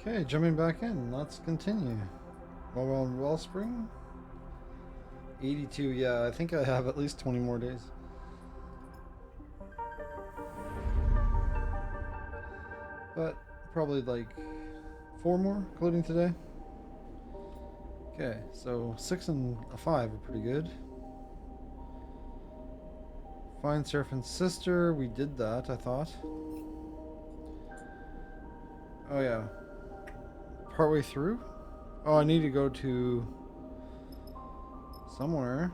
Okay, jumping back in. Let's continue. While we're on Wellspring. 82, yeah, I think I have at least 20 more days. But probably like 4 more, including today. Okay, so 6 and a 5 are pretty good. Find Seraphim's sister, we did that, I thought. Oh yeah. Partway through? Oh, I need to go to somewhere.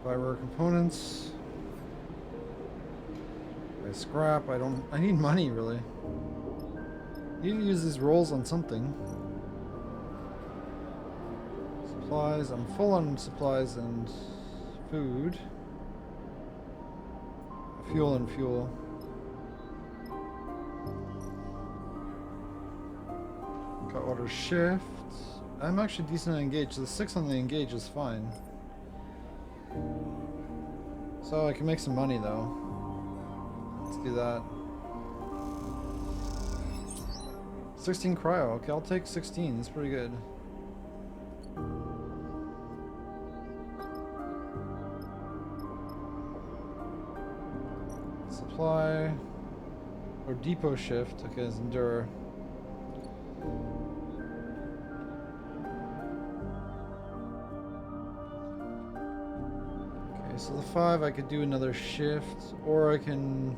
Buy rare components. Buy scrap. I need money really. Need to use these rolls on something. Supplies. I'm full on supplies and food. Fuel and fuel. Got order shift. I'm actually decently engaged. The 6 on the engage is fine. So I can make some money though. Let's do that. 16 cryo. Okay, I'll take 16. That's pretty good. Supply. Or depot shift. Okay, it's endure. Okay, so the 5 I could do another shift, or I can.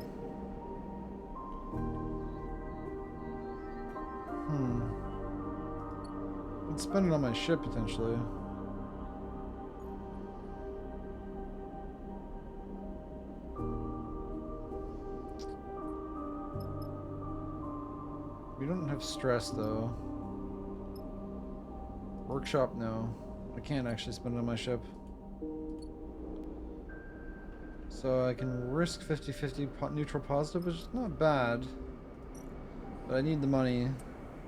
I'd spend it on my ship potentially. We don't have stress though. Workshop, no. I can't actually spend it on my ship. So I can risk 50-50 neutral positive, which is not bad. But I need the money,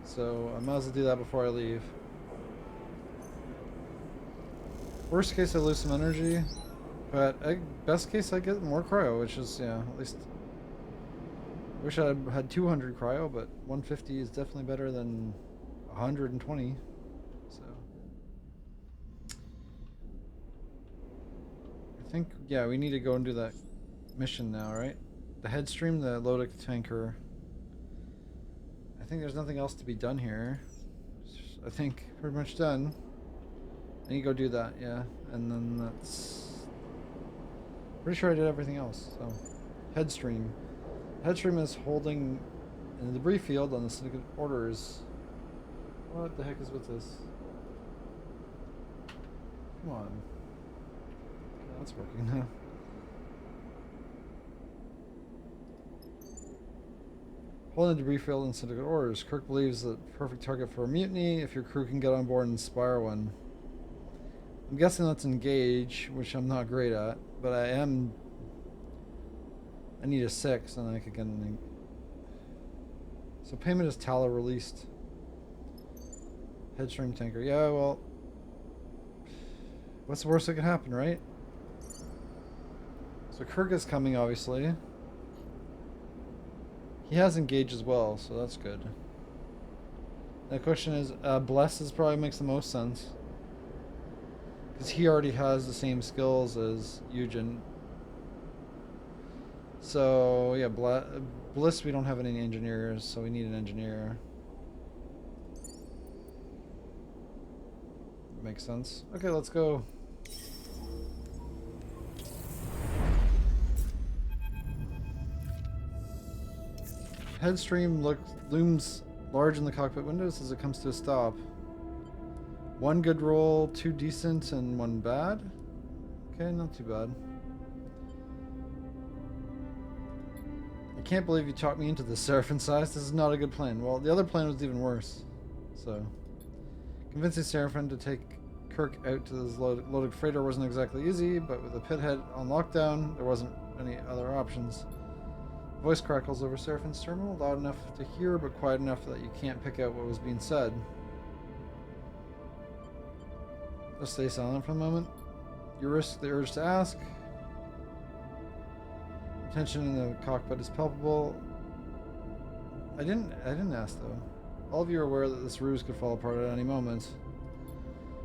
so I might as well do that before I leave. Worst case I lose some energy, but best case I get more cryo, which is, yeah, at least... Wish I had 200 cryo, but 150 is definitely better than 120. So I think, yeah, we need to go and do that mission now, right? The headstream, the Lodic tanker. I think there's nothing else to be done here. I think pretty much done. I need to go do that, yeah. And then that's... Pretty sure I did everything else, so... Headstream. Headstream is holding in the debris field on the syndicate orders. What the heck is with this? Come on. Yeah, that's working now. Holding the debris field in syndicate orders. Kirk believes the perfect target for a mutiny if your crew can get on board and inspire one. I'm guessing that's engage, which I'm not great at, but I need a 6 and then I could get an... So payment is Tala released. Headstream tanker. Yeah, well... What's the worst that could happen, right? So Kirk is coming, obviously. He has engage as well, so that's good. The question is, Bless probably makes the most sense. Because he already has the same skills as Eugen. So, yeah, Bliss, we don't have any engineers, so we need an engineer. Makes sense. Okay, let's go. Headstream looms large in the cockpit windows as it comes to a stop. 1 good roll, 2 decent, and 1 bad. Okay, not too bad. I can't believe you talked me into this, Seraphim size. This is not a good plan. Well, the other plan was even worse. So, convincing Seraphim to take Kirk out to this loaded freighter wasn't exactly easy, but with the pithead on lockdown, there wasn't any other options. Voice crackles over Seraphim's terminal, loud enough to hear, but quiet enough that you can't pick out what was being said. Just stay silent for a moment. You risk the urge to ask. Tension in the cockpit is palpable. I didn't ask though. All of you are aware that this ruse could fall apart at any moment.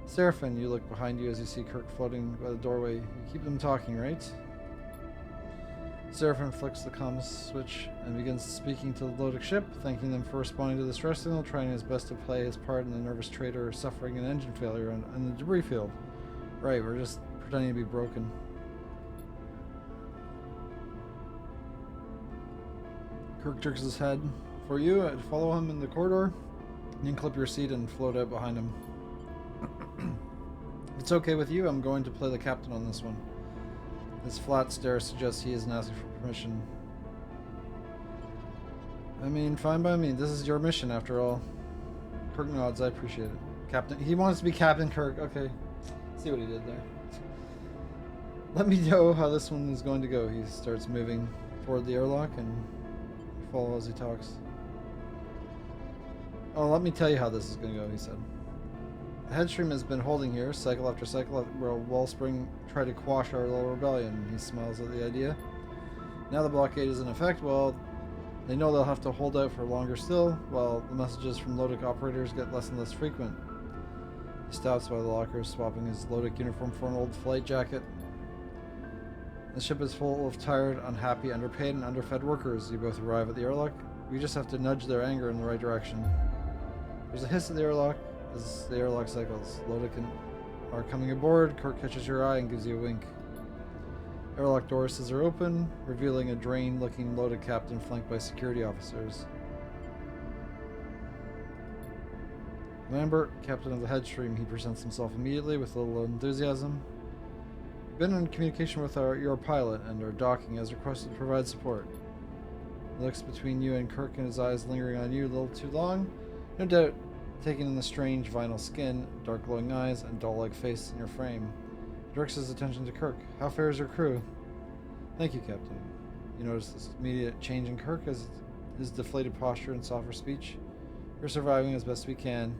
Seraphin, you look behind you as you see Kirk floating by the doorway. You keep them talking, right? Seraphin flicks the comms switch and begins speaking to the Lodic ship, thanking them for responding to the stress signal, trying his best to play his part in the nervous trader suffering an engine failure on the debris field. Right, we're just pretending to be broken. Kirk jerks his head. For you, I'd follow him in the corridor, then clip your seat and float out behind him. If it's okay with you, I'm going to play the captain on this one. His flat stare suggests he isn't asking for permission. I mean, fine by me. This is your mission, after all. Kirk nods. I appreciate it. Captain. He wants to be Captain Kirk. Okay. See what he did there. Let me know how this one is going to go. He starts moving toward the airlock and you follow as he talks. Oh, let me tell you how this is going to go, he said. The headstream has been holding here, cycle after cycle, where Wellspring tried to quash our little rebellion. He smiles at the idea. Now the blockade is in effect, well, they know they'll have to hold out for longer still, while the messages from Lodic operators get less and less frequent. He stops by the locker, swapping his Lodic uniform for an old flight jacket. The ship is full of tired, unhappy, underpaid, and underfed workers. You both arrive at the airlock. We just have to nudge their anger in the right direction. There's a hiss at the airlock as the airlock cycles. Lodic are coming aboard. Kirk catches your eye and gives you a wink. Airlock doors are open, revealing a drained-looking Lodic captain flanked by security officers. Lambert, captain of the Headstream, he presents himself immediately with a little enthusiasm. Been in communication with your pilot and are docking as requested to provide support. He looks between you and Kirk and his eyes lingering on you a little too long. No doubt taking in the strange vinyl skin, dark glowing eyes, and doll-like face in your frame. He directs his attention to Kirk. How fares your crew? Thank you, Captain. You notice this immediate change in Kirk as his deflated posture and softer speech. We're surviving as best we can.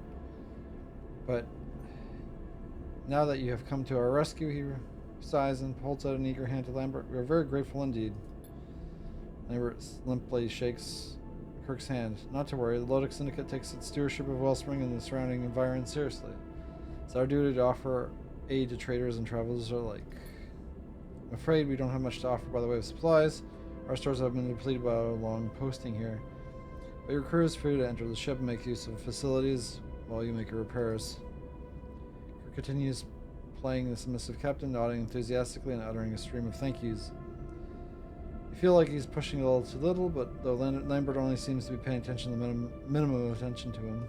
But now that you have come to our rescue, he sighs and holds out an eager hand to Lambert. We are very grateful indeed. Lambert limply shakes Kirk's hand. Not to worry, the Lodic Syndicate takes its stewardship of Wellspring and the surrounding environment seriously. It's our duty to offer aid to traders and travelers alike. I'm afraid we don't have much to offer by the way of supplies. Our stores have been depleted by a long posting here. But your crew is free to enter the ship and make use of facilities while you make your repairs. Kirk continues playing the submissive captain, nodding enthusiastically and uttering a stream of thank yous. You feel like he's pushing a little too little, but though Lambert only seems to be paying attention to the minimum of attention to him.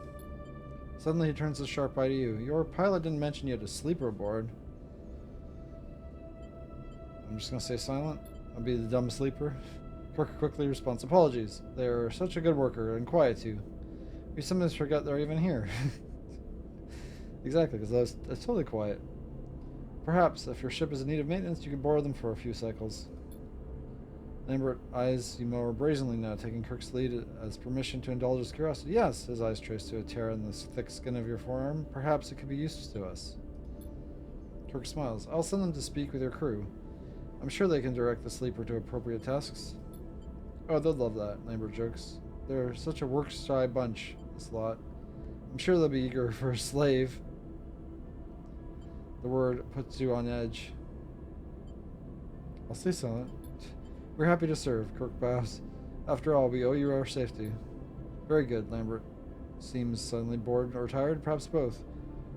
Suddenly he turns his sharp eye to you. Your pilot didn't mention you had a sleeper aboard. I'm just going to stay silent. I'll be the dumb sleeper. Kirk quickly responds, apologies. They're such a good worker and quiet too. We sometimes forget they're even here. Exactly, because that's totally quiet. Perhaps, if your ship is in need of maintenance, you can borrow them for a few cycles. Lambert eyes you more brazenly now, taking Kirk's lead as permission to indulge his curiosity. Yes, his eyes trace to a tear in the thick skin of your forearm. Perhaps it could be useful to us. Kirk smiles. I'll send them to speak with your crew. I'm sure they can direct the sleeper to appropriate tasks. Oh, they'll love that, Lambert jokes. They're such a work-shy bunch, this lot. I'm sure they'll be eager for a slave. The word puts you on edge. I'll stay silent. We're happy to serve, Kirk bows. After all, we owe you our safety. Very good, Lambert seems suddenly bored or tired, perhaps both.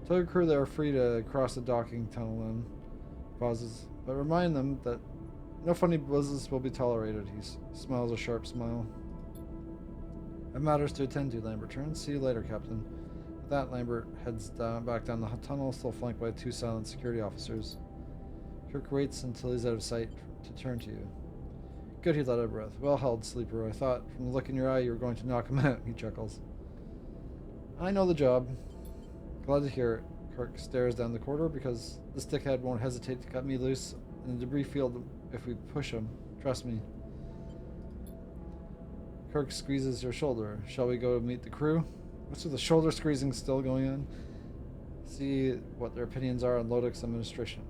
Tell your crew they are free to cross the docking tunnel and pauses, but remind them that no funny business will be tolerated. He smiles a sharp smile. I have matters to attend to, Lambert turns. See you later, Captain. With that, Lambert heads back down the tunnel, still flanked by two silent security officers. Kirk waits until he's out of sight to turn to you. Good, he let out a breath. Well held, sleeper. I thought from the look in your eye you were going to knock him out, he chuckles. I know the job. Glad to hear it. Kirk stares down the corridor because this dickhead won't hesitate to cut me loose in the debris field if we push him. Trust me. Kirk squeezes your shoulder. Shall we go meet the crew? What's with the shoulder squeezing still going on? See what their opinions are on Lodic's administration.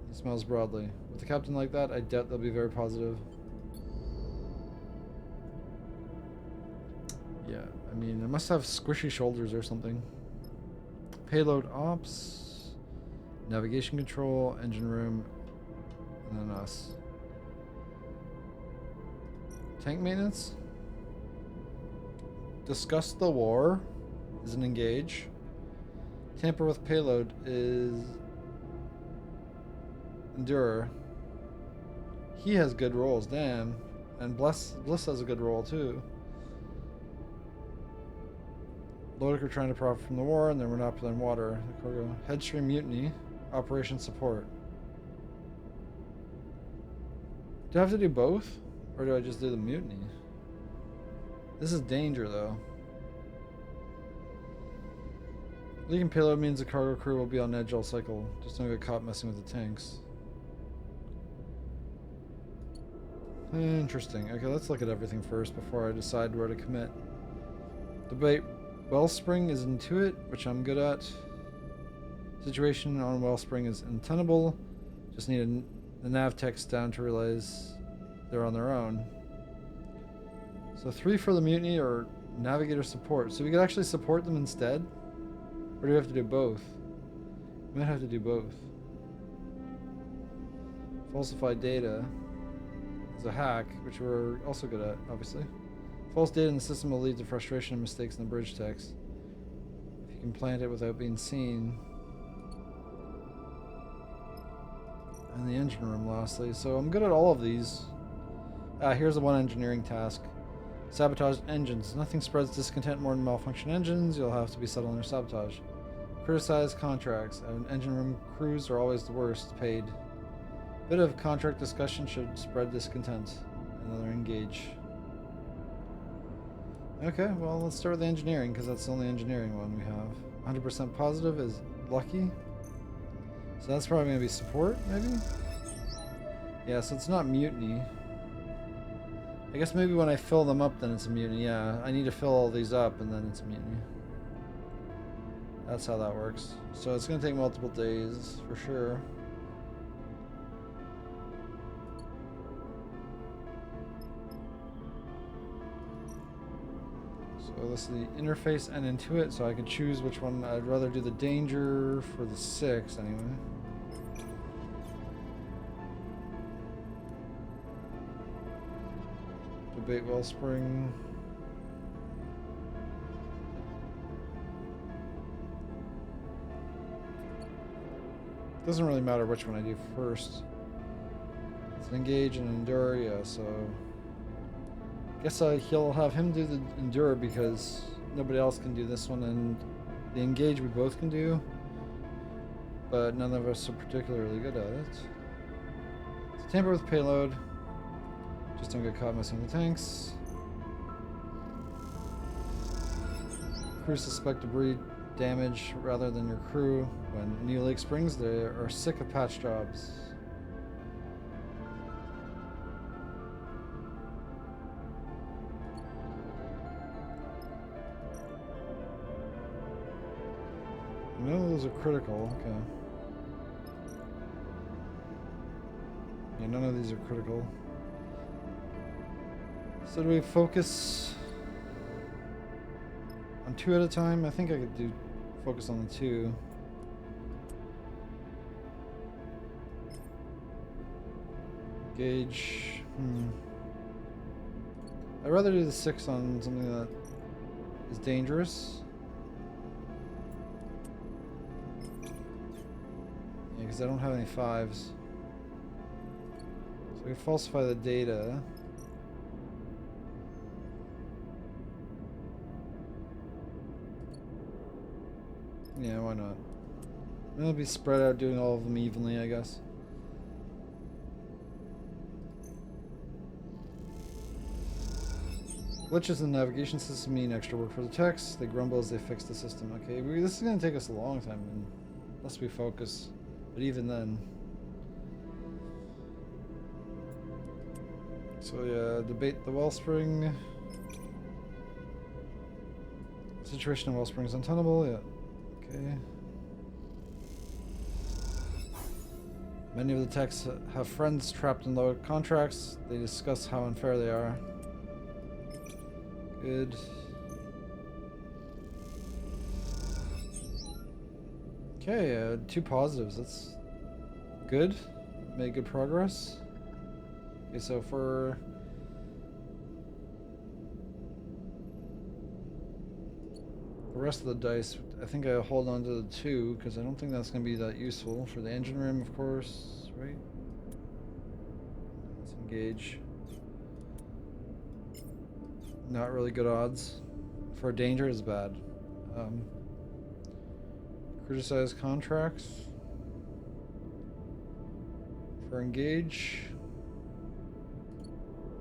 He smiles broadly. With a captain like that, I doubt they'll be very positive. I mean, it must have squishy shoulders or something. Payload ops, navigation control, engine room, and then us. Tank maintenance? Discuss the war is an engage. Tamper with payload is endure. He has good rolls, damn. And Bliss has a good roll too. Lodic are trying to profit from the war, and then we're not playing water. The cargo. Headstream mutiny. Operation support. Do I have to do both? Or do I just do the mutiny? This is danger though. Leaking payload means the cargo crew will be on edge all cycle. Just don't get caught messing with the tanks. Interesting. Okay, let's look at everything first before I decide where to commit. Debate Wellspring is Intuit, which I'm good at. Situation on Wellspring is untenable. Just need the nav techs down to realize they're on their own. So 3 for the mutiny or navigator support. So we could actually support them instead? Or do we have to do both? We might have to do both. Falsified data is a hack, which we're also good at, obviously. False data in the system will lead to frustration and mistakes in the bridge text. If you can plant it without being seen. And the engine room, lastly. So I'm good at all of these. Here's the one engineering task. Sabotage engines. Nothing spreads discontent more than malfunction engines. You'll have to be settled on your sabotage. Criticize contracts. And engine room crews are always the worst paid. Bit of contract discussion should spread discontent. Another engage. Okay, well, let's start with the engineering, because that's the only engineering one we have. 100% positive is lucky. So that's probably going to be support, maybe? Yeah, so it's not mutiny. I guess maybe when I fill them up, then it's a mutiny. Yeah, I need to fill all these up, and then it's a mutiny. That's how that works. So it's going to take multiple days, for sure. So this is the interface and Intuit, so I can choose which one. I'd rather do the danger for the 6 anyway. Debate Wellspring. Doesn't really matter which one I do first. It's an engage and endure, yeah, so guess he'll have him do the endure because nobody else can do this one, and the engage we both can do, but none of us are particularly good at it. So tamper with payload. Just don't get caught messing with the tanks. Crew suspect debris damage rather than your crew. When New Lake Springs, they are sick of patch jobs. None of those are critical, okay. Yeah, none of these are critical. So do we focus on 2 at a time? I think I could do focus on the 2. Gauge. I'd rather do the 6 on something that is dangerous. Yeah, because I don't have any 5s. So we falsify the data. Yeah, why not? It'll be spread out doing all of them evenly, I guess. Glitches in the navigation system mean extra work for the techs. They grumble as they fix the system. Okay, this is going to take us a long time unless we focus. But even then. So yeah, debate the Wellspring. Situation in Wellspring is untenable, yeah. Okay. Many of the techs have friends trapped in low contracts. They discuss how unfair they are. Good. Okay, 2 positives. That's good. Made good progress. Okay, so for the rest of the dice, I think I hold on to the 2 because I don't think that's going to be that useful. For the engine room, of course, right? Let's engage. Not really good odds. For danger is bad. Criticize contracts. For engage.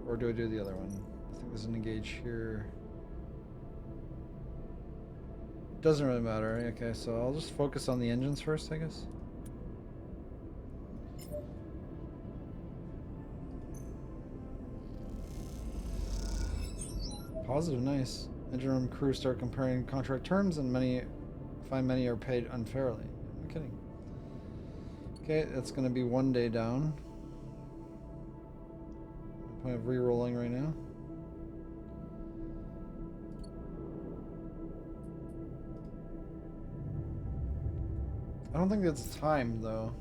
Or do I do the other one? I think there's an engage here. Doesn't really matter. Okay, so I'll just focus on the engines first, I guess. Positive, nice. Engine room crew start comparing contract terms, and find many are paid unfairly. I'm kidding. Okay, that's going to be 1 day down. No point of re-rolling right now. I don't think it's timed though.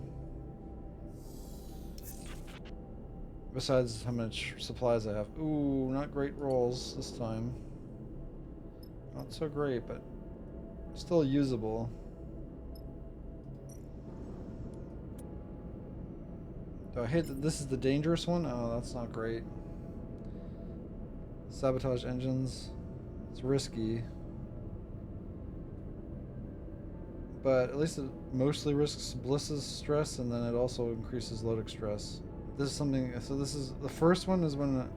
Besides how much supplies I have. Ooh, not great rolls this time. Not so great, but still usable. Do I hate that this is the dangerous one? Oh, that's not great. Sabotage engines. It's risky. But at least it mostly risks Bliss's stress, and then it also increases Lodic stress. This is something, so this is, the first one is when,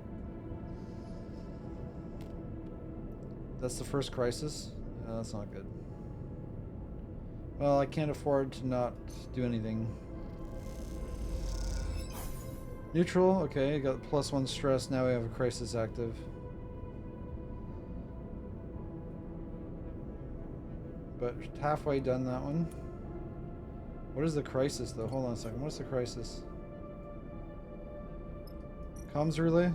that's the first crisis. That's not good. Well, I can't afford to not do anything. Neutral, okay, got +1 stress, now we have a crisis active. But halfway done that one. What is the crisis though? Hold on a second, what's the crisis? Comms relay?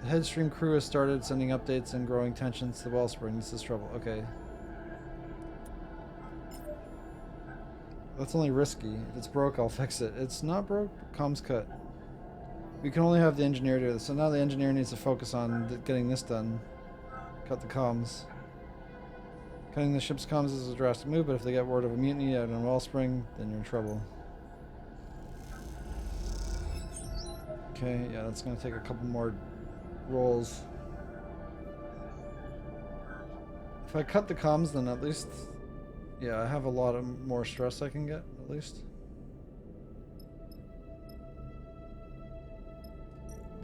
The Headstream crew has started sending updates and growing tensions to Wellspring. This is trouble. Okay. That's only risky. If it's broke, I'll fix it. It's not broke. Comms cut. We can only have the engineer do this. So now the engineer needs to focus on getting this done. Cut the comms. Cutting the ship's comms is a drastic move, but if they get word of a mutiny out in Wellspring, then you're in trouble. Okay, yeah, that's going to take a couple more rolls. If I cut the comms, then at least, yeah, I have a lot of more stress I can get, at least.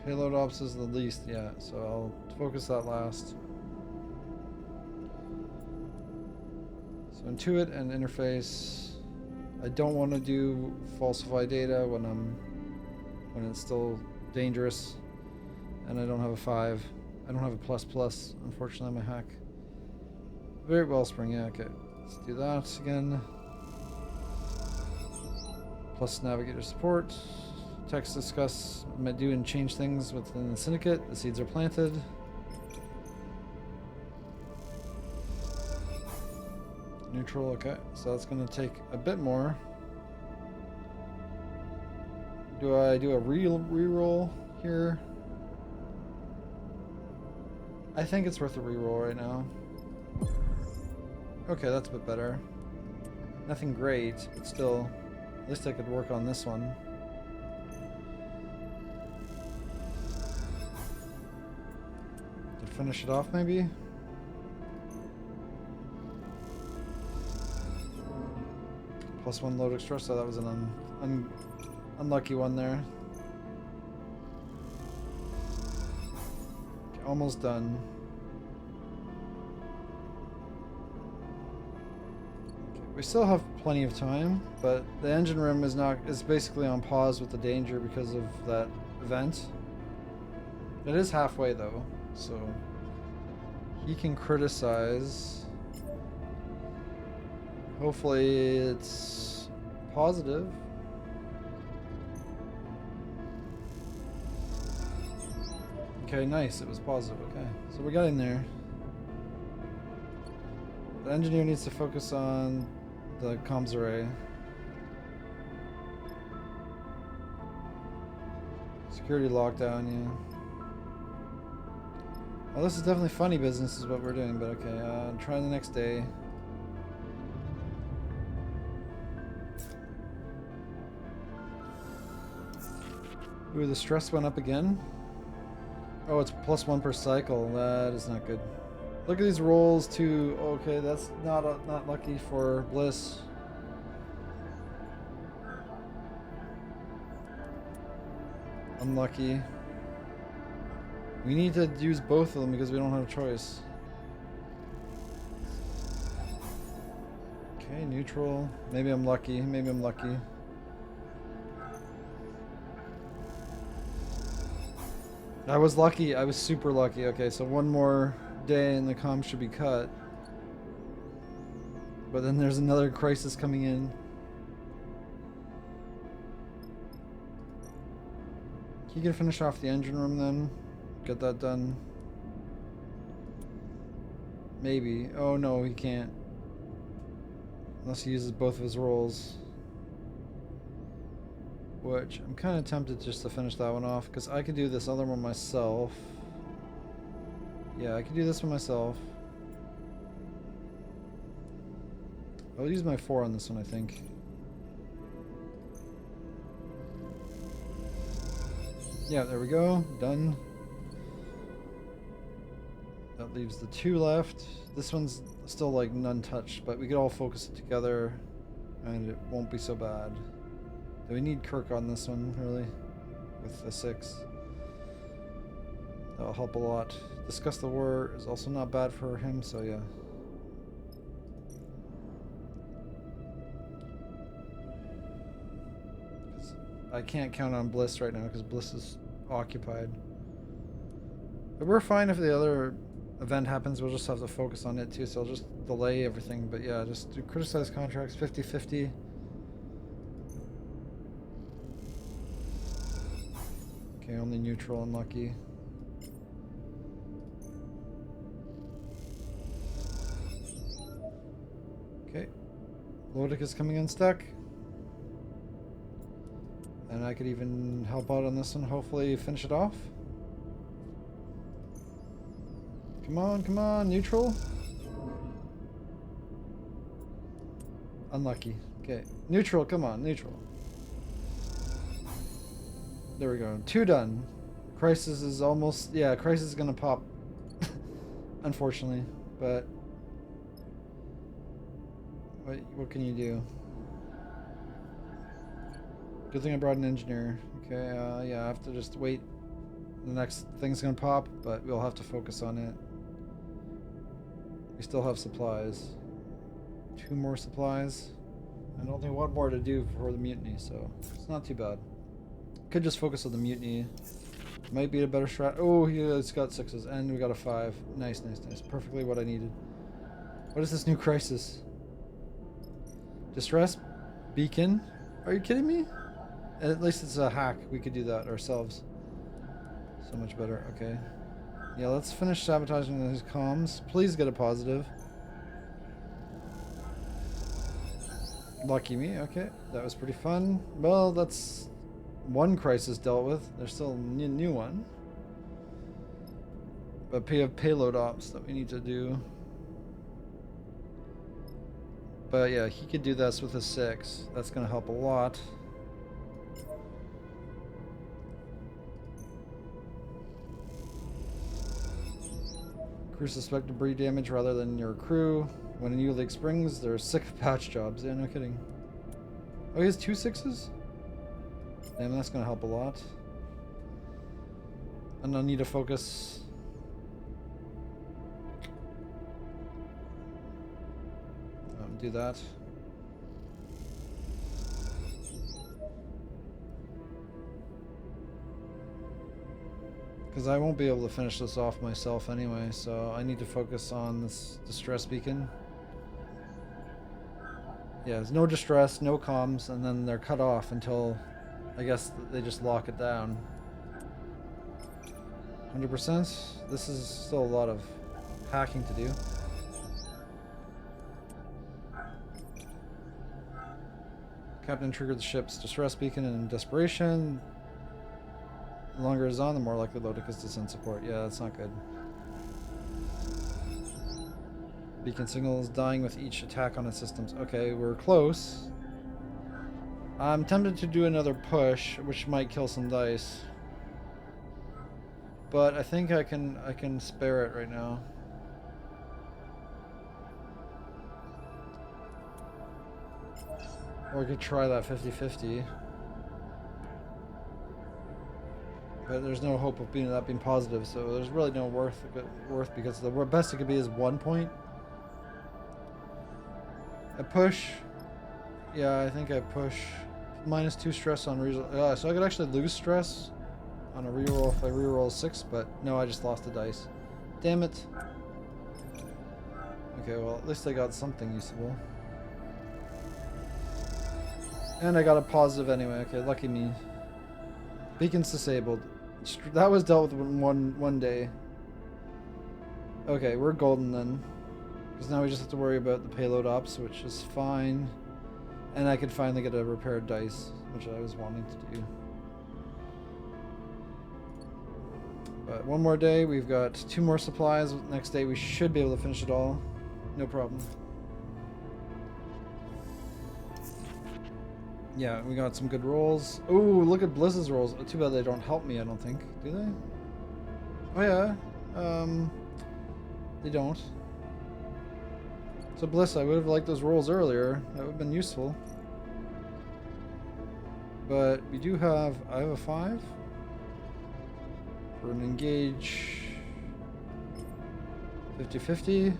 Payload ops is the least, yeah, so I'll focus that last. So intuit and interface. I don't want to do falsify data when it's still dangerous, and I don't have a 5. I don't have a ++, unfortunately, on my hack. Very Wellspring, yeah, okay. Let's do that again. Plus navigator support. Text discuss, do and change things within the syndicate. The seeds are planted. Neutral, okay. So that's going to take a bit more. Do I do a reroll here? I think it's worth a reroll right now. Okay, that's a bit better. Nothing great, but still, at least I could work on this one. To finish it off, maybe? +1 load extra, so that was an unlucky one there. Okay, almost done. We still have plenty of time, but the engine room is basically on pause with the danger because of that event. It is halfway though, so he can criticize. Hopefully it's positive. Okay, nice, it was positive, okay. So we're getting there. The engineer needs to focus on the comms array. Security lockdown, yeah. Well, this is definitely funny business is what we're doing, but okay. Try the next day. Ooh, the stress went up again. Oh, it's +1 per cycle. That is not good. Look at these rolls too. Okay, that's not lucky for Bliss. Unlucky. We need to use both of them because we don't have a choice. Okay, neutral. Maybe I'm lucky. Maybe I'm lucky. I was lucky. I was super lucky. Okay, so one more day and the comm should be cut. But then there's another crisis coming in. You can finish off the engine room then. Get that done. Maybe. Oh no, he can't. Unless he uses both of his rolls. Which I'm kind of tempted just to finish that one off because I could do this other one myself. Yeah, I could do this one myself. I'll use my 4 on this one, I think. Yeah, there we go. Done. That leaves the 2 left. This one's still like none touched, but we could all focus it together and it won't be so bad. Do we need Kirk on this one, really? With a 6. That'll help a lot. Discuss the war is also not bad for him, so yeah. I can't count on Bliss right now because Bliss is occupied. But we're fine if the other event happens. We'll just have to focus on it too, so I'll just delay everything. But yeah, just do criticize contracts 50-50. Okay, only neutral, unlucky. Okay. Lodic is coming unstuck. And I could even help out on this one, hopefully finish it off. Come on, neutral. Unlucky. Okay, neutral, come on, neutral. There we go, 2 done. Crisis is almost, yeah, Crisis is gonna pop. Unfortunately, but what can you do? Good thing I brought an engineer. Okay, yeah, I have to just wait. The next thing's gonna pop, but we'll have to focus on it. We still have supplies. 2 more supplies. And only 1 more to do for the mutiny, so it's not too bad. Could just focus on the mutiny. Might be a better strat. Oh, he's got 6s, and we got a 5. Nice, nice, nice. Perfectly what I needed. What is this new crisis? Distress? Beacon? Are you kidding me? At least it's a hack. We could do that ourselves. So much better. Okay. Yeah, let's finish sabotaging these comms. Please get a positive. Lucky me. Okay. That was pretty fun. Well, that's 1 crisis dealt with. There's still a new one. But we have payload ops that we need to do. But yeah, he could do this with a 6. That's going to help a lot. Crew suspect debris damage rather than your crew. When a new lake springs, there are 6 patch jobs. Yeah, no kidding. Oh, he has 2 6s? Damn, that's gonna help a lot. And I'll need to focus. Do that. Because I won't be able to finish this off myself anyway, so I need to focus on this distress beacon. Yeah, there's no distress, no comms, and then they're cut off until, I guess, they just lock it down. 100%? This is still a lot of hacking to do. Captain triggered the ship's distress beacon in desperation. The longer it is on, the more likely Lodic is to send support. Yeah, that's not good. Beacon signal is dying with each attack on its systems. Okay, we're close. I'm tempted to do another push, which might kill some dice. But I think I can spare it right now. Or I could try that 50-50. But there's no hope of that being positive, so there's really no worth because the best it could be is 1 point. I push. Yeah, I think I push. -2 stress on reroll. So I could actually lose stress on a reroll if I reroll 6, but no, I just lost the dice. Damn it. Okay, well, at least I got something usable. And I got a positive anyway. Okay, lucky me. Beacon's disabled. That was dealt with in one day. Okay, we're golden then. Because now we just have to worry about the payload ops, which is fine. And I could finally get a repaired dice, which I was wanting to do. But one more day, we've got 2 more supplies. Next day we should be able to finish it all. No problem. Yeah, we got some good rolls. Ooh, look at Bliss's rolls. Too bad they don't help me, I don't think. Do they? Oh yeah. They don't. So Bliss, I would have liked those rolls earlier. That would have been useful. But we do have... I have a 5. For an engage... 50-50.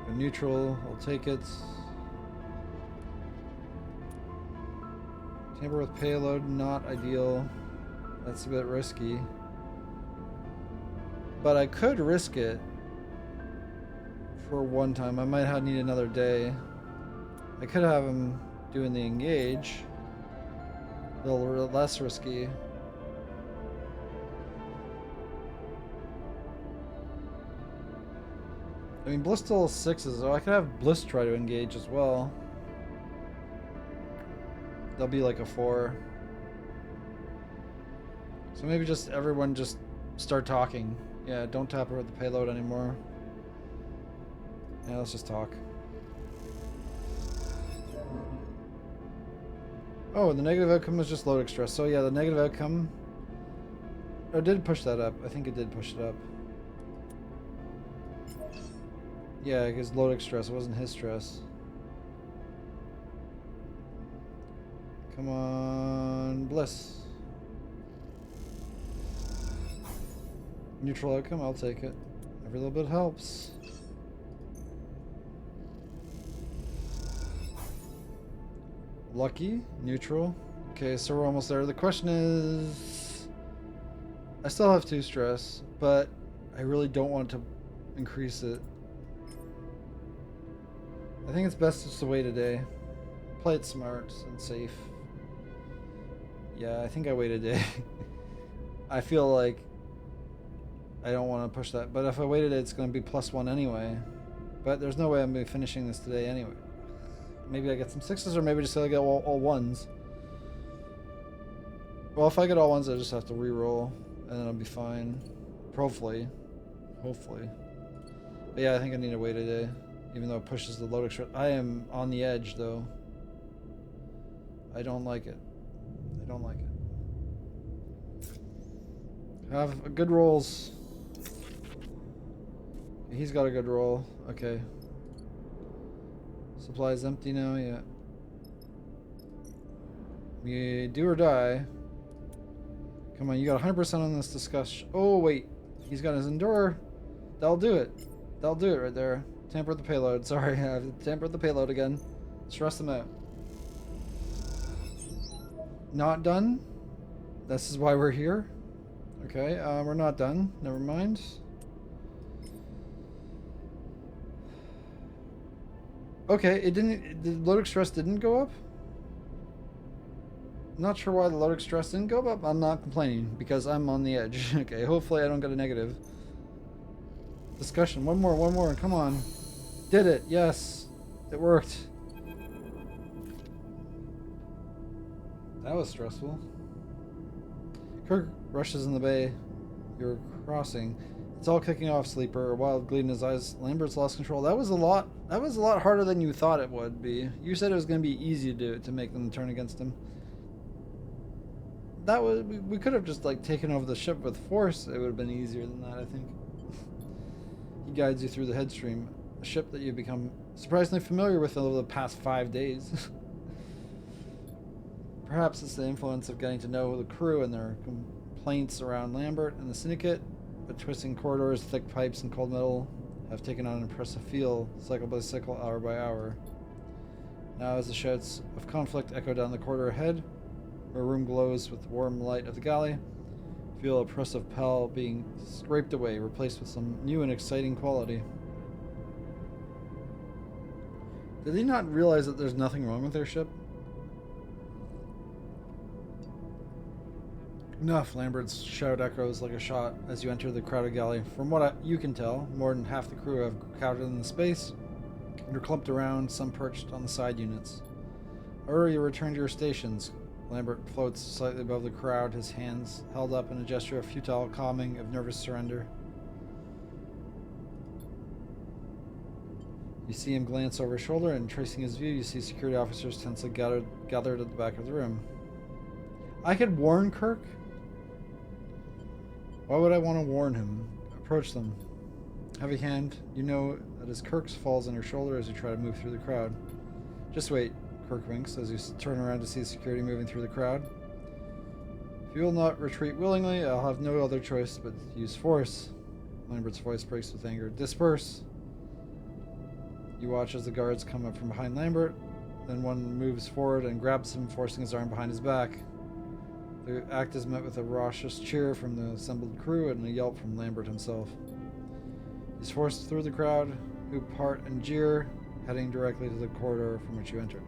A neutral, I'll take it. Tamper with payload, not ideal. That's a bit risky. But I could risk it for one time. I might need another day. I could have him doing the engage. A little less risky. I mean, Bliss still 6s, so I could have Bliss try to engage as well. That'll be like a 4. So maybe just everyone just start talking. Yeah, don't tap her with the payload anymore. Yeah, let's just talk. Oh, the negative outcome was just load stress. So yeah, the negative outcome... Oh, it did push that up. I think it did push it up. Yeah, because load stress. It wasn't his stress. Come on, Bliss. Neutral outcome, I'll take it. Every little bit helps. Lucky, neutral. Okay, so we're almost there. The question is... I still have 2 stress, but I really don't want to increase it. I think it's best just to wait a day. Play it smart and safe. Yeah, I think I wait a day. I feel like I don't want to push that, but if I waited it's going to be +1 anyway. But there's no way I'm going to be finishing this today anyway. Maybe I get some 6s, or maybe just I get all 1s. Well, if I get all 1s, I just have to re-roll, and then I'll be fine. Hopefully. Hopefully. But yeah, I think I need to wait a day, even though it pushes the load extra. I am on the edge, though. I don't like it. I don't like it. Have good rolls. He's got a good roll. Okay. Supply's empty now, yeah. We do or die. Come on, you got 100% on this discussion. Oh, wait. He's got his Endure. That'll do it. That'll do it right there. Tamper with the payload. Sorry, I've tampered with the payload again. Stress them out. Not done? This is why we're here? Okay, we're not done. Never mind. Okay, it didn't... The load stress didn't go up? Not sure why the load stress didn't go up. I'm not complaining, because I'm on the edge. Okay, hopefully I don't get a negative. Discussion. One more, come on. Did it, yes. It worked. That was stressful. Kirk rushes in the bay. You're crossing. It's all kicking off, Sleeper, a wild gleam in his eyes. Lambert's lost control. That was a lot harder than you thought it would be. You said it was going to be easy to do it, to make them turn against him. That was, we could have just like taken over the ship with force. It would have been easier than that, I think. He guides you through the headstream, a ship that you've become surprisingly familiar with over the past 5 days. Perhaps it's the influence of getting to know the crew and their complaints around Lambert and the Syndicate, but twisting corridors, thick pipes, and cold metal have taken on an impressive feel, cycle by cycle, hour by hour. Now, as the shouts of conflict echo down the corridor ahead, where a room glows with the warm light of the galley, feel oppressive pall being scraped away, replaced with some new and exciting quality. Did they not realize that there's nothing wrong with their ship? Enough, Lambert's shout echoes like a shot as you enter the crowded galley. From what you can tell, more than half the crew have crowded in the space and are clumped around, some perched on the side units. However, you return to your stations. Lambert floats slightly above the crowd, his hands held up in a gesture of futile calming, of nervous surrender. You see him glance over his shoulder, and tracing his view, you see security officers tensely gathered at the back of the room. I could warn Kirk? Why would I want to warn him? Approach them. Heavy hand, you know that as Kirk's falls on your shoulder as you try to move through the crowd. Just wait, Kirk winks as you turn around to see security moving through the crowd. If you will not retreat willingly, I'll have no other choice but to use force. Lambert's voice breaks with anger. Disperse! You watch as the guards come up from behind Lambert, then one moves forward and grabs him, forcing his arm behind his back. The act is met with a raucous cheer from the assembled crew and a yelp from Lambert himself. He's forced through the crowd, who part and jeer, heading directly to the corridor from which you entered.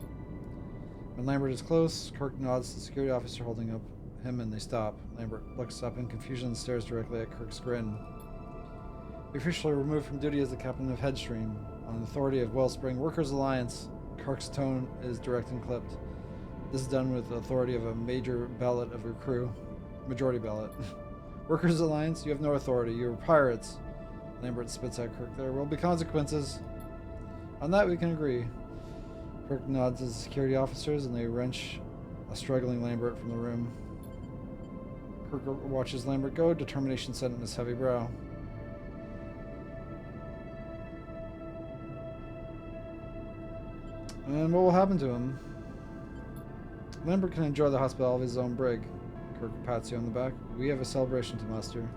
When Lambert is close, Kirk nods to the security officer holding up him and they stop. Lambert looks up in confusion and stares directly at Kirk's grin. You're officially removed from duty as the captain of Headstream. On the authority of Wellspring Workers Alliance, Kirk's tone is direct and clipped. This is done with the authority of a major ballot of your crew. Majority ballot. Workers Alliance, you have no authority. You're pirates. Lambert spits at Kirk. There will be consequences. On that we can agree. Kirk nods at the security officers and they wrench a struggling Lambert from the room. Kirk watches Lambert go, determination set in his heavy brow. And what will happen to him? Lambert can enjoy the hospitality of his own brig. Kirk pats you on the back. We have a celebration to muster.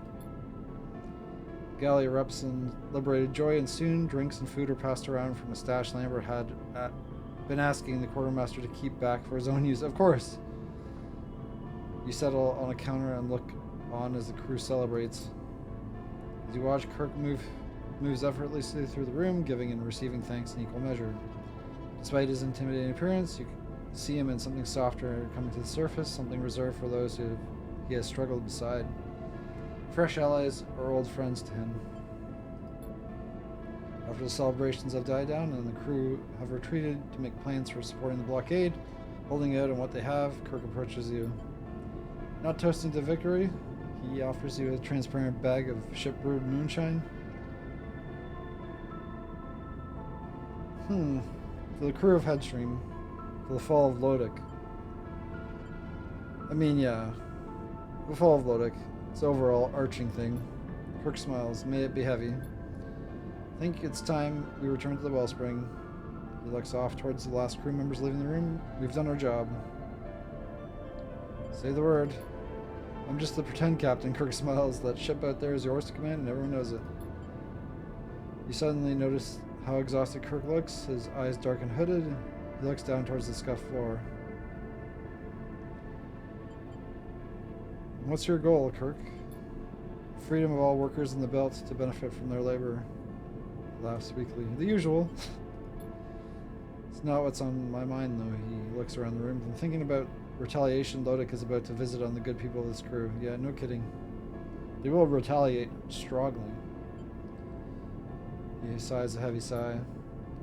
Galley erupts in liberated joy, and soon drinks and food are passed around from a stash Lambert had been asking the quartermaster to keep back for his own use. Of course! You settle on a counter and look on as the crew celebrates. As you watch, Kirk moves effortlessly through the room, giving and receiving thanks in equal measure. Despite his intimidating appearance, you see him in something softer coming to the surface, something reserved for those who he has struggled beside. Fresh allies or old friends to him. After the celebrations have died down and the crew have retreated to make plans for supporting the blockade, holding out on what they have, Kirk approaches you. Not toasting to victory, he offers you a transparent bag of ship-brewed moonshine. For the crew of Headstream, for the fall of Lodic. I mean, yeah, the fall of Lodic. It's overall arching thing. Kirk smiles. May it be heavy. I think it's time we return to the Wellspring. He looks off towards the last crew members leaving the room. We've done our job. Say the word. I'm just the pretend captain. Kirk smiles. That ship out there is yours to command and everyone knows it. You suddenly notice how exhausted Kirk looks. His eyes dark and hooded. He looks down towards the scuffed floor. What's your goal, Kirk? Freedom of all workers in the belt to benefit from their labor. He laughs weakly. The usual. It's not what's on my mind, though. He looks around the room. I'm thinking about retaliation Lodic is about to visit on the good people of this crew. Yeah, no kidding. They will retaliate strongly. He sighs a heavy sigh.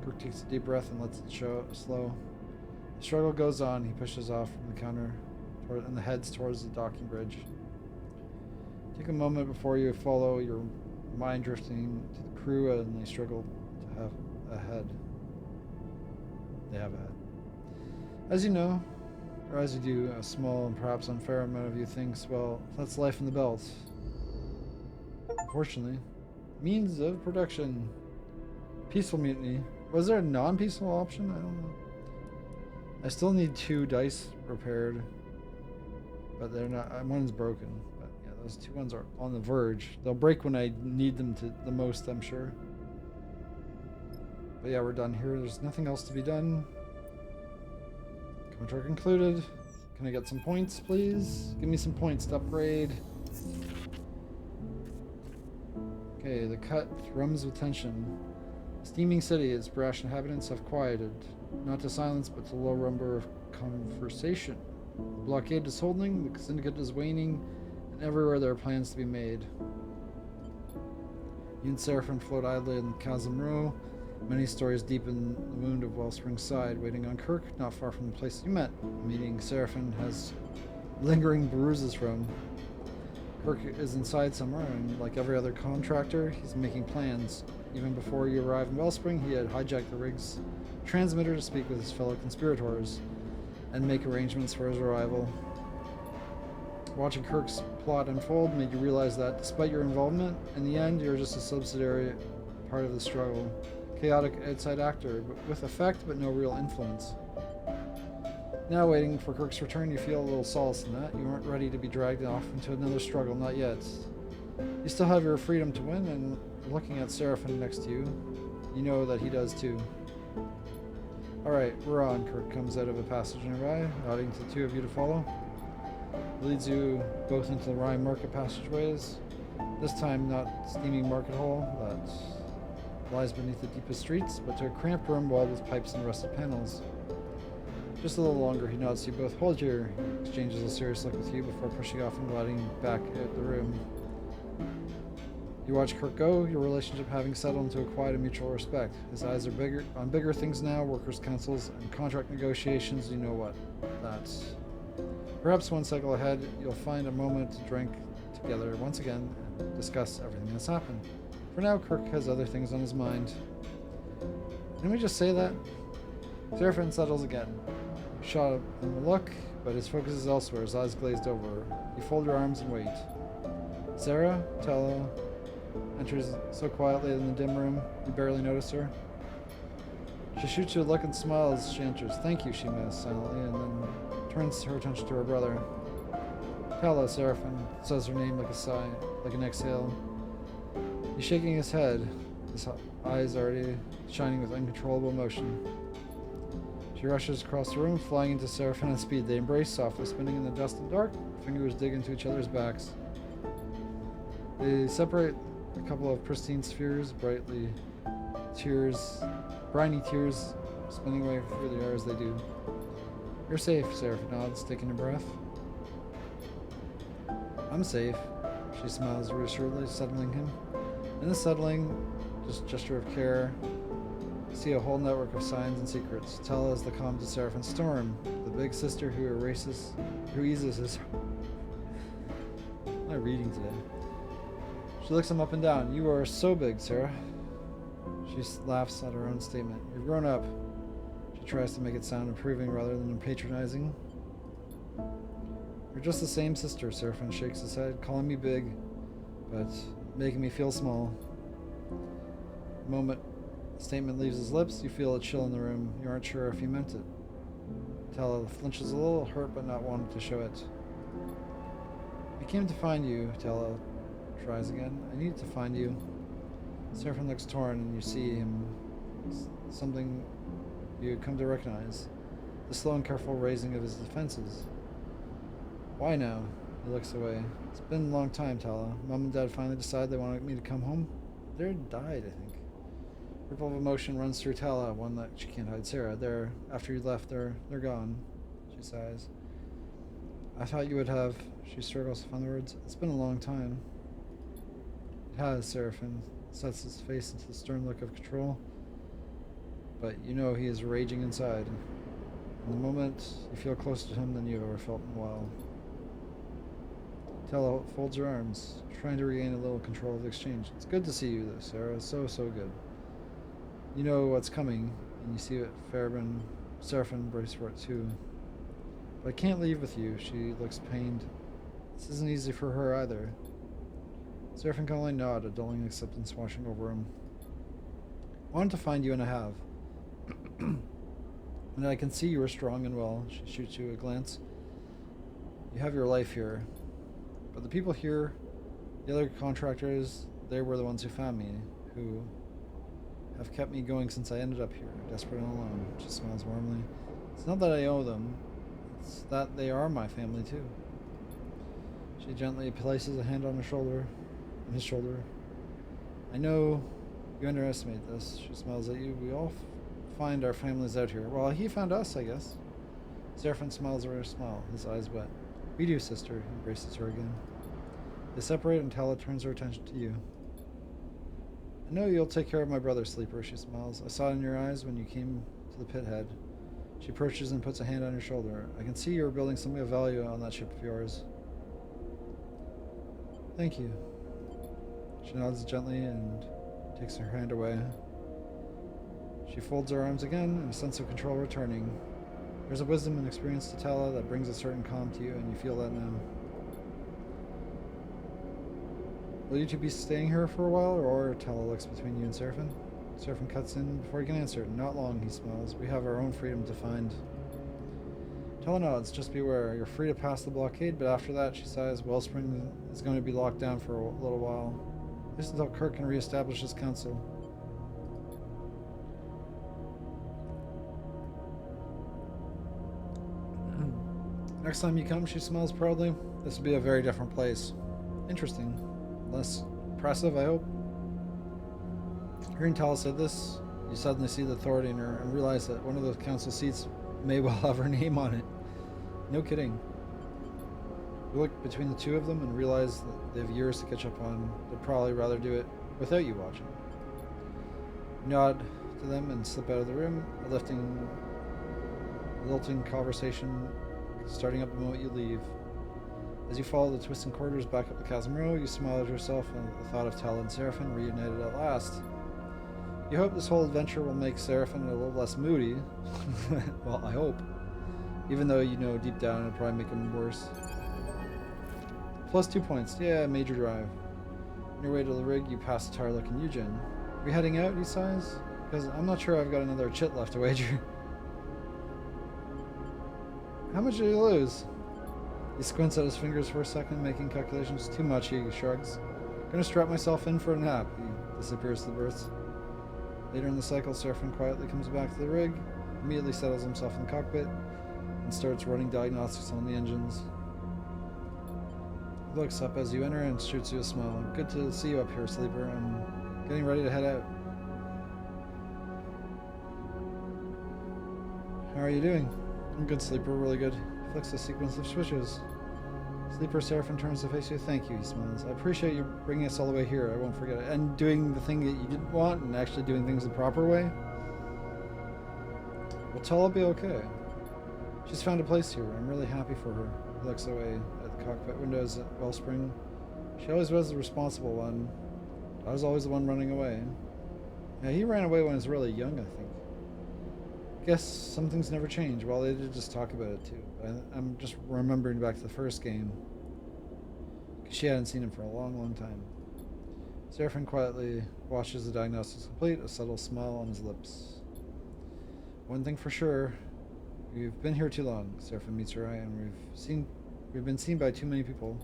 Kirk takes a deep breath and lets it show slow. The struggle goes on. He pushes off from the counter and heads towards the docking bridge. Take a moment before you follow your mind drifting to the crew, and they struggle to have a head. They have a head. As you know, or as you do, a small and perhaps unfair amount of you thinks, well, that's life in the belt. Unfortunately, means of production. Peaceful mutiny. Was there a non-peaceful option? I don't know. I still need 2 dice repaired, but they're not. One's broken. But yeah, those 2 ones are on the verge. They'll break when I need them to the most, I'm sure. But yeah, we're done here. There's nothing else to be done. Contract concluded. Can I get some points, please? Give me some points to upgrade. Okay, the cut thrums with tension. Steaming city, its brash inhabitants have quieted. Not to silence, but to low rumble of conversation. The blockade is holding, the syndicate is waning, and everywhere there are plans to be made. You and Seraphim float idly in Chasm Row, many stories deep in the wound of Wellspring's side, waiting on Kirk, not far from the place you met. A meeting Seraphim has lingering bruises from. Kirk is inside somewhere, and like every other contractor, he's making plans. Even before you arrived in Wellspring, he had hijacked the rig's transmitter to speak with his fellow conspirators and make arrangements for his arrival. Watching Kirk's plot unfold made you realize that, despite your involvement, in the end, you're just a subsidiary part of the struggle. Chaotic outside actor, but with effect but no real influence. Now waiting for Kirk's return, you feel a little solace in that. You aren't ready to be dragged off into another struggle, not yet. You still have your freedom to win, and looking at Seraphim next to you, you know that he does too. Alright, we're on. Kirk comes out of a passage nearby, nodding to the 2 of you to follow. He leads you both into the Rhyme Market passageways. This time not steaming market hall that lies beneath the deepest streets, but to a cramped room walled with pipes and rusted panels. Just a little longer, he nods to you both. Hold here. He exchanges a serious look with you before pushing off and gliding back out the room. You watch Kirk go, your relationship having settled into a quiet and mutual respect. His eyes are on bigger things now, workers' councils and contract negotiations, you know what. That's... Perhaps one cycle ahead, you'll find a moment to drink together once again and discuss everything that's happened. For now, Kirk has other things on his mind. Didn't we just say that? Seraphim settles again. You shot him a look, but his focus is elsewhere, his eyes glazed over. You fold your arms and wait. Sarah, Tella, enters so quietly in the dim room, you barely notice her. She shoots you a look and smiles as she enters. Thank you, she murmurs silently, and then turns her attention to her brother. Tella, Seraphim says her name like a sigh, like an exhale. He's shaking his head, his eyes already shining with uncontrollable emotion. She rushes across the room, flying into Seraphim at speed. They embrace, softly spinning in the dust and dark. Fingers dig into each other's backs. They separate a couple of pristine spheres, briny tears spinning away through the air as they do. You're safe, Seraphim nods, taking a breath. I'm safe. She smiles reassuringly, settling him. In the settling, just gesture of care, you see a whole network of signs and secrets. Tell as the calm to Seraphim Storm, the big sister who eases his... I'm not reading today. She looks him up and down. You are so big, Sarah. She laughs at her own statement. You've grown up. She tries to make it sound approving rather than patronizing. You're just the same sister, Seraphim shakes his head, calling me big, but making me feel small. The moment the statement leaves his lips, you feel a chill in the room. You aren't sure if he meant it. Tella flinches a little, hurt but not wanting to show it. I came to find you, Tella tries again. I needed to find you. Seraphim looks torn, and you see him something you come to recognize. The slow and careful raising of his defenses. Why now? He looks away. It's been a long time, Tala. Mom and Dad finally decided they wanted me to come home. They died, I think. A ripple of emotion runs through Tala, one that she can't hide. Sarah, after you left, they're gone. She sighs. I thought you would have... She struggles to find the words. It's been a long time. It has, Seraphim sets his face into the stern look of control. but you know he is raging inside. In the moment, you feel closer to him than you've ever felt in a while. Tella folds her arms, trying to regain a little control of the exchange. It's good to see you, though, Sarah. So good. You know what's coming, and you see it. Seraphim brace for it too. But I can't leave with you. She looks pained. This isn't easy for her either. Seraphim can only nod, a dulling acceptance washing over him. I wanted to find you, and I have. And I can see you are strong and well. She shoots you a glance. You have your life here. But the people here, the other contractors, they were the ones who found me, who have kept me going since I ended up here, desperate and alone. She smiles warmly. It's not that I owe them, it's that they are my family too. She gently places a hand on his shoulder. I know you underestimate this. She smiles at you. We all find our families out here. Well, he found us, I guess. Seraphim smiles a rare smile, his eyes wet. We do, sister. He embraces her again. They separate and Tala turns her attention to you. I know you'll take care of my brother, Sleeper, she smiles. I saw it in your eyes when you came to the pit head. She approaches and puts a hand on your shoulder. I can see you're building something of value on that ship of yours. Thank you. She nods gently and takes her hand away. She folds her arms again, and a sense of control returning. There's a wisdom and experience to Tala that brings a certain calm to you, and you feel that now. Will you two be staying here for a while, or Tala looks between you and Seraphim? Seraphim cuts in before he can answer. Not long, he smiles. We have our own freedom to find. Tala nods. Just beware. You're free to pass the blockade, but after that, she sighs, Wellspring is going to be locked down for a little while. At least until Kirk can reestablish his council. Next time you come, she smiles proudly, this will be a very different place. Interesting. Less impressive, I hope. Hearing Tala say this, you suddenly see the authority in her and realize that one of those council seats may well have her name on it. No kidding. You look between the two of them and realize that they have years to catch up on. They'd probably rather do it without you watching. You nod to them and slip out of the room, a lilting conversation starting up the moment you leave. As you follow the twisting corridors back up the chasm row, you smile at yourself and the thought of Tala and Seraphim reunited at last. You hope this whole adventure will make Seraphim a little less moody. Well, I hope. Even though you know deep down it'll probably make him worse. Plus 2 points. Yeah, major drive. On your way to the rig, you pass the tired-looking Eugen. Are we heading out, he sighs? Because I'm not sure I've got another chit left to wager. How much did you lose? He squints at his fingers for a second, making calculations. Too much, he shrugs. Gonna strap myself in for a nap. He disappears to the berths. Later in the cycle, Seraphim quietly comes back to the rig, immediately settles himself in the cockpit, and starts running diagnostics on the engines. He looks up as you enter and shoots you a smile. Good to see you up here, Sleeper. I'm getting ready to head out. How are you doing? I'm good, Sleeper. Really good. He flicks a sequence of switches. Sleeper, Seraphim turns to face you. Thank you, he smiles. I appreciate you bringing us all the way here. I won't forget it. And doing the thing that you didn't want and actually doing things the proper way. Will Tala be okay? She's found a place here. I'm really happy for her. He looks away at the cockpit windows at Wellspring. She always was the responsible one. I was always the one running away. Yeah, he ran away when he was really young, I think. Guess some things never change. Well, they did just talk about it too. I'm just remembering back to the first game. Because she hadn't seen him for a long time. Seraphim quietly watches the diagnostics complete, a subtle smile on his lips. One thing for sure, we've been here too long. Seraphim meets her eye, and we've been seen by too many people.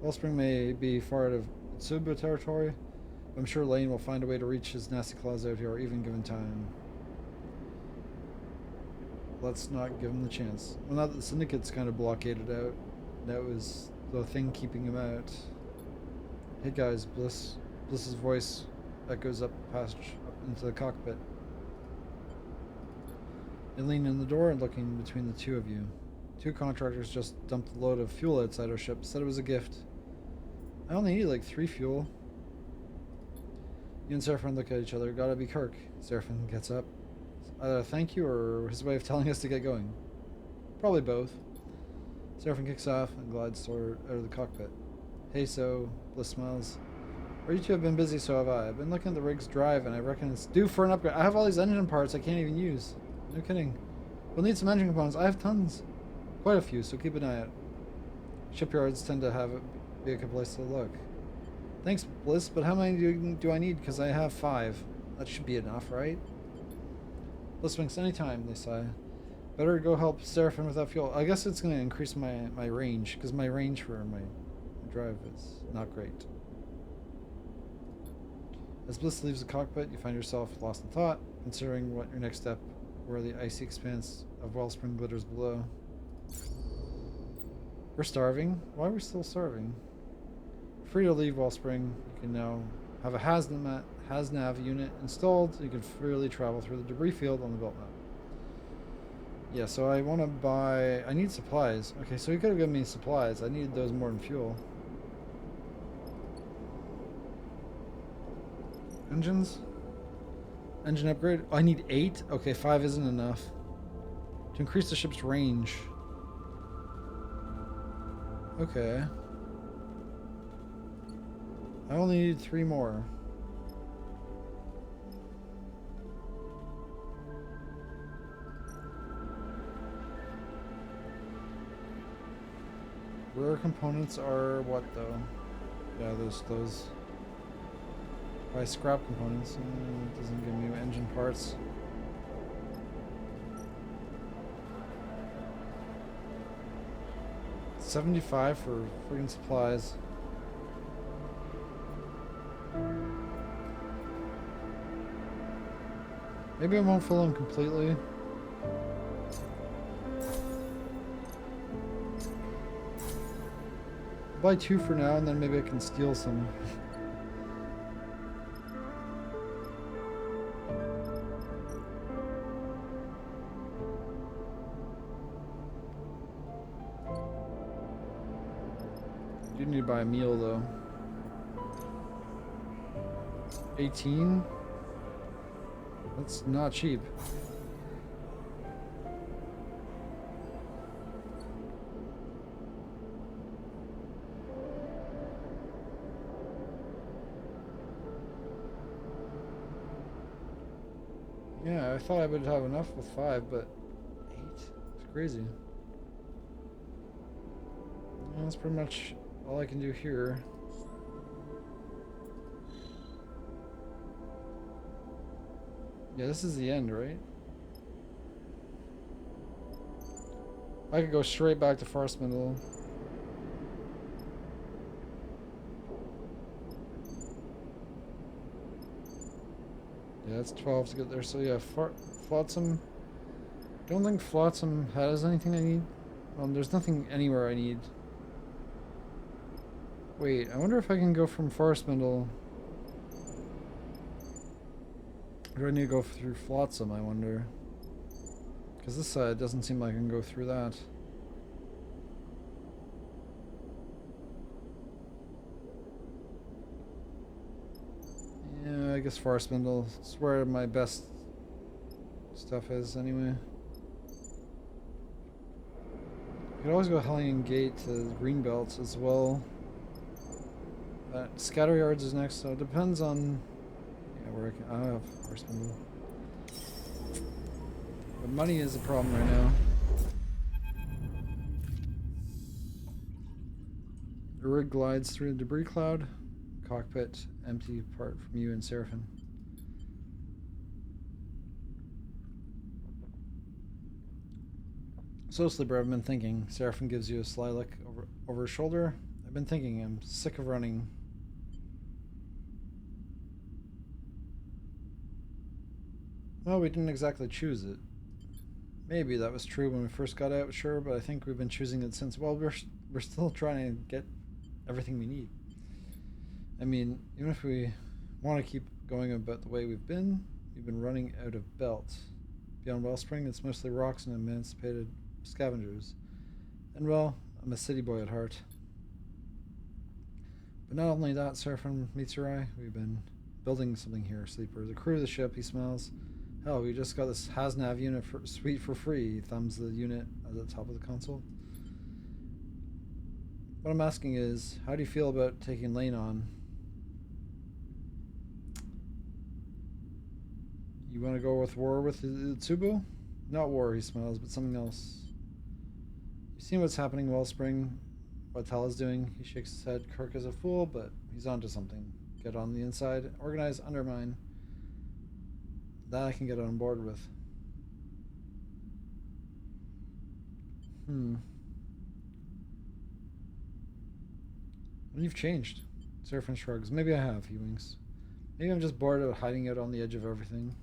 Wellspring may be far out of Tsuba territory, but I'm sure Lane will find a way to reach his nasty claws out here, even given time. Let's not give him the chance. Well, now that the Syndicate's kind of blockaded out, that was the thing keeping him out. Hey guys, Bliss's voice echoes up into the cockpit. They lean in the door and looking between the two of you. Two contractors just dumped a load of fuel outside our ship, said it was a gift. I only need like 3 fuel. You and Seraphim look at each other. Gotta be Kirk. Seraphim gets up. Either a thank you or his way of telling us to get going. Probably both. Seraphim kicks off and glides toward out of the cockpit. Hey, so Bliss smiles. Or you two have been busy, so have I. I've been looking at the rig's drive, and I reckon it's due for an upgrade. I have all these engine parts I can't even use. No kidding. We'll need some engine components. I have tons. Quite a few, so keep an eye out. Shipyards tend to have it be a good place to look. Thanks, Bliss, but how many do I need? Because I have 5. That should be enough, right? Bliss winks anytime, they sigh. Better go help Seraphim with that fuel. I guess it's going to increase my range, because my range for my drive is not great. As Bliss leaves the cockpit, you find yourself lost in thought, considering what your next step, where the icy expanse of Wellspring glitters below. We're starving? Why are we still starving? Free to leave Wellspring. You can now have a HasNav unit installed. You can freely travel through the debris field on the belt map. Yeah, so I want to buy... I need supplies. Okay, so he could have given me supplies. I needed those more than fuel. Engines? Engine upgrade? Oh, I need 8? Okay, 5 isn't enough. To increase the ship's range. Okay. I only need 3 more. Rare components are what though? Yeah, those. Buy scrap components. It doesn't give me engine parts. $75 for friggin' supplies. Maybe I won't fill them completely. I'll buy 2 for now, and then maybe I can steal some. You need to buy a meal though. 18? That's not cheap. Yeah, I thought I would have enough with 5, but 8? It's crazy. Yeah, that's pretty much all I can do here. Yeah, this is the end, right? I could go straight back to Farspindle. Yeah, that's 12 to get there. So yeah, Flotsam. Don't think Flotsam has anything I need. There's nothing anywhere I need. Wait, I wonder if I can go from Farspindle. Or do I need to go through Flotsam, I wonder? Because this side doesn't seem like I can go through that. Yeah, I guess Farspindle is where my best stuff is anyway. You could always go Hellion Gate to Greenbelt as well. Scatter Yards is next, so it depends on where I can. I have Farspindle. But money is a problem right now. The rig glides through the debris cloud. Cockpit empty apart from you and Seraphim. So, Slipper, I've been thinking. Seraphim gives you a sly look over his shoulder. I've been thinking. I'm sick of running. Well, we didn't exactly choose it. Maybe that was true when we first got out, sure, but I think we've been choosing it since. Well, we're still trying to get everything we need. I mean, even if we want to keep going about the way we've been running out of belt. Beyond Wellspring, it's mostly rocks and emancipated scavengers. And well, I'm a city boy at heart. But not only that, Seraphim meets your eye. We've been building something here, Sleeper. The crew of the ship, he smiles. Hell, we just got this HasNav unit for suite for free. He thumbs the unit at the top of the console. What I'm asking is, how do you feel about taking Lane on? You want to go with war with Tsubu? Not war, he smiles, but something else. You seen what's happening in Wellspring? What Tal is doing? He shakes his head. Kirk is a fool, but he's onto something. Get on the inside. Organize, undermine. That I can get on board with. Well, you've changed. Seraphin shrugs. Maybe I have, he winks. Maybe I'm just bored of hiding out on the edge of everything.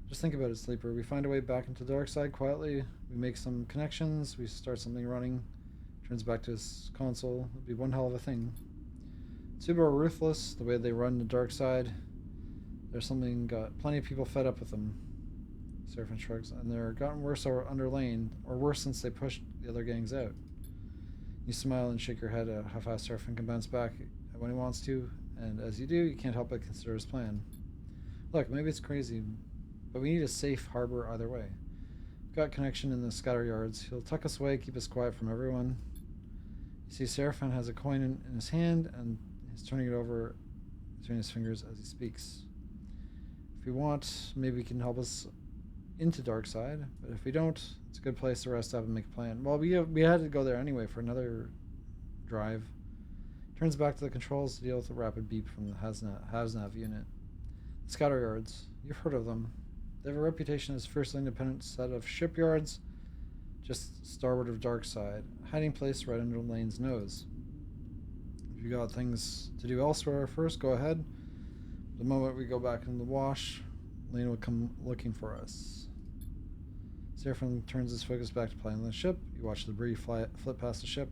Just think about it, Sleeper. We find a way back into the dark side quietly. We make some connections. We start something running. Turns back to his console. It'd be one hell of a thing. Tsubu are ruthless, the way they run the dark side. There's something got plenty of people fed up with them. Seraphin shrugs. And they're gotten worse under Lane, or worse since they pushed the other gangs out. You smile and shake your head at how fast Seraphin can bounce back when he wants to, and as you do, you can't help but consider his plan. Look, maybe it's crazy, but we need a safe harbor either way. We've got connection in the scatter yards. He'll tuck us away, keep us quiet from everyone. You see Seraphin has a coin in his hand, and he's turning it over between his fingers as he speaks. If we want, maybe he can help us into Darkside, but if we don't, it's a good place to rest up and make a plan. Well, we had to go there anyway for another drive. Turns back to the controls to deal with the rapid beep from the HasNav unit. The scatter yards, you've heard of them. They have a reputation as fiercely independent set of shipyards just starboard of Darkside, a hiding place right under Lane's nose. If you got things to do elsewhere first, go ahead. The moment we go back in the wash, Lane will come looking for us. Seraphin turns his focus back to playing on the ship. You watch the debris flip past the ship,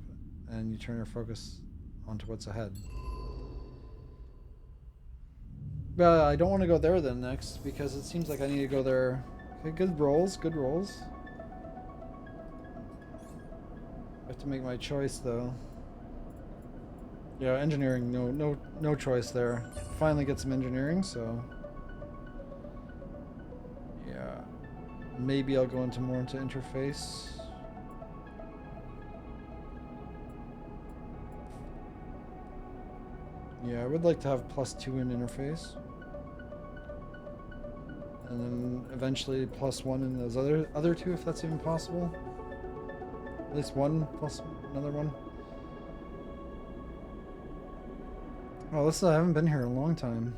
and you turn your focus onto what's ahead. But I don't want to go there then next, because it seems like I need to go there. Okay, good rolls, good rolls. I have to make my choice though. Yeah, engineering, no choice there. Finally get some engineering, so yeah. Maybe I'll go into more into interface. Yeah, I would like to have +2 in interface. And then eventually +1 in those other two, if that's even possible. At least one plus another one. Oh, this I haven't been here in a long time.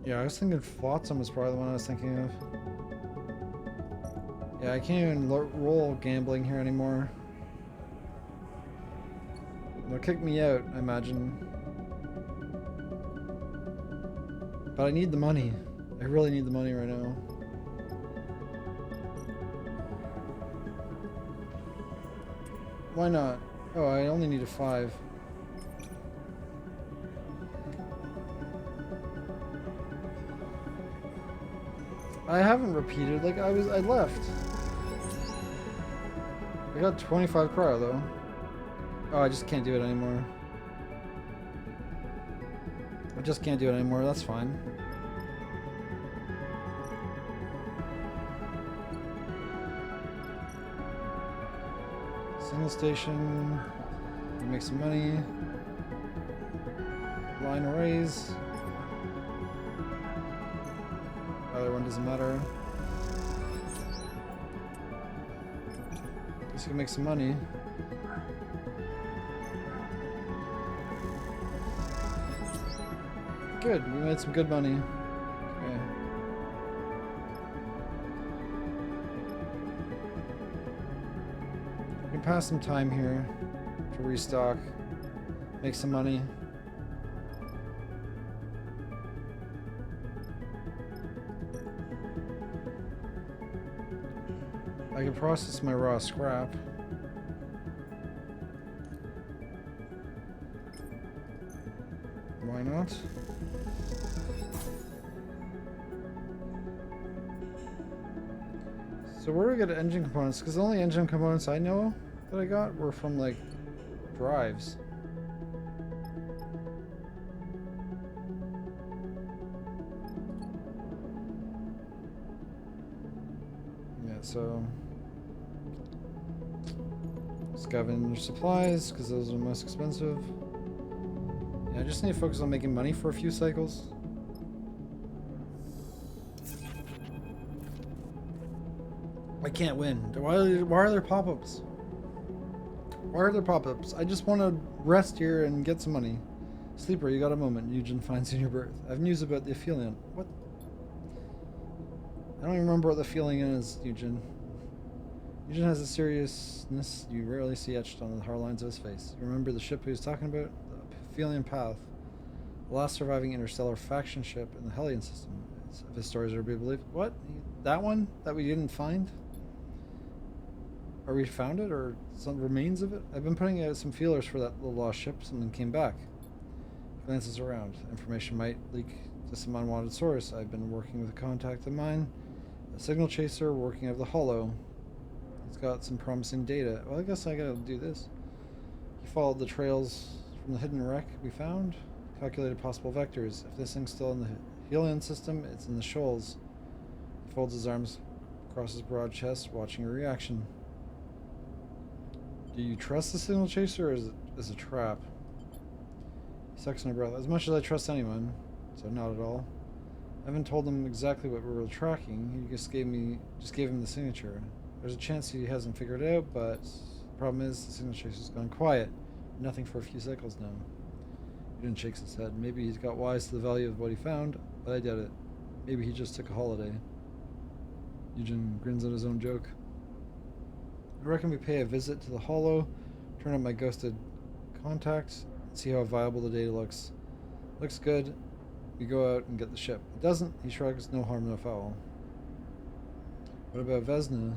Yeah, I was thinking Flotsam was probably the one I was thinking of. Yeah, I can't even roll gambling here anymore. They'll kick me out, I imagine. But I need the money. I really need the money right now. Why not? Oh, I only need a 5. I haven't repeated, like I left. I got 25 cryo though. Oh, I just can't do it anymore. I just can't do it anymore, that's fine. Single station. We make some money. Line arrays. Other one doesn't matter. Guess we can make some money. Good, we made some good money. Okay. We can pass some time here to restock, make some money. I can process my raw scrap. Why not? So where do we get engine components? Because the only engine components I know that I got were from like drives. so scavenge supplies because those are the most expensive. Yeah, I just need to focus on making money for a few cycles. I can't win. Why are there pop-ups? Why are there pop-ups? I just want to rest here and get some money. Sleeper, you got a moment. Eugen finds in your berth. I have news about the Aphelion. What? I don't even remember what the feeling is, Eugen. Eugen has a seriousness you rarely see etched on the hard lines of his face. You remember the ship he was talking about? The Aphelion Path. The last surviving interstellar faction ship in the Hellion system. If his stories are to be believed. What? That one? That we didn't find? Or we found it? Or some remains of it? I've been putting out some feelers for that little lost ship. Something came back. He glances around. Information might leak to some unwanted source. I've been working with a contact of mine. A signal chaser working out of the hollow. He's got some promising data. Well, I guess I gotta do this. He followed the trails from the hidden wreck we found. Calculated possible vectors. If this thing's still in the Helion system, it's in the shoals. He folds his arms across his broad chest, watching a reaction. Do you trust the signal chaser, or is it a trap? He sucks in a breath. As much as I trust anyone, so not at all. I haven't told him exactly what we were tracking. He just gave him the signature. There's a chance he hasn't figured it out, but the problem is the signal chaser's gone quiet. Nothing for a few cycles now. Eugen shakes his head. Maybe he's got wise to the value of what he found, but I doubt it. Maybe he just took a holiday. Eugen grins at his own joke. I reckon we pay a visit to the hollow, turn up my ghosted contacts, and see how viable the data looks. Looks good. We go out and get the ship. It doesn't. He shrugs. No harm, no foul. What about Vesna?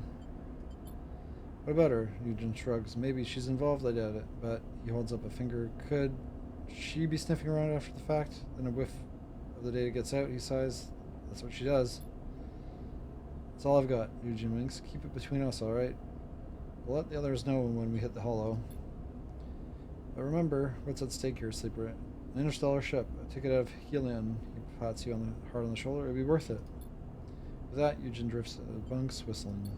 What about her? Eugen shrugs. Maybe she's involved. I doubt it. But he holds up a finger. Could she be sniffing around after the fact? Then a whiff of the data gets out. He sighs. That's what she does. That's all I've got. Eugen winks. Keep it between us, all right? We'll let the others know when we hit the hollow. But remember, what's at stake here, Sleeper? An interstellar ship, a ticket out of Helion. He pats you hard on the shoulder. It'd be worth it. With that, Eugen drifts to the bunks, whistling.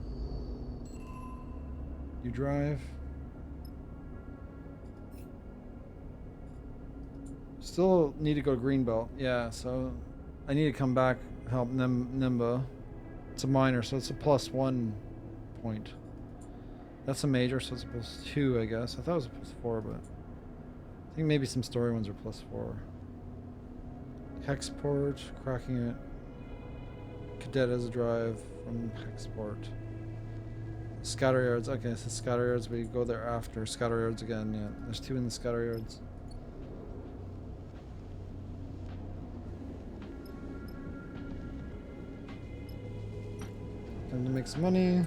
You drive. Still need to go to Greenbelt. Yeah, so I need to come back and help Nimba. It's a minor, so it's a +1 point. That's a major, so it's a +2, I guess. I thought it was a +4, but I think maybe some story ones are +4. Hexport, cracking it. Cadet has a drive from Hexport. Scatter yards. Okay, so scatter yards, we go there after. Scatter yards again, yeah. There's 2 in the scatter yards. Time to make some money.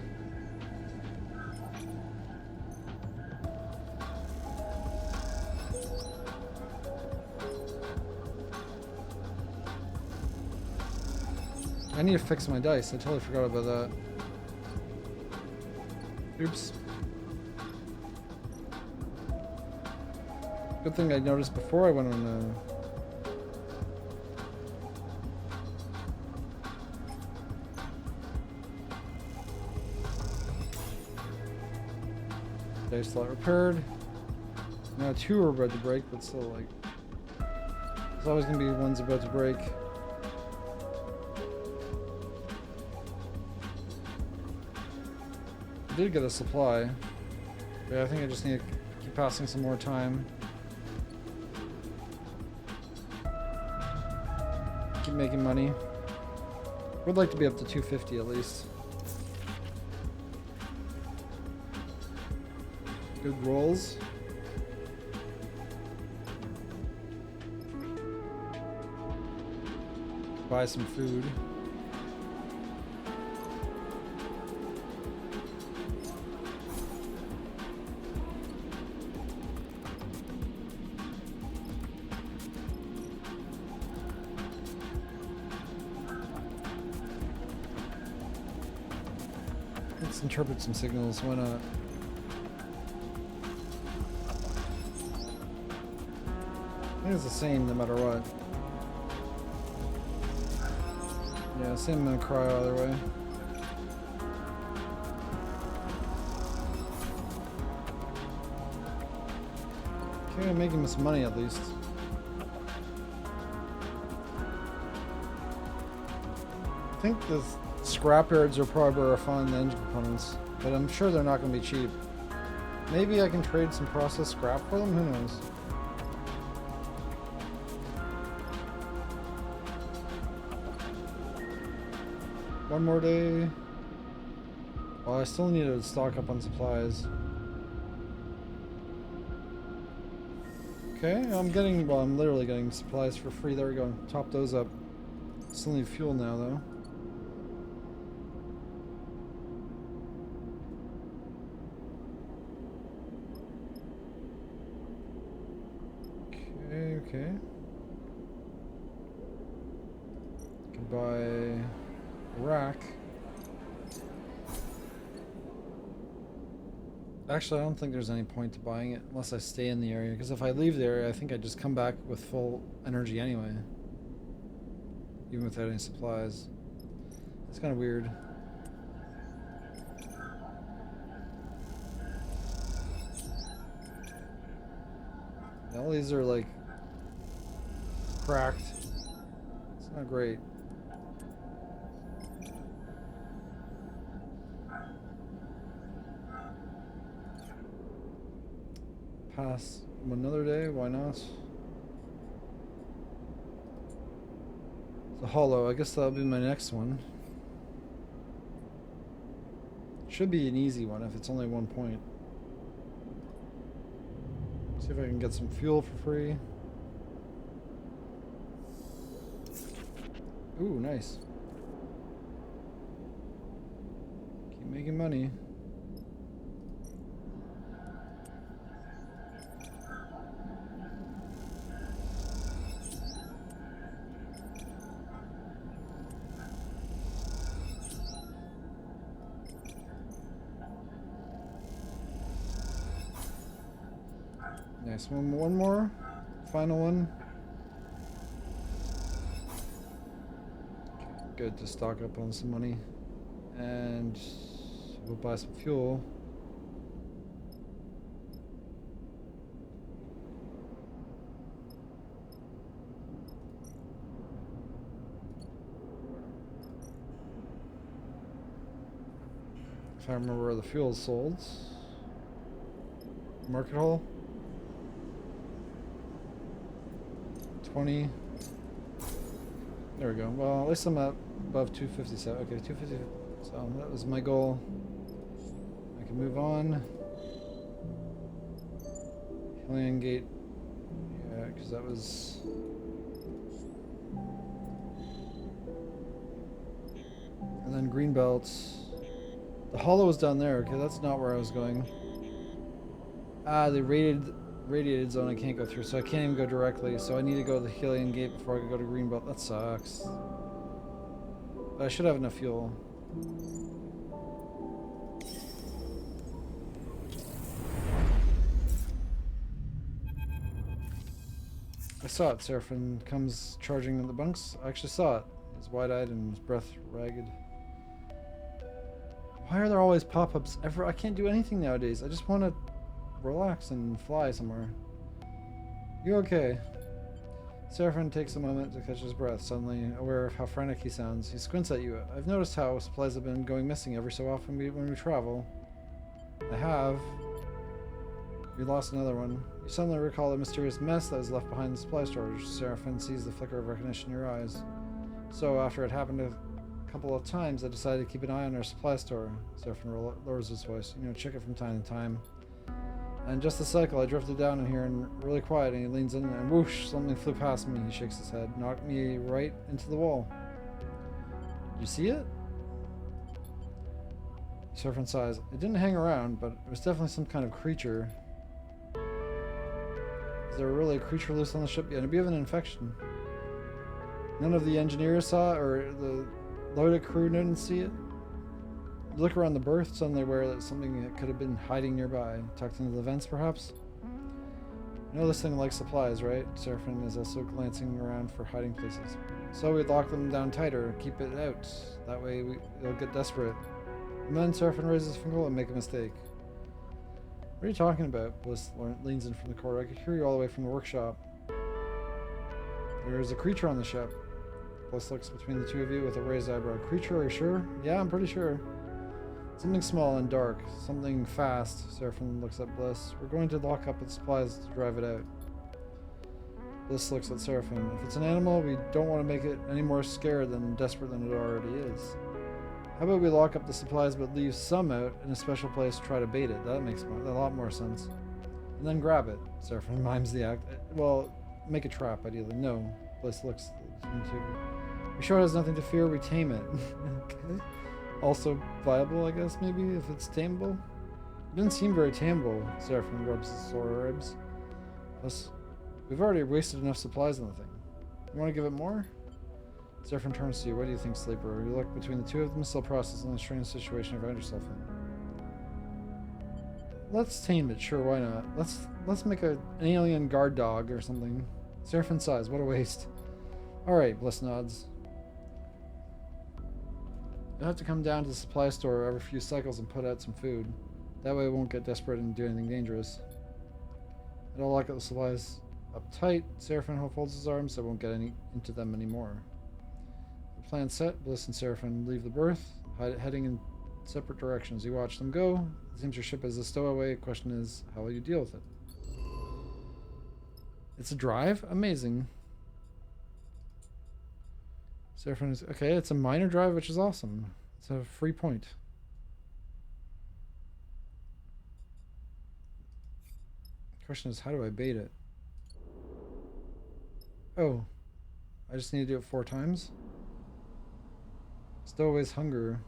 I need to fix my dice. I totally forgot about that. Oops. Good thing I noticed before I went on dice slot repaired. Now 2 are about to break, but still, like, there's always gonna be ones about to break. I did get a supply. Yeah, I think I just need to keep passing some more time. Keep making money. Would like to be up to 250 at least. Good rolls. Buy some food. Let's interpret some signals. Why not? I think it's the same no matter what. Yeah, same amount of cryo either way. We're gonna make him some money at least. I think the scrapyards are probably where I find the engine components, but I'm sure they're not gonna be cheap. Maybe I can trade some processed scrap for them? Who knows? One more day. Well, I still need to stock up on supplies. Okay, I'm literally getting supplies for free. There we go. Top those up. Still need fuel now, though. Okay. Can buy a rack. Actually, I don't think there's any point to buying it unless I stay in the area, because if I leave the area, I think I just come back with full energy anyway. Even without any supplies. It's kind of weird. All these are like cracked. It's not great. Pass another day, why not? The hollow, I guess that'll be my next one. Should be an easy one if it's only 1 point. See if I can get some fuel for free. Ooh, nice. Keep making money. Nice. One more. Final one. Good to stock up on some money. And we'll buy some fuel. If I remember where the fuel is sold. Market hall. 20. There we go. Well, at least I'm at above 257. Okay, 250. So that was my goal. I can move on. Alien Gate. Yeah, because that was... And then Greenbelt. The hollow was down there. Okay, that's not where I was going. Ah, the radiated zone I can't go through, so I can't even go directly. So I need to go to the Hylian Gate before I can go to Greenbelt. That sucks. But I should have enough fuel. I saw it. Seraphin comes charging in the bunks. I actually saw it. He's wide-eyed and his breath ragged. Why are there always pop-ups ever? I can't do anything nowadays. I just want to relax and fly somewhere. You okay? Seraphin takes a moment to catch his breath, suddenly aware of how frantic he sounds. He squints at you. I've noticed how supplies have been going missing every so often when we travel. I have. We lost another one. You suddenly recall the mysterious mess that was left behind the supply storage. Seraphin sees the flicker of recognition in your eyes. So, after it happened a couple of times, I decided to keep an eye on our supply store. Seraphin lowers his voice. You know, check it from time to time. And just a cycle, I drifted down in here and really quiet, and he leans in and whoosh, something flew past me. He shakes his head, knocked me right into the wall. Did you see it? Seraphin sighs. It didn't hang around, but it was definitely some kind of creature. Is there really a creature loose on the ship? Yeah, maybe have an infection. None of the engineers saw it, or the loaded crew didn't see it? You look around the berth, suddenly aware that something that could have been hiding nearby, tucked into the vents perhaps? You know this thing likes supplies, right? Seraphin is also glancing around for hiding places. So we'd lock them down tighter, keep it out. That way they'll get desperate. And then Seraphin raises his finger and make a mistake. What are you talking about? Bliss leans in from the corridor. I could hear you all the way from the workshop. There is a creature on the ship. Bliss looks between the two of you with a raised eyebrow. Creature, are you sure? Yeah, I'm pretty sure. Something small and dark. Something fast. Seraphim looks at Bliss. We're going to lock up its supplies to drive it out. Bliss looks at Seraphim. If it's an animal, we don't want to make it any more scared than desperate than it already is. How about we lock up the supplies but leave some out in a special place to try to bait it? That makes a lot more sense. And then grab it. Seraphim mimes the act. Well, make a trap, ideally. No. Bliss looks into... We show it has nothing to fear, we tame it. Okay. Also viable, I guess, maybe, if it's tameable? It didn't seem very tameable. Seraphim rubs his sore ribs. Plus, we've already wasted enough supplies on the thing. You want to give it more? Seraphim turns to you. What do you think, Sleeper? You look between the two of them, still processing the strange situation you found yourself in. Let's tame it, sure, why not? Let's make an alien guard dog or something. Seraphim sighs, what a waste. Alright, Bliss nods. You'll have to come down to the supply store every few cycles and put out some food. That way we won't get desperate and do anything dangerous. And I'll lock up the supplies up tight. Seraphim holds his arms so I won't get into them anymore. The plan set, Bliss and Seraphim leave the berth, heading in separate directions. You watch them go. It seems your ship is a stowaway. Question is, how will you deal with it? It's a drive? Amazing. Seraphim is... Okay, it's a minor drive, which is awesome. It's a free point. Question is, how do I bait it? Oh. I just need to do it 4 times? Stowaway's hunger.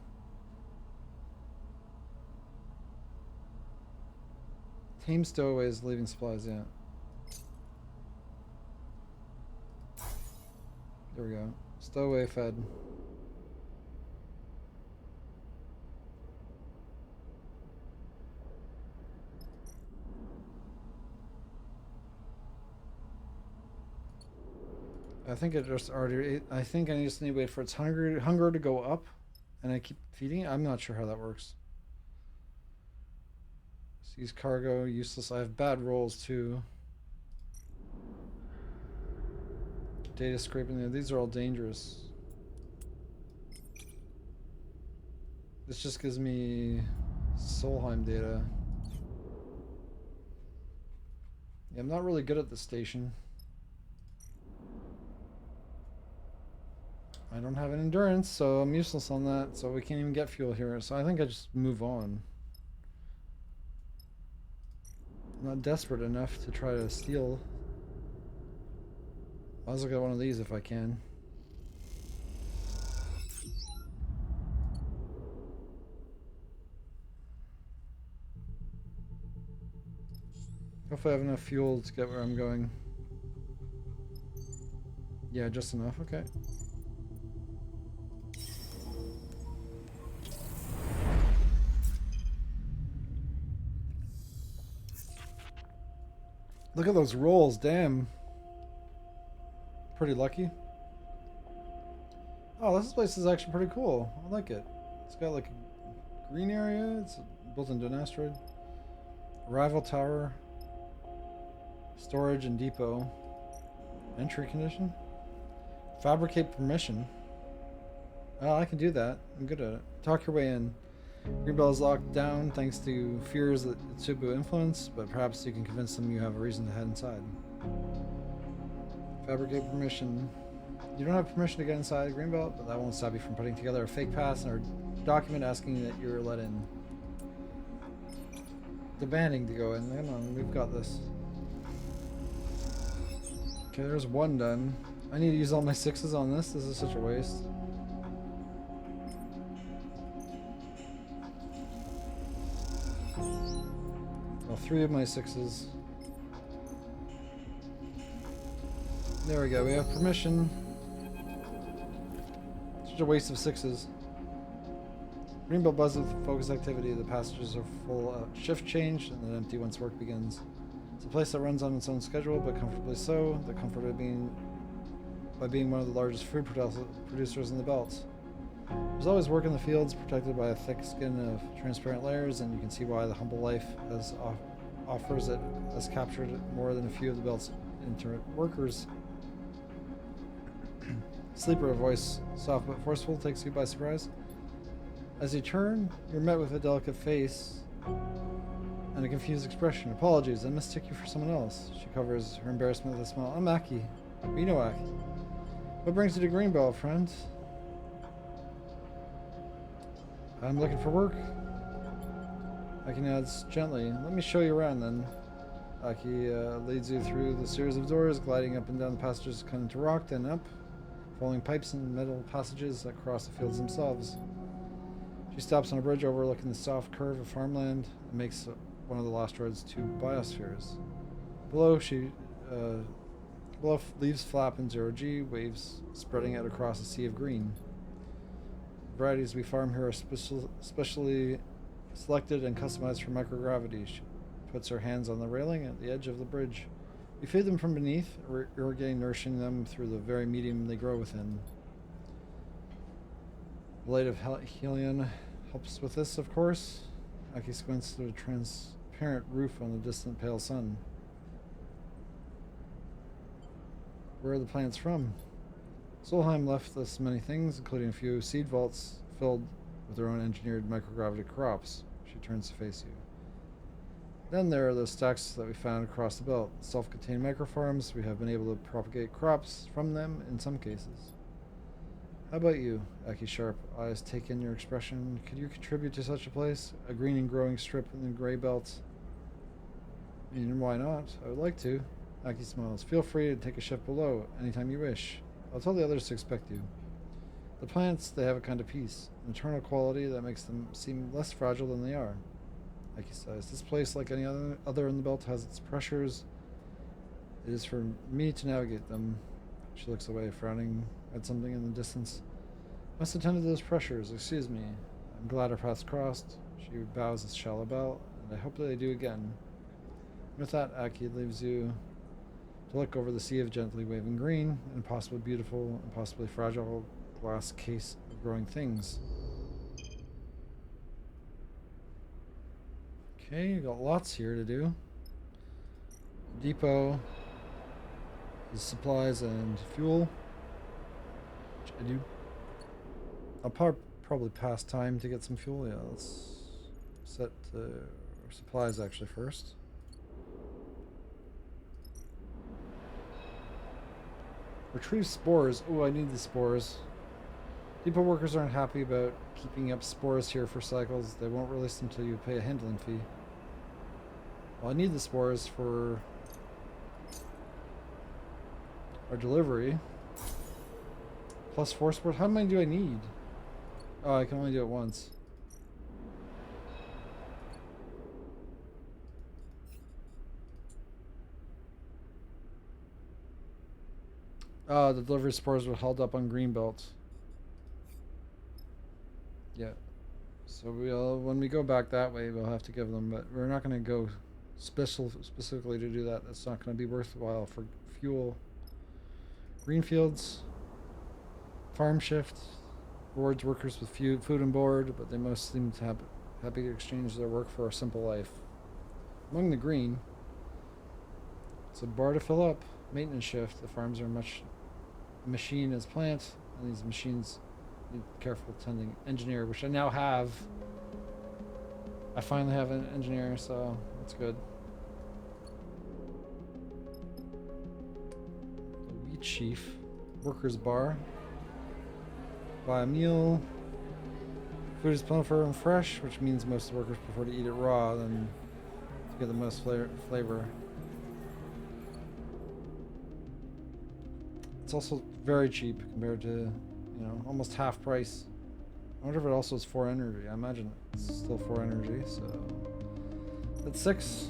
Tame stowaways leaving supplies, yeah. There we go. Stowaway fed. I think it just already ate. I think I just need to wait for its hunger to go up, and I keep feeding it. I'm not sure how that works. Seize cargo, useless. I have bad rolls too. Data scraping there. These are all dangerous. This just gives me Solheim data. Yeah, I'm not really good at the station. I don't have an endurance, so I'm useless on that, so we can't even get fuel here. So I think I just move on. I'm not desperate enough to try to steal. I'll also get one of these if I can. Hopefully I have enough fuel to get where I'm going. Yeah, just enough, okay. Look at those rolls, damn. Pretty lucky. Oh, this place is actually pretty cool. I like it. It's got like a green area. It's built into an asteroid. Arrival tower. Storage and depot. Entry condition. Fabricate permission. Oh, I can do that. I'm good at it. Talk your way in. Greenbelt is locked down thanks to fears that Tsubu influence, but perhaps you can convince them you have a reason to head inside. Fabricate permission. You don't have permission to get inside Greenbelt, but that won't stop you from putting together a fake pass or document asking that you're let in. Demanding to go in. Come on, we've got this. Okay, there's 1 done. I need to use all my 6s on this. This is such a waste. Well, 3 of my 6s. There we go, we have permission. Such a waste of 6s. Greenbelt buzzes with focus activity. The passages are full shift change and then empty once work begins. It's a place that runs on its own schedule, but comfortably so. The comfort of being one of the largest food producers in the belt. There's always work in the fields, protected by a thick skin of transparent layers, and you can see why the humble life has offers it has captured more than a few of the belt's intimate workers. Sleeper, a voice soft but forceful, takes you by surprise. As you turn, you're met with a delicate face and a confused expression. Apologies, I mistook you for someone else. She covers her embarrassment with a smile. I'm Aki. We know Aki. What brings you to Greenbelt, friend? I'm looking for work. Aki nods gently. Let me show you around then. Aki leads you through the series of doors, gliding up and down the passages cut into rock, then up, following pipes and metal passages across the fields themselves. She stops on a bridge overlooking the soft curve of farmland and makes one of the last roads to biospheres. Below, leaves flap in zero-G, waves spreading out across a sea of green. The varieties we farm here are specially selected and customized for microgravity. She puts her hands on the railing at the edge of the bridge. We feed them from beneath, irrigating, nourishing them through the very medium they grow within. The light of Helion helps with this, of course. Aki squints through the transparent roof on the distant pale sun. Where are the plants from? Solheim left us many things, including a few seed vaults filled with their own engineered microgravity crops. She turns to face you. Then there are the stacks that we found across the belt. Self-contained microfarms. We have been able to propagate crops from them in some cases. How about you? Aki's sharp eyes take in your expression. Could you contribute to such a place? A green and growing strip in the gray belt? Why not? I would like to. Aki smiles. Feel free to take a shift below anytime you wish. I'll tell the others to expect you. The plants, they have a kind of peace, an eternal quality that makes them seem less fragile than they are. Aki sighs. This place, like any other in the belt, has its pressures. It is for me to navigate them. She looks away, frowning at something in the distance. Must attend to those pressures. Excuse me. I'm glad our paths crossed. She bows a shallow bow, and I hope that they do again. With that, Aki leaves you to look over the sea of gently waving green and possibly beautiful and possibly fragile glass case of growing things. Okay, you got lots here to do. Depot is supplies and fuel, which I do. I'll probably pass time to get some fuel. Yeah, let's set supplies actually first. Retrieve spores. Oh, I need the spores. Depot workers aren't happy about keeping up spores here for cycles. They won't release them until you pay a handling fee. Well, I need the spores for our delivery. Plus 4 spores. How many do I need? Oh, I can only do it once. The delivery spores were held up on Greenbelt. Yeah. So when we go back that way, we'll have to give them, but we're not going to go specifically to do that. That's not going to be worthwhile for fuel. Greenfields, farm shift, rewards workers with food and board, but they most seem to have happy to exchange their work for a simple life. Among the green, it's a bar to fill up. Maintenance shift. The farms are much machine as plant, and these machines need careful tending. Engineer, which I now have. I finally have an engineer, so that's good. The wheat sheaf. Workers bar. Buy a meal. Food is plentiful and fresh, which means most workers prefer to eat it raw than to get the most flavor. It's also very cheap compared to, almost half price. I wonder if it also is 4 energy. I imagine it's still 4 energy, so that's 6.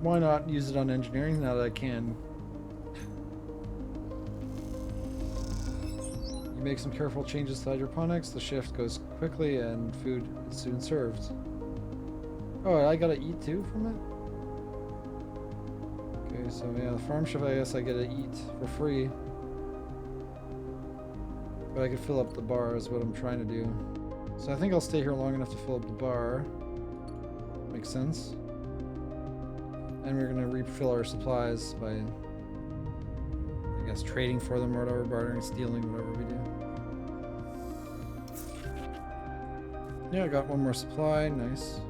Why not use it on engineering now that I can? You make some careful changes to hydroponics. The shift goes quickly and food is soon served. Oh, I gotta eat too from it? Okay, so yeah, the farm shift, I guess I get to eat for free. But I could fill up the bar is what I'm trying to do. So I think I'll stay here long enough to fill up the bar. Makes sense. And we're gonna refill our supplies by, I guess, trading for them or whatever, bartering, stealing, whatever we do. Yeah, I got one more supply. Nice.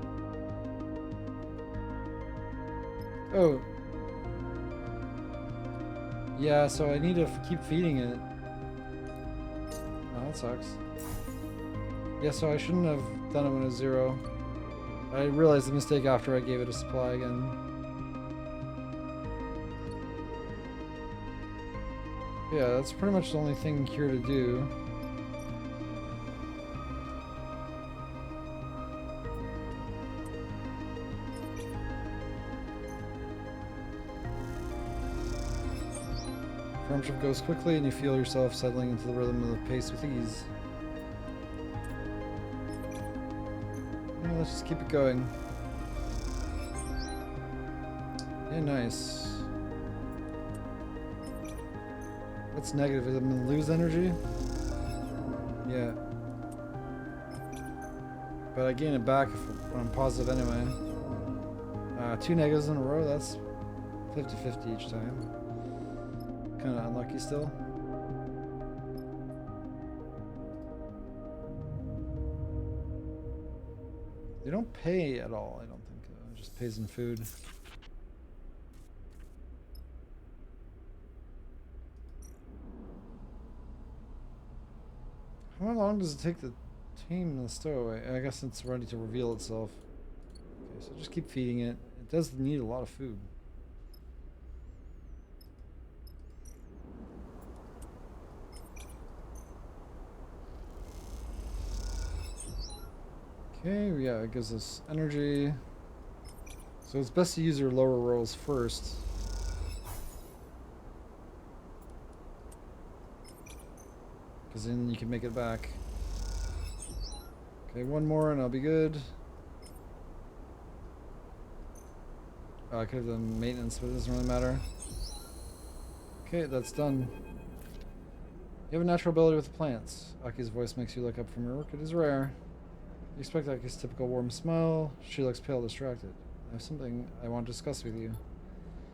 Oh. Yeah, so I need to keep feeding it. Oh, that sucks. Yeah, so I shouldn't have done it when it was 0. I realized the mistake after I gave it a supply again. Yeah, that's pretty much the only thing here to do. Farm shift goes quickly and you feel yourself settling into the rhythm of the pace with ease. Yeah, let's just keep it going. Yeah, nice. What's negative? Is I'm gonna lose energy? Yeah. But I gain it back when I'm positive anyway. 2 negatives in a row, that's 50-50 each time. Kinda unlucky still. They don't pay at all, I don't think. It just pays in food. How long does it take to tame the stowaway? I guess it's ready to reveal itself. Okay, so just keep feeding it. It does need a lot of food. Okay, yeah, it gives us energy. So it's best to use your lower rolls first. Because then you can make it back. Okay, one more and I'll be good. I could have done maintenance, but it doesn't really matter. Okay, that's done. You have a natural ability with the plants. Aki's voice makes you look up from your work. It is rare. You expect Aki's typical warm smile. She looks pale, distracted. I have something I want to discuss with you.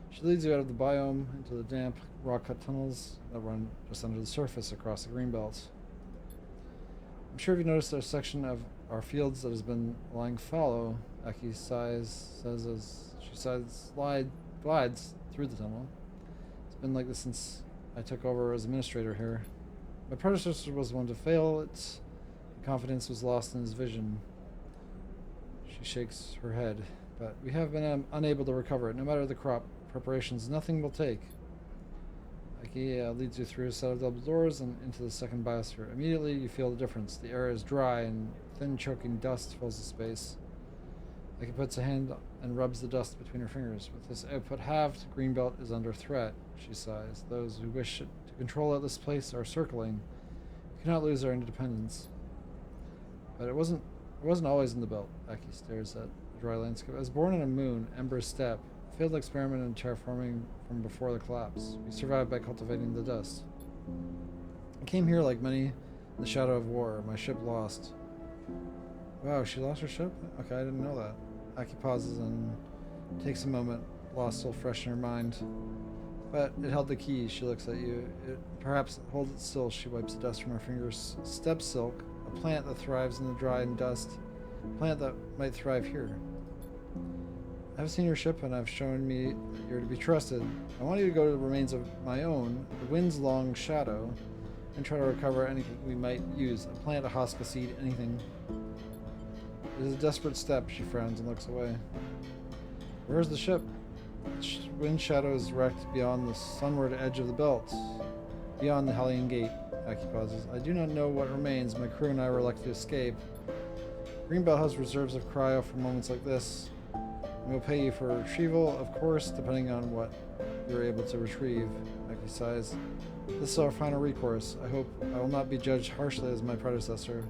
She leads you out of the biome into the damp, rock-cut tunnels that run just under the surface across the green belt. I'm sure you've noticed there's a section of our fields that has been lying fallow, Aki says as she glides through the tunnel. It's been like this since I took over as administrator here. My predecessor was one to fail. Its confidence was lost in his vision. She shakes her head, but we have been unable to recover it. No matter the crop preparations, nothing will take. Aki leads you through a set of double doors and into the second biosphere. Immediately, you feel the difference. The air is dry and thin, choking dust fills the space. Aki puts a hand and rubs the dust between her fingers. With this output halved, Greenbelt is under threat, she sighs. Those who wish to control this place are circling. We cannot lose our independence. But it wasn't always in the belt. Aki stares at the dry landscape. I was born on a moon, Ember's Steppe, a failed experiment in terraforming from before the collapse. We survived by cultivating the dust. I came here like many in the shadow of war. My ship lost. Wow, she lost her ship? Okay, I didn't know that. Aki pauses and takes a moment, lost still fresh in her mind. But it held the key. She looks at you. It perhaps holds it still. She wipes the dust from her fingers. Steppe silk, a plant that thrives in the dry and dust. A plant that might thrive here. I've seen your ship and I've shown me that you're to be trusted. I want you to go to the remains of my own, the wind's long shadow, and try to recover anything we might use. A plant, a hospice seed, anything. It is a desperate step, she frowns and looks away. Where's the ship? The wind shadow is wrecked beyond the sunward edge of the belt, beyond the Hellion Gate. Aki pauses. I do not know what remains. My crew and I were lucky to escape. Greenbelt has reserves of cryo for moments like this. And we'll pay you for retrieval, of course, depending on what you're able to retrieve. Aki sighs. This is our final recourse. I hope I will not be judged harshly as my predecessor.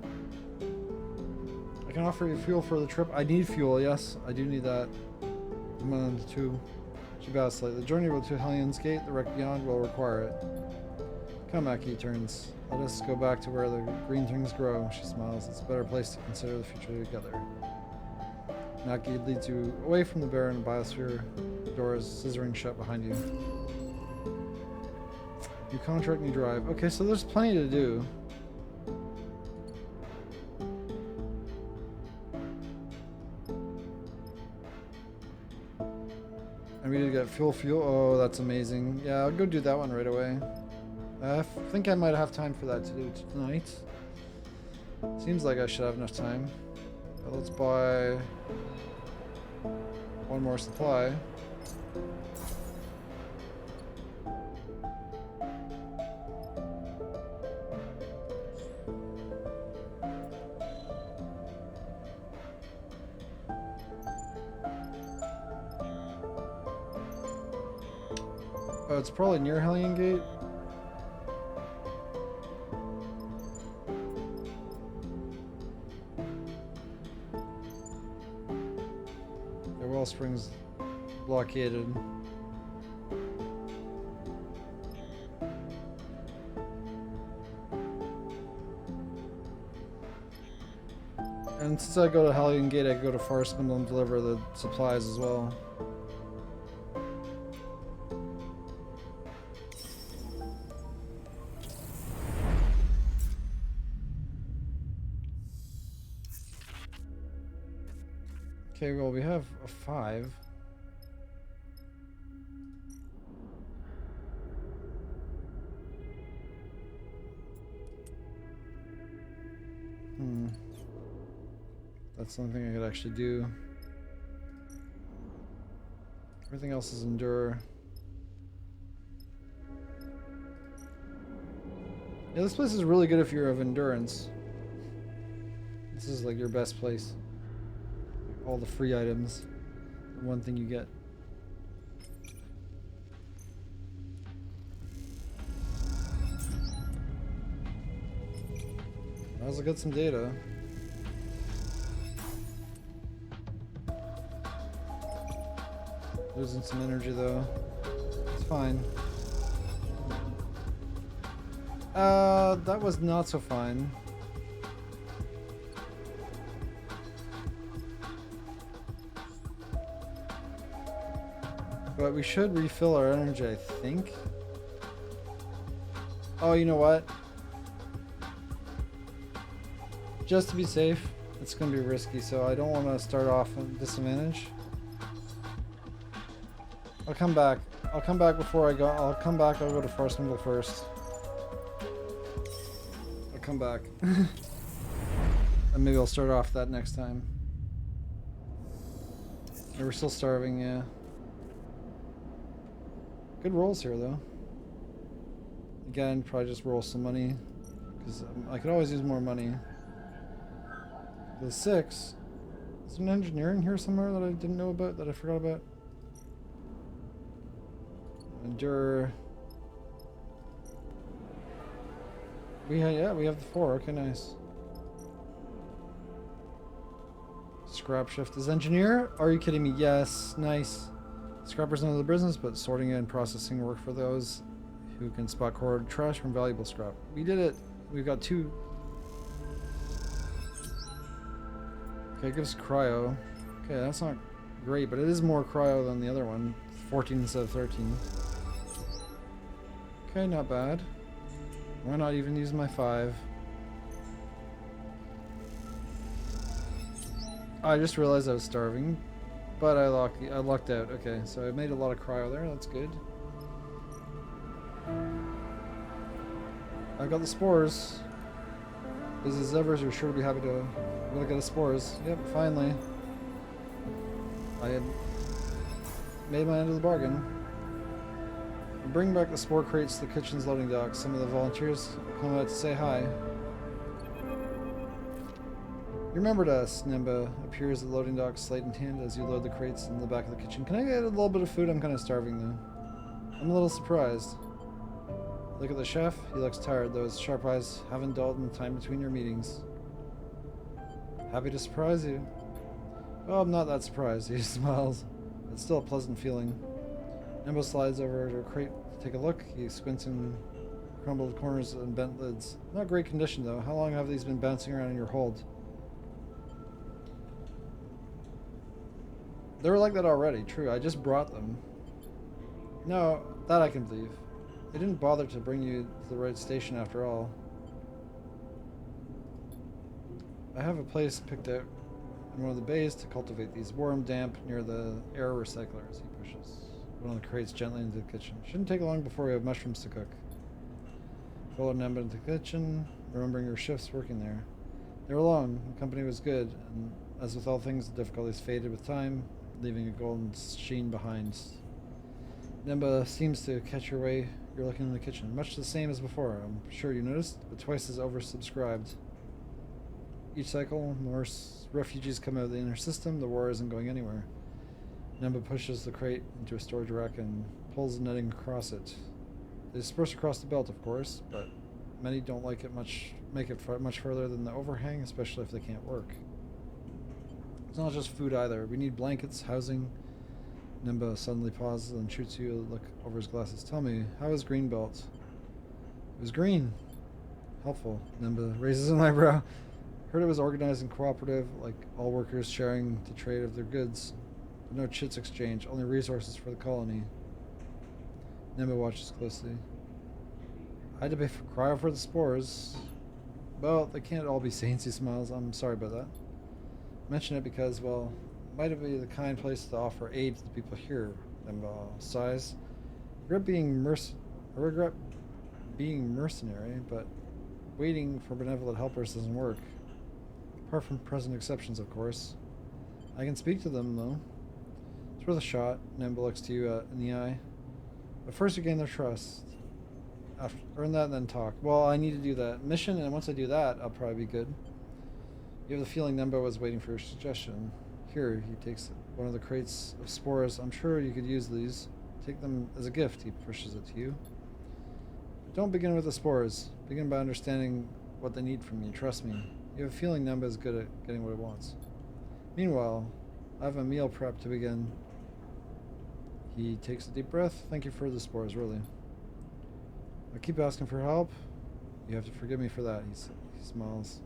I can offer you fuel for the trip. I need fuel, yes. I do need that. I'm on the 2. She bows slightly. The journey to Hellion's Gate, the wreck beyond, will require it. Come, Aki turns. Let us go back to where the green things grow. She smiles. It's a better place to consider the future together. That gate leads you away from the barren biosphere. The door is scissoring shut behind you. New contract, new drive. Okay, so there's plenty to do. And we did get fuel. Oh, that's amazing. Yeah, I'll go do that one right away. I think I might have time for that to do tonight. Seems like I should have enough time. But let's buy one more supply. Oh, it's probably near Hellion Gate. The Wellspring's blockaded. And since I go to Hellion Gate, I go to Forest Spindle and deliver the supplies as well. Okay, well, we have a 5. That's something I could actually do. Everything else is endure. Yeah, this place is really good if you're of endurance. This is like your best place. All the free items. The one thing you get. I also got some data. Losing some energy though. It's fine. That was not so fine. But we should refill our energy, I think. Oh, you know what? Just to be safe, it's going to be risky, so I don't want to start off at disadvantage. I'll come back. I'll come back before I go. I'll come back. I'll go to Forest Spindle first. I'll come back. And maybe I'll start off that next time. We're still starving, yeah. Good rolls here, though. Again, probably just roll some money. Because I could always use more money. The 6. Is there an engineering here somewhere that I didn't know about, that I forgot about? Endure. We have the 4. Okay, nice. Scrap shift is engineer? Are you kidding me? Yes, nice. Scrappers know the business, but sorting and processing work for those who can spot corroded trash from valuable scrap. We did it. We've got 2. Okay, it gives cryo. Okay, that's not great, but it is more cryo than the other one. 14 instead of 13. Okay, not bad. Why not even use my 5? I just realized I was starving, but I lucked out. Okay, so I made a lot of cryo there. That's good. I got the spores. Busy as ever, you're sure to be happy to look at the spores. Yep, finally. I had made my end of the bargain. Bring back the spore crates to the kitchen's loading dock. Some of the volunteers come out to say hi. You remembered us, Nimba appears at the loading dock, slate in hand, as you load the crates in the back of the kitchen. Can I get a little bit of food? I'm kind of starving, though. I'm a little surprised. Look at the chef. He looks tired, though his sharp eyes haven't dulled in the time between your meetings. Happy to surprise you. Oh, I'm not that surprised. He smiles. It's still a pleasant feeling. Nimbo slides over to a crate to take a look. He squints in crumbled corners and bent lids. Not great condition, though. How long have these been bouncing around in your hold? They were like that already, true. I just brought them. No, that I can believe. They didn't bother to bring you to the right station after all. I have a place picked out in one of the bays to cultivate these. Warm, damp, near the air recyclers. He pushes one of the crates gently into the kitchen. Shouldn't take long before we have mushrooms to cook. Follow Nemba into the kitchen, remembering your shifts working there. They were long, the company was good, and as with all things, the difficulties faded with time, leaving a golden sheen behind. Nemba seems to catch your way. You're looking in the kitchen. Much the same as before, I'm sure you noticed, but twice as oversubscribed. Each cycle, more refugees come out of the inner system. The war isn't going anywhere. Nemba pushes the crate into a storage rack and pulls the netting across it. They disperse across the belt, of course, but many don't like it much. Make it much further than the overhang, especially if they can't work. It's not just food either. We need blankets, housing. Nimba suddenly pauses and shoots you a look over his glasses. Tell me, how is Greenbelt? It was green. Helpful. Nimba raises an eyebrow. Heard it was organized and cooperative, like all workers sharing the trade of their goods. But no chits exchange, only resources for the colony. Nimba watches closely. I had to cry out for the spores. Well, they can't all be saints, he smiles. I'm sorry about that. Mention it because, well, it might be the kind place to offer aid to the people here. Nimba sighs. I regret being mercenary, but waiting for benevolent helpers doesn't work. Apart from present exceptions, of course. I can speak to them, though. It's worth a shot. Nimba looks to you in the eye. But first you gain their trust. Earn that and then talk. Well, I need to do that mission, and once I do that, I'll probably be good. You have the feeling Nemba was waiting for your suggestion. Here, he takes one of the crates of spores. I'm sure you could use these. Take them as a gift, he pushes it to you. But don't begin with the spores. Begin by understanding what they need from you. Trust me. You have a feeling Nemba is good at getting what it wants. Meanwhile, I have a meal prep to begin. He takes a deep breath. Thank you for the spores, really. I keep asking for help. You have to forgive me for that, he smiles.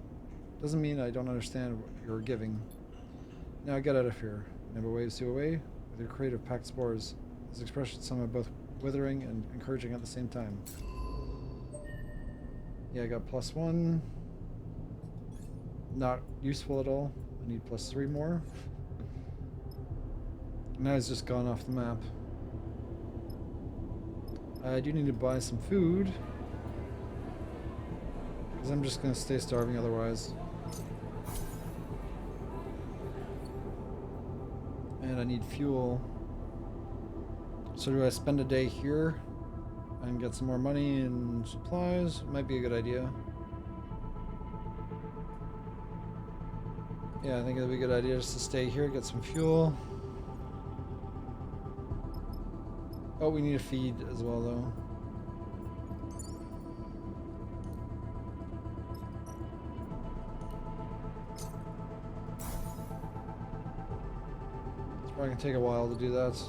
Doesn't mean I don't understand what you're giving. Now get out of here. Nemba waves you away with your crate of packed spores. His expression sounded both withering and encouraging at the same time. Yeah, I got +1. Not useful at all. I need +3 more. Now he's just gone off the map. I do need to buy some food, because I'm just going to stay starving otherwise. And I need fuel. So do I spend a day here and get some more money and supplies? Might be a good idea. Yeah, I think it'd be a good idea just to stay here, get some fuel. Oh, we need a feed as well, though. It's probably gonna take a while to do that.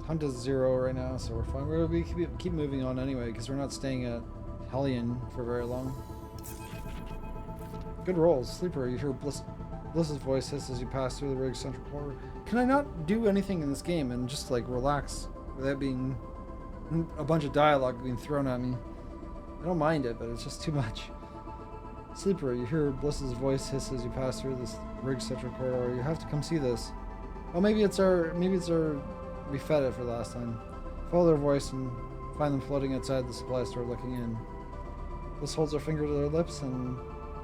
Hunt is 0 right now, so we're fine. We're gonna keep moving on anyway, because we're not staying at Hellion for very long. Good rolls. Sleeper, you hear Bliss's voice hiss as you pass through the rig's central corner. Can I not do anything in this game and just like relax without being a bunch of dialogue being thrown at me? I don't mind it, but it's just too much. Sleeper, you hear Bliss's voice hiss as you pass through this rig's central corridor. You have to come see this. Oh, maybe it's our, we fed it for the last time. Follow their voice and find them floating outside the supply store looking in. Bliss holds her finger to their lips and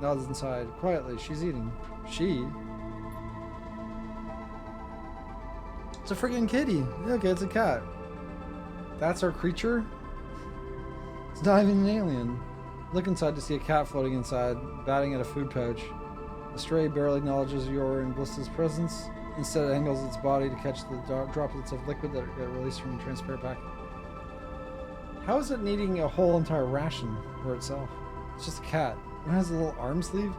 nods inside. Quietly, she's eating. She? It's a freaking kitty. Yeah, okay, it's a cat. That's our creature? It's not even an alien. Look inside to see a cat floating inside, batting at a food pouch. The stray barely acknowledges your and Bliss's presence. Instead, it angles its body to catch the droplets of liquid that get released from the transparent packet. How is it needing a whole entire ration for itself? It's just a cat. It has a little arm sleeve?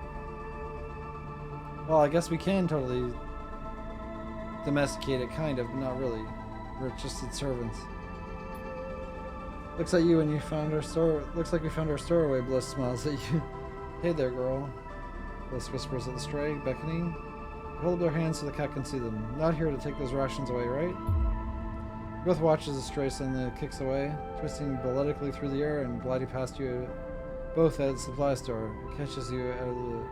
Well, I guess we can totally domesticate it, kind of, but not really. We're just its servants. Looks like you when you found our store. Looks like we found our stowaway. Bliss smiles at you. Hey there, girl. Bliss whispers at the stray, beckoning. Hold up their hands so the cat can see them. Not here to take those rations away, right? Both watch as the stray suddenly kicks away, twisting balletically through the air and gliding past you both at the supply store. It catches you out of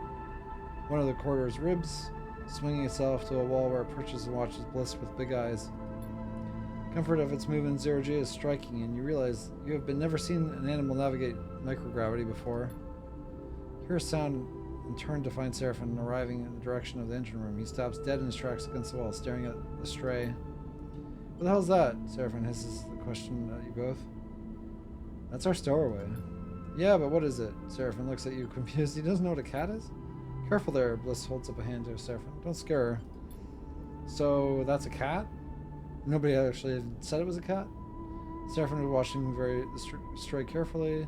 one of the corridor's ribs, swinging itself to a wall where it perches and watches Bliss with big eyes. Comfort of its movement 0G is striking, and you realize you have never seen an animal navigate microgravity before. You hear a sound and turn to find Seraphim arriving in the direction of the engine room. He stops dead in his tracks against the wall, staring at the stray. What the hell's that? Seraphim hisses the question at you both. That's our stowaway. Yeah, but what is it? Seraphim looks at you confused. He doesn't know what a cat is? Careful there, Bliss holds up a hand to Seraphim. Don't scare her. So, that's a cat? Nobody actually said it was a cat? Seraphim was watching the stray carefully,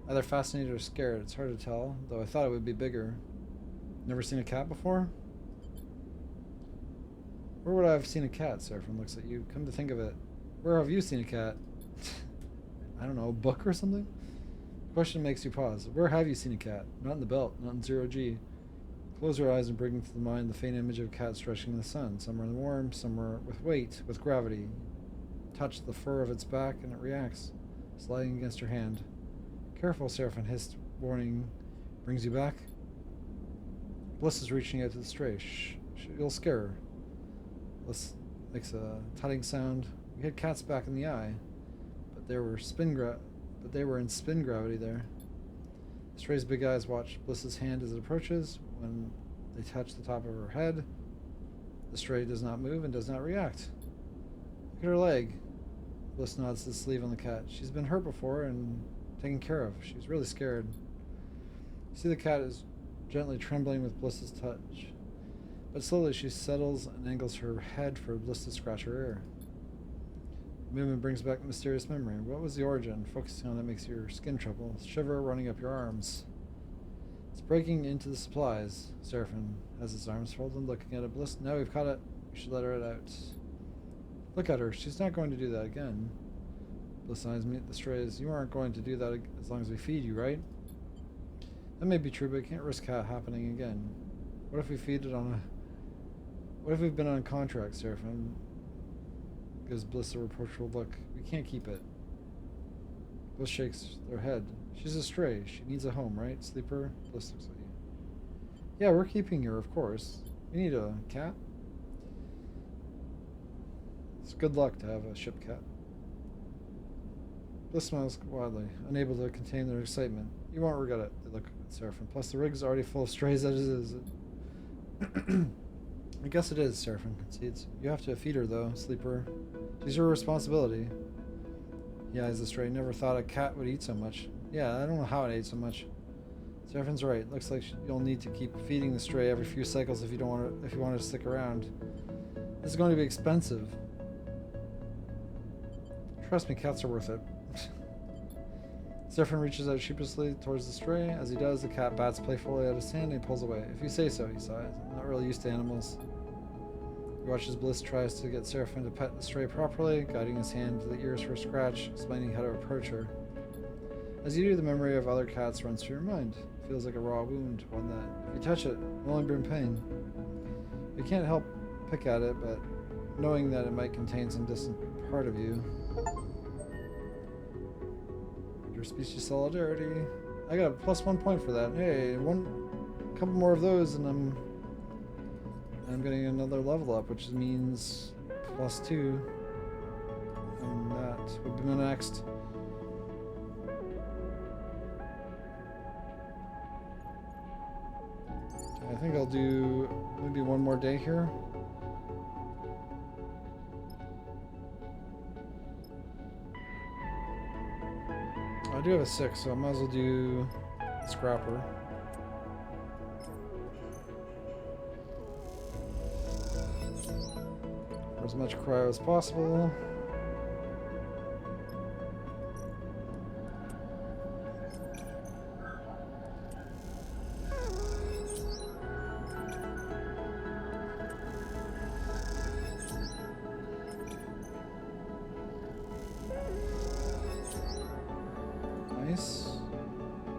either fascinated or scared. It's hard to tell, though I thought it would be bigger. Never seen a cat before? Where would I have seen a cat? Seraphim looks at you. Come to think of it, where have you seen a cat? I don't know, a book or something? The question makes you pause. Where have you seen a cat? Not in the belt, not in 0G. Close your eyes and bring to the mind the faint image of a cat stretching in the sun. Somewhere warm, somewhere with weight, with gravity. Touch the fur of its back and it reacts, sliding against your hand. Careful, Seraphim hissed, warning. Brings you back. Bliss is reaching out to the stray. Shh, you'll scare her. Bliss makes a tutting sound. We hit cats back in the eye, but they were in spin gravity there. The stray's big eyes watch Bliss's hand as it approaches. When they touch the top of her head, the stray does not move and does not react. Look at her leg. Bliss nods to the sleeve on the cat. She's been hurt before and taken care of. She's really scared. You see the cat is gently trembling with Bliss's touch. But slowly she settles and angles her head for Bliss to scratch her ear. The movement brings back a mysterious memory. What was the origin? Focusing on it makes your skin trouble. Shiver running up your arms. It's breaking into the supplies. Seraphim has his arms folded, looking at it. Bliss, now we've caught it. We should let her out. Look at her. She's not going to do that again. Bliss eyes meet the strays. You aren't going to do that as long as we feed you, right? That may be true, but it can't risk happening again. What if we feed it on a... What if we've been on contract, Seraphim? Gives Bliss a reproachful look. We can't keep it. Bliss shakes their head. She's a stray. She needs a home, right? Sleeper? Bliss looks at you. Yeah, we're keeping her, of course. We need a cat. It's good luck to have a ship cat. Bliss smiles wildly, unable to contain their excitement. You won't regret it, they look at Seraphim. Plus, the rig's already full of strays as it is. I guess it is, Seraphim concedes. You have to feed her, though, Sleeper. She's your responsibility. Yeah, as a stray, never thought a cat would eat so much. Yeah, I don't know how it ate so much. Seraphim's right. Looks like you'll need to keep feeding the stray every few cycles if you want to stick around. This is going to be expensive. Trust me, cats are worth it. Seraphim reaches out sheepishly towards the stray. As he does, the cat bats playfully at his hand and he pulls away. If you say so, he sighs. I'm not really used to animals. He watches Bliss tries to get Seraphim to pet the stray properly, guiding his hand to the ears for a scratch, explaining how to approach her. As you do, the memory of other cats runs through your mind. It feels like a raw wound, one that, if you touch it, will only bring pain. You can't help pick at it, but knowing that it might contain some distant part of you. Species solidarity. I got a +1 point for that. Hey, couple more of those, and I'm getting another level up, which means +2, and that would be my next. I think I'll do maybe one more day here. I do have a 6, so I might as well do Scrapper. For as much cryo as possible.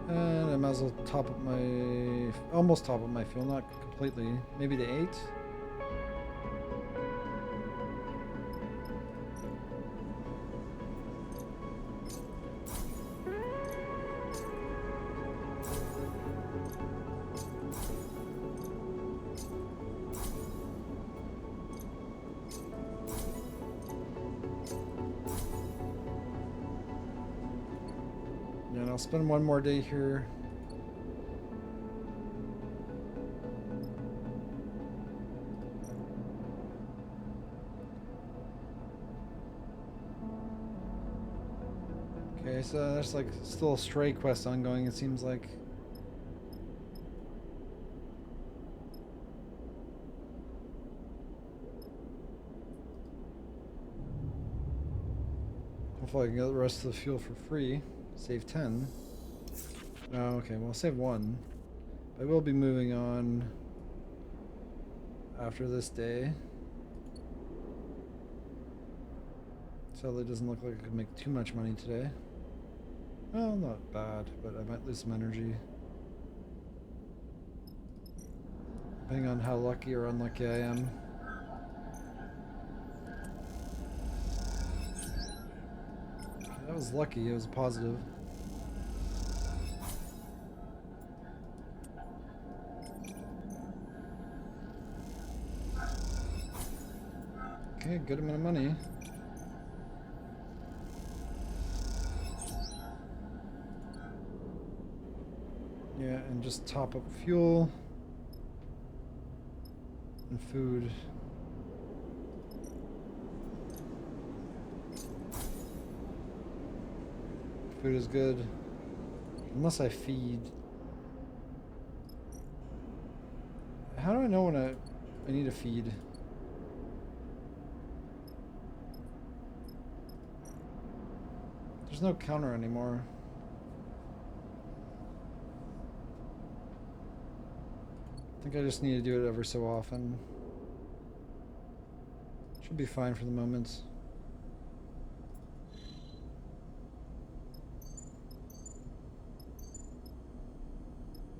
And I might as well top up my... almost top up my fuel, not completely. Maybe to 8? I'll spend one more day here. Okay, so there's like still a stray quest ongoing, it seems like. Hopefully I can get the rest of the fuel for free. Save 10. Oh, okay, well I'll save 1. I will be moving on after this day. Sadly, it doesn't look like I could make too much money today. Well, not bad, but I might lose some energy. Depending on how lucky or unlucky I am. Okay, that was lucky, it was a positive. Okay, good amount of money. Yeah, and just top up fuel and food. Food is good. Unless I feed. How do I know when I need to feed? There's no counter anymore. I think I just need to do it every so often. Should be fine for the moment.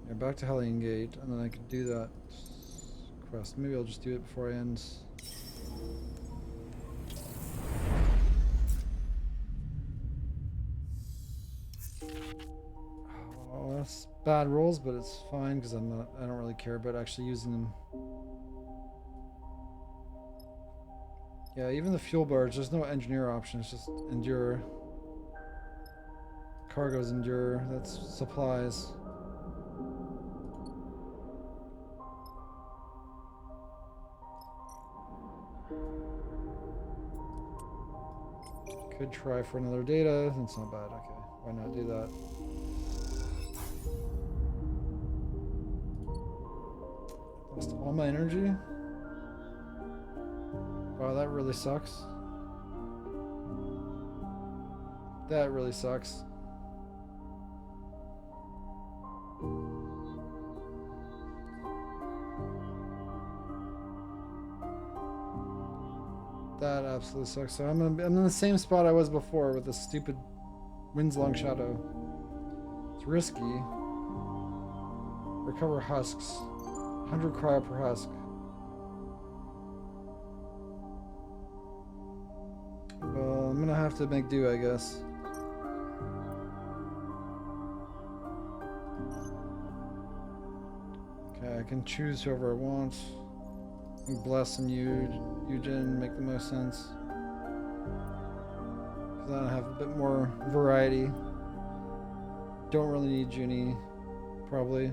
Yeah, back to Hellion Gate, and then I can do that quest. Maybe I'll just do it before I end. Oh, that's bad rolls, but it's fine because I don't really care about actually using them. Yeah, even the fuel bars, there's no engineer option, it's just endure. Cargo's endure, that's supplies. Could try for another data, that's not bad, okay. Why not do that? Lost all my energy? Wow, that really sucks. That really sucks. That absolutely sucks. So I'm in the same spot I was before with this stupid Wind's Long Shadow. It's risky. Recover husks. 100 cryo per husk. Well, I'm gonna have to make do, I guess. Okay, I can choose whoever I want. Bless and Eugen make the most sense. Because then I have a bit more variety. Don't really need Junie, probably.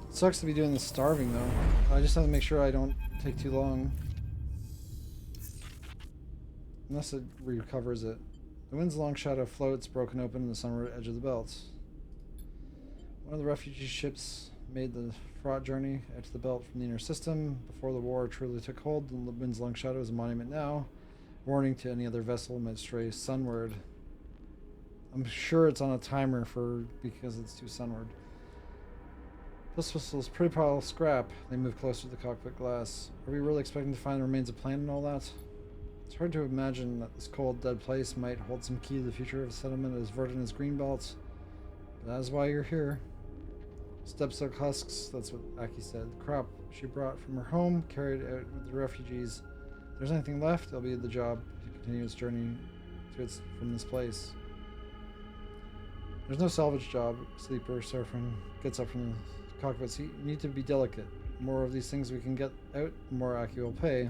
It sucks to be doing this starving though. I just have to make sure I don't take too long. Unless it recovers it. The Wind's Long Shadow floats, broken open in the sunward edge of the belt. One of the refugee ships made the fraught journey out to the belt from the inner system. Before the war truly took hold, the Wind's Long Shadow is a monument now. Warning to any other vessel might stray sunward. I'm sure it's on a timer because it's too sunward. This vessel's pretty pile of scrap. They move closer to the cockpit glass. Are we really expecting to find the remains of plant and all that? It's hard to imagine that this cold, dead place might hold some key to the future of a settlement as verdant as Greenbelt. But that is why you're here. Stepsilk husks, that's what Aki said. The crop she brought from her home, carried out with the refugees. If there's anything left, it'll be the job to continue its journey from this place. There's no salvage job. Sleeper, surfing, gets up from the cockpit seat. You need to be delicate. The more of these things we can get out, the more Aki will pay.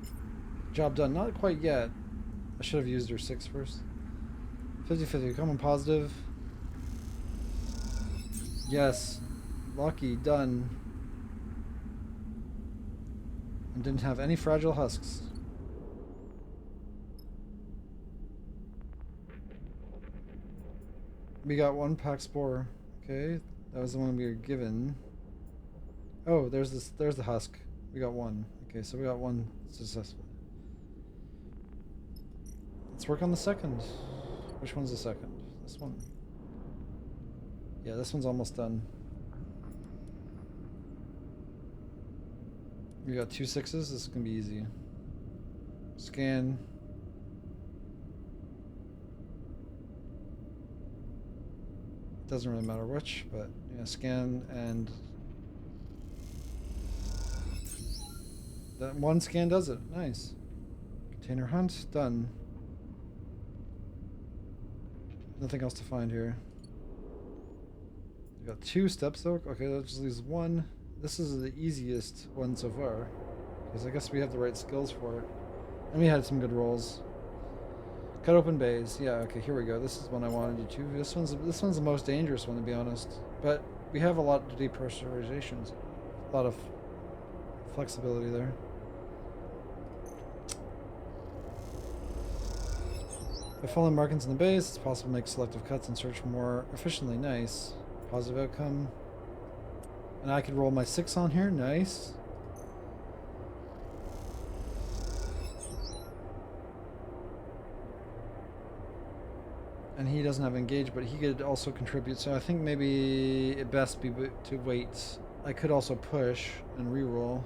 Job done. Not quite yet. I should have used her 6 first. 50-50. Common positive. Yes. Lucky. Done. And didn't have any fragile husks. We got 1 pack spore. Okay. That was the one we were given. Oh, there's the husk. We got 1. Okay, so we got 1 successful. Let's work on the second. Which one's the second? This one. Yeah, this one's almost done. We got 2 6s. This is gonna be easy. Scan. Doesn't really matter which, but yeah, scan and that 1 scan does it. Nice. Container hunt done. Nothing else to find here. We got 2 steps though. Okay, that just leaves 1. This is the easiest one so far, because I guess we have the right skills for it, and we had some good rolls. Cut open bays. Yeah, okay, here we go. This is one I wanted to do. This one's the most dangerous one, to be honest. But we have a lot of depressurizations. A lot of flexibility there. By following markings in the bays, it's possible to make selective cuts and search more efficiently. Nice. Positive outcome. And I could roll my 6 on here. Nice. And he doesn't have engage, but he could also contribute. So I think maybe it best be to wait. I could also push and reroll.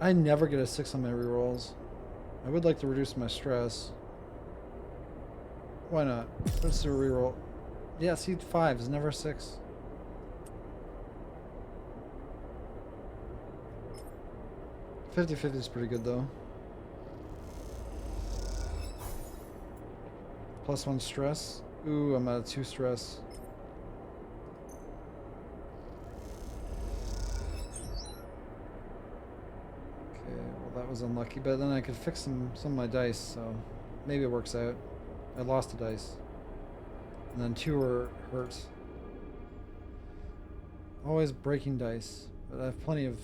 I never get a 6 on my rerolls. I would like to reduce my stress. Why not? Let's do a reroll. Yeah, see, 5 is never a 6. /50 is pretty good though. +1 stress. Ooh, I'm at 2 stress. Okay, well that was unlucky, but then I could fix some of my dice, so maybe it works out. I lost a dice. And then 2 are hurt. Always breaking dice, but I have plenty of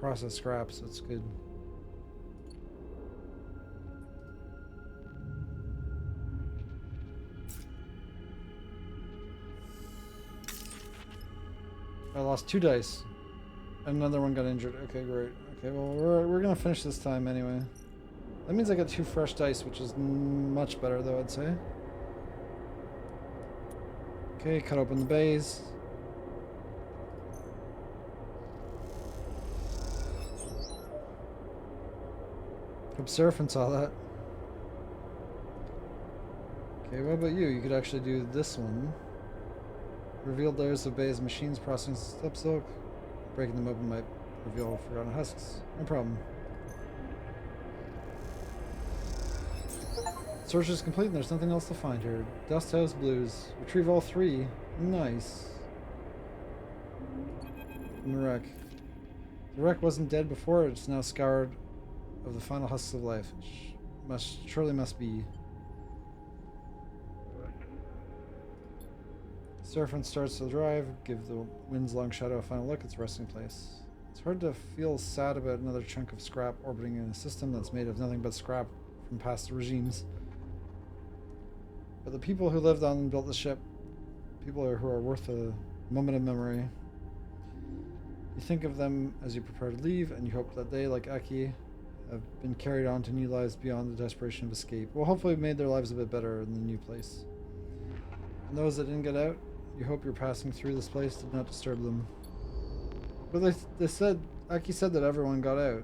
processed scrap, so it's good. I lost 2 dice. Another one got injured. Okay, great. Okay, well, we're gonna finish this time anyway. That means I got 2 fresh dice, which is much better, though, I'd say. Okay, cut open the bays. Hope Seraphin saw that. Okay, what about you? You could actually do this one. Revealed layers of bays, machines processing steps oak. Breaking them open might reveal forgotten husks. No problem. Search is complete and there's nothing else to find here. Dust House Blues. Retrieve all 3. Nice. From the wreck. The wreck wasn't dead before, it's now scoured of the final husks of life. Surely must be. Seraphin starts to drive, give the wind's long shadow a final look, its resting place. It's hard to feel sad about another chunk of scrap orbiting in a system that's made of nothing but scrap from past regimes. But the people who lived on and built the ship, people who are worth a moment of memory. You think of them as you prepare to leave, and you hope that they, like Aki, have been carried on to new lives beyond the desperation of escape. Well, hopefully made their lives a bit better in the new place. And those that didn't get out, you hope you're passing through this place did not disturb them. But they said, Aki said that everyone got out.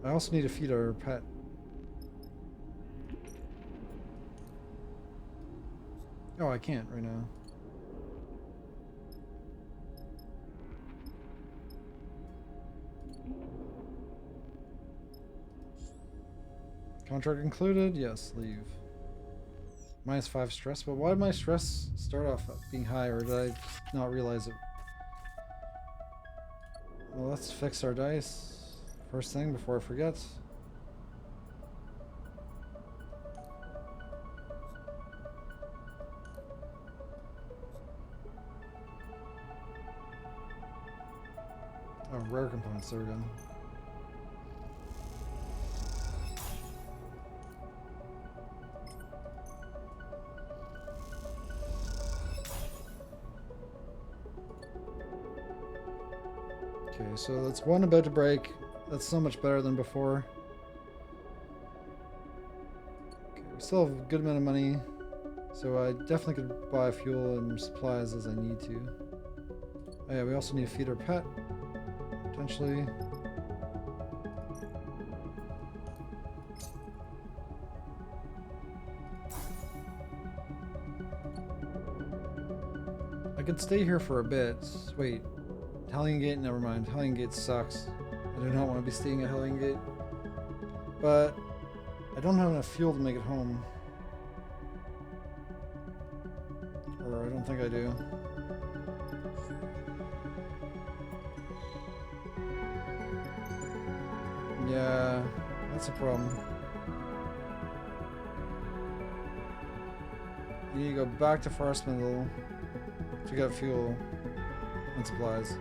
I also need to feed our pet. Oh, I can't right now. Contract included? Yes, leave. -5 stress, but why did my stress start off being high, or did I just not realize it? Well, let's fix our dice. First thing before I forget. Oh, rare components, there we go. Okay, so that's one about to break. That's so much better than before. Okay, we still have a good amount of money, so I definitely could buy fuel and supplies as I need to. Oh yeah, we also need to feed our pet, potentially. I could stay here for a bit. Wait, Hellion Gate? Never mind. Hellion Gate sucks. I do not want to be staying at Hellion Gate. But I don't have enough fuel to make it home. Or I don't think I do. Yeah, that's a problem. You need to go back to Farspindle to get fuel and supplies.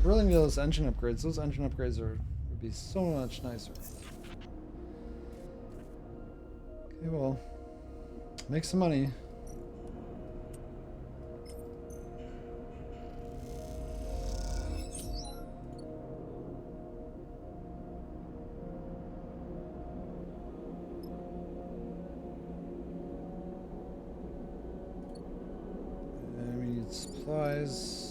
Really need those engine upgrades. Those engine upgrades would be so much nicer. Okay, well, make some money. And we need supplies.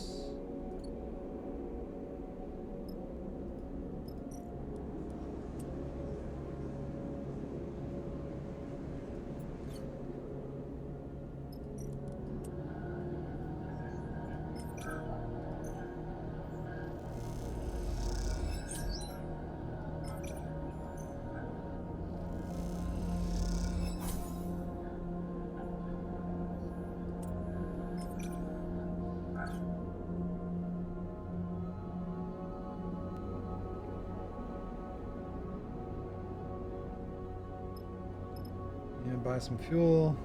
And buy some fuel.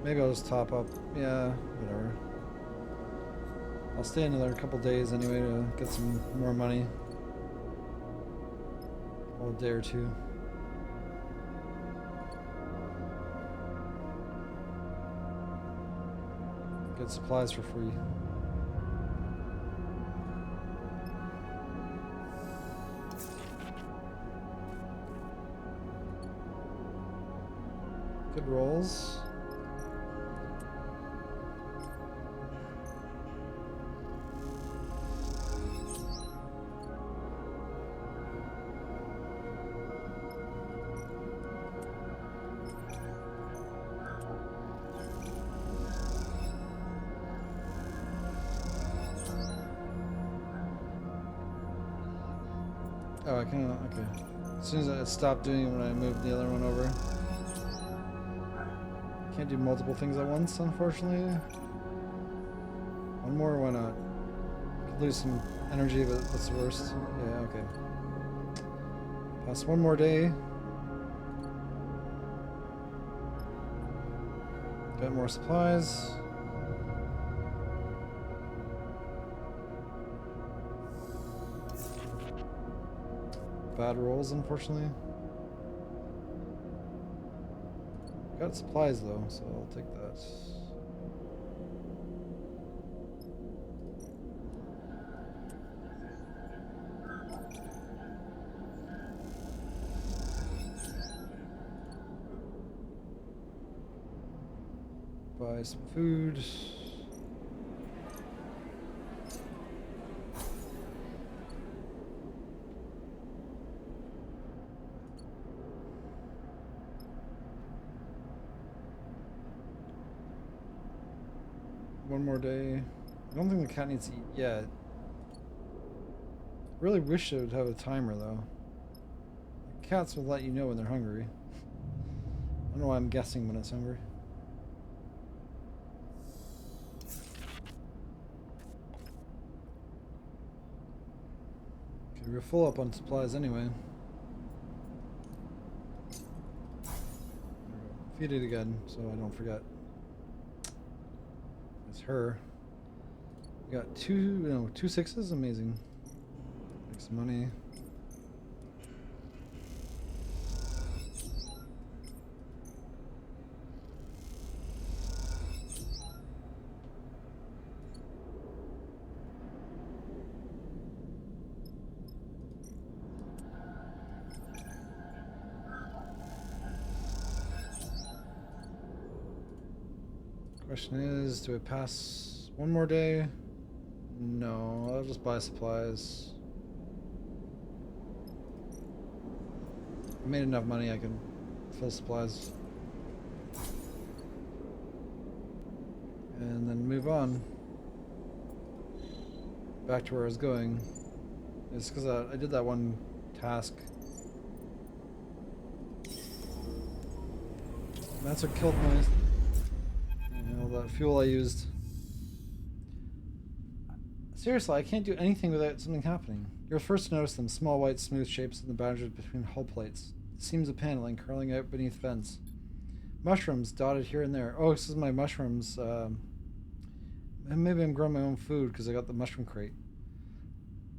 Maybe I'll just top up. Yeah, whatever. I'll stay another couple days anyway to get some more money. A day or two. Get supplies for free. Good rolls. Oh, I can't. Okay. As soon as I stopped doing it when I moved the other one over. Can't do multiple things at once, unfortunately. One more, why not? Could lose some energy, but what's the worst? Yeah, okay. Pass one more day. Get more supplies. Bad rolls, unfortunately. Got supplies though, so I'll take that. Buy some food. One more day. I don't think the cat needs to eat yet. Really wish it would have a timer though. cats will let you know when they're hungry. I don't know why I'm guessing when it's hungry. Okay, we're full up on supplies anyway. Feed it again so I don't forget. It's her. We got two sixes, amazing. Make some money. Question is, do I pass one more day? No, I'll just buy supplies. I made enough money I can fill supplies. And then move on. Back to where I was going. It's because I did that one task. And that's what killed my... that fuel I used. Seriously, I can't do anything without something happening. You're first to notice them, small white smooth shapes in the boundaries between hull plates. Seams of paneling curling out beneath vents. Mushrooms dotted here and there. Oh, this is my mushrooms. Maybe I'm growing my own food because I got the mushroom crate.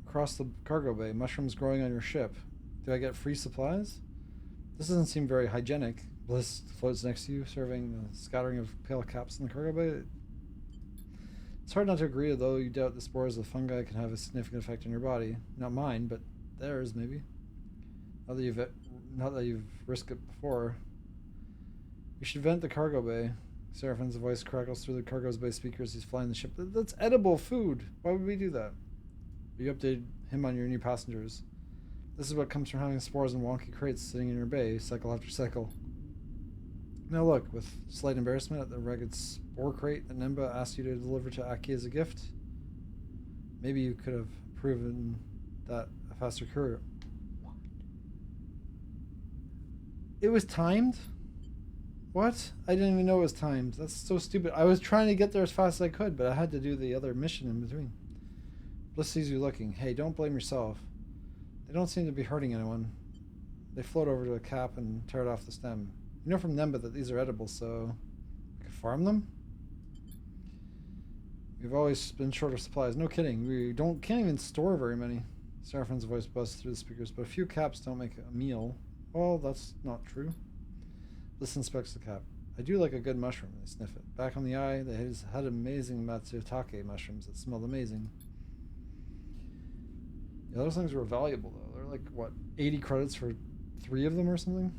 Across the cargo bay, mushrooms growing on your ship. Do I get free supplies? This doesn't seem very hygienic. Bliss floats next to you, serving a scattering of pale caps in the cargo bay. It's hard not to agree, though you doubt the spores of fungi can have a significant effect on your body. Not mine, but theirs, maybe. Not that you've risked it before. You should vent the cargo bay. Seraphin's voice crackles through the cargo bay speakers. He's flying the ship. That's edible food. Why would we do that? You updated him on your new passengers. This is what comes from having spores in wonky crates sitting in your bay, cycle after cycle. Now look, with slight embarrassment at the ragged spore crate that Nemba asked you to deliver to Aki as a gift, maybe you could have proven that a faster courier. What? It was timed? What? I didn't even know it was timed. That's so stupid. I was trying to get there as fast as I could, but I had to do the other mission in between. Bliss sees you looking. Hey, don't blame yourself. They don't seem to be hurting anyone. They float over to a cap and tear it off the stem. You know from Nemba that these are edible, so we could farm them? We've always been short of supplies. No kidding. We can't even store very many. Seraphin's voice buzzed through the speakers, but a few caps don't make a meal. Well, that's not true. Bliss inspects the cap. I do like a good mushroom. They sniff it. Back on the eye, they had amazing matsutake mushrooms that smelled amazing. Yeah, those things were valuable, though. They're like, what, 80 credits for 3 of them or something?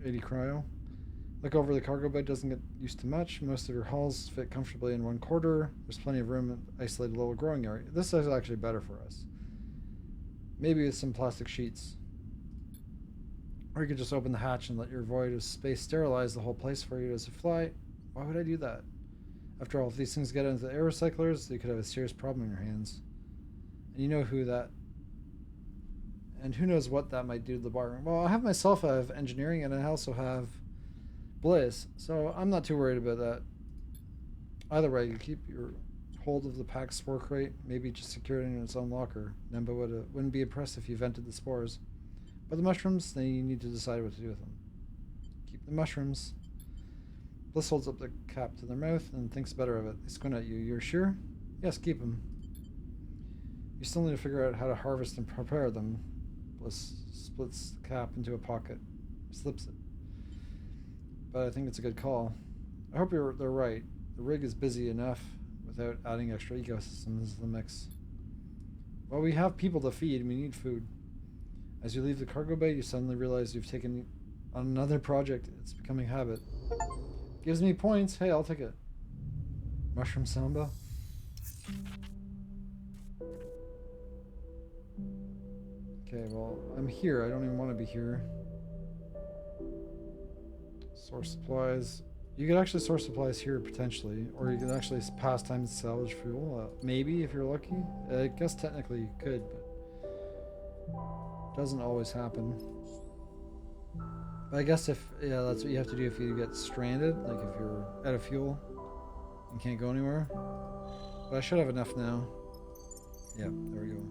80 cryo. Look over the cargo bay, doesn't get used to much. Most of your hulls fit comfortably in one quarter. There's plenty of room in isolated little growing area. This is actually better for us. Maybe with some plastic sheets. Or you could just open the hatch and let your void of space sterilize the whole place for you as you fly. Why would I do that? After all, if these things get into the air recyclers, you could have a serious problem in your hands. And you know who that... And who knows what that might do to the bar. Well, I have myself, I have engineering, and I also have Bliss. So I'm not too worried about that. Either way, you keep your hold of the packed spore crate, maybe just secure it in its own locker. Nemba wouldn't be impressed if you vented the spores. But the mushrooms, then you need to decide what to do with them. Keep the mushrooms. Bliss holds up the cap to their mouth and thinks better of it. They squint at you. You're sure? Yes, keep them. You still need to figure out how to harvest and prepare them. Bliss splits the cap into a pocket, slips it. But I think it's a good call. I hope they're right. The rig is busy enough without adding extra ecosystems to the mix. Well, we have people to feed and we need food. As you leave the cargo bay, you suddenly realize you've taken on another project. It's becoming habit. Gives me points. Hey, I'll take it. Mushroom samba. Okay, well, I'm here. I don't even want to be here. Source supplies. You could actually source supplies here, potentially. Or you could actually pass time to salvage fuel. Maybe, if you're lucky. I guess technically you could, but... Doesn't always happen. But I guess if, yeah, that's what you have to do if you get stranded, like if you're out of fuel and can't go anywhere. But I should have enough now. Yeah, there we go.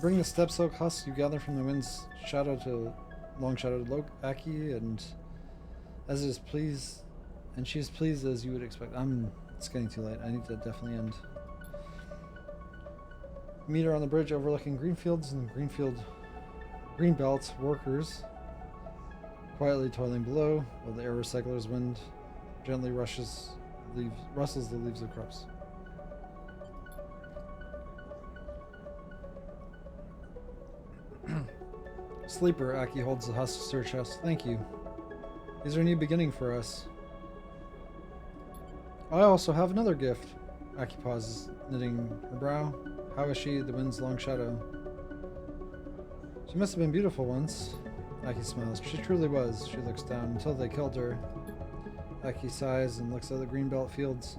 Bring the step soak husks you gather from the wind's shadow to long shadowed Aki, and as it is pleased, and she is pleased as you would expect. It's getting too late. I need to definitely end. Meet her on the bridge overlooking greenfields and greenbelt workers quietly toiling below, while the air recycler's wind gently rustles the leaves of crops. Sleeper, Aki holds the husk to her chest. Thank you. These are a new beginning for us. I also have another gift. Aki pauses, knitting her brow. How is she, the wind's long shadow? She must have been beautiful once. Aki smiles. She truly was. She looks down until they killed her. Aki sighs and looks at the greenbelt fields.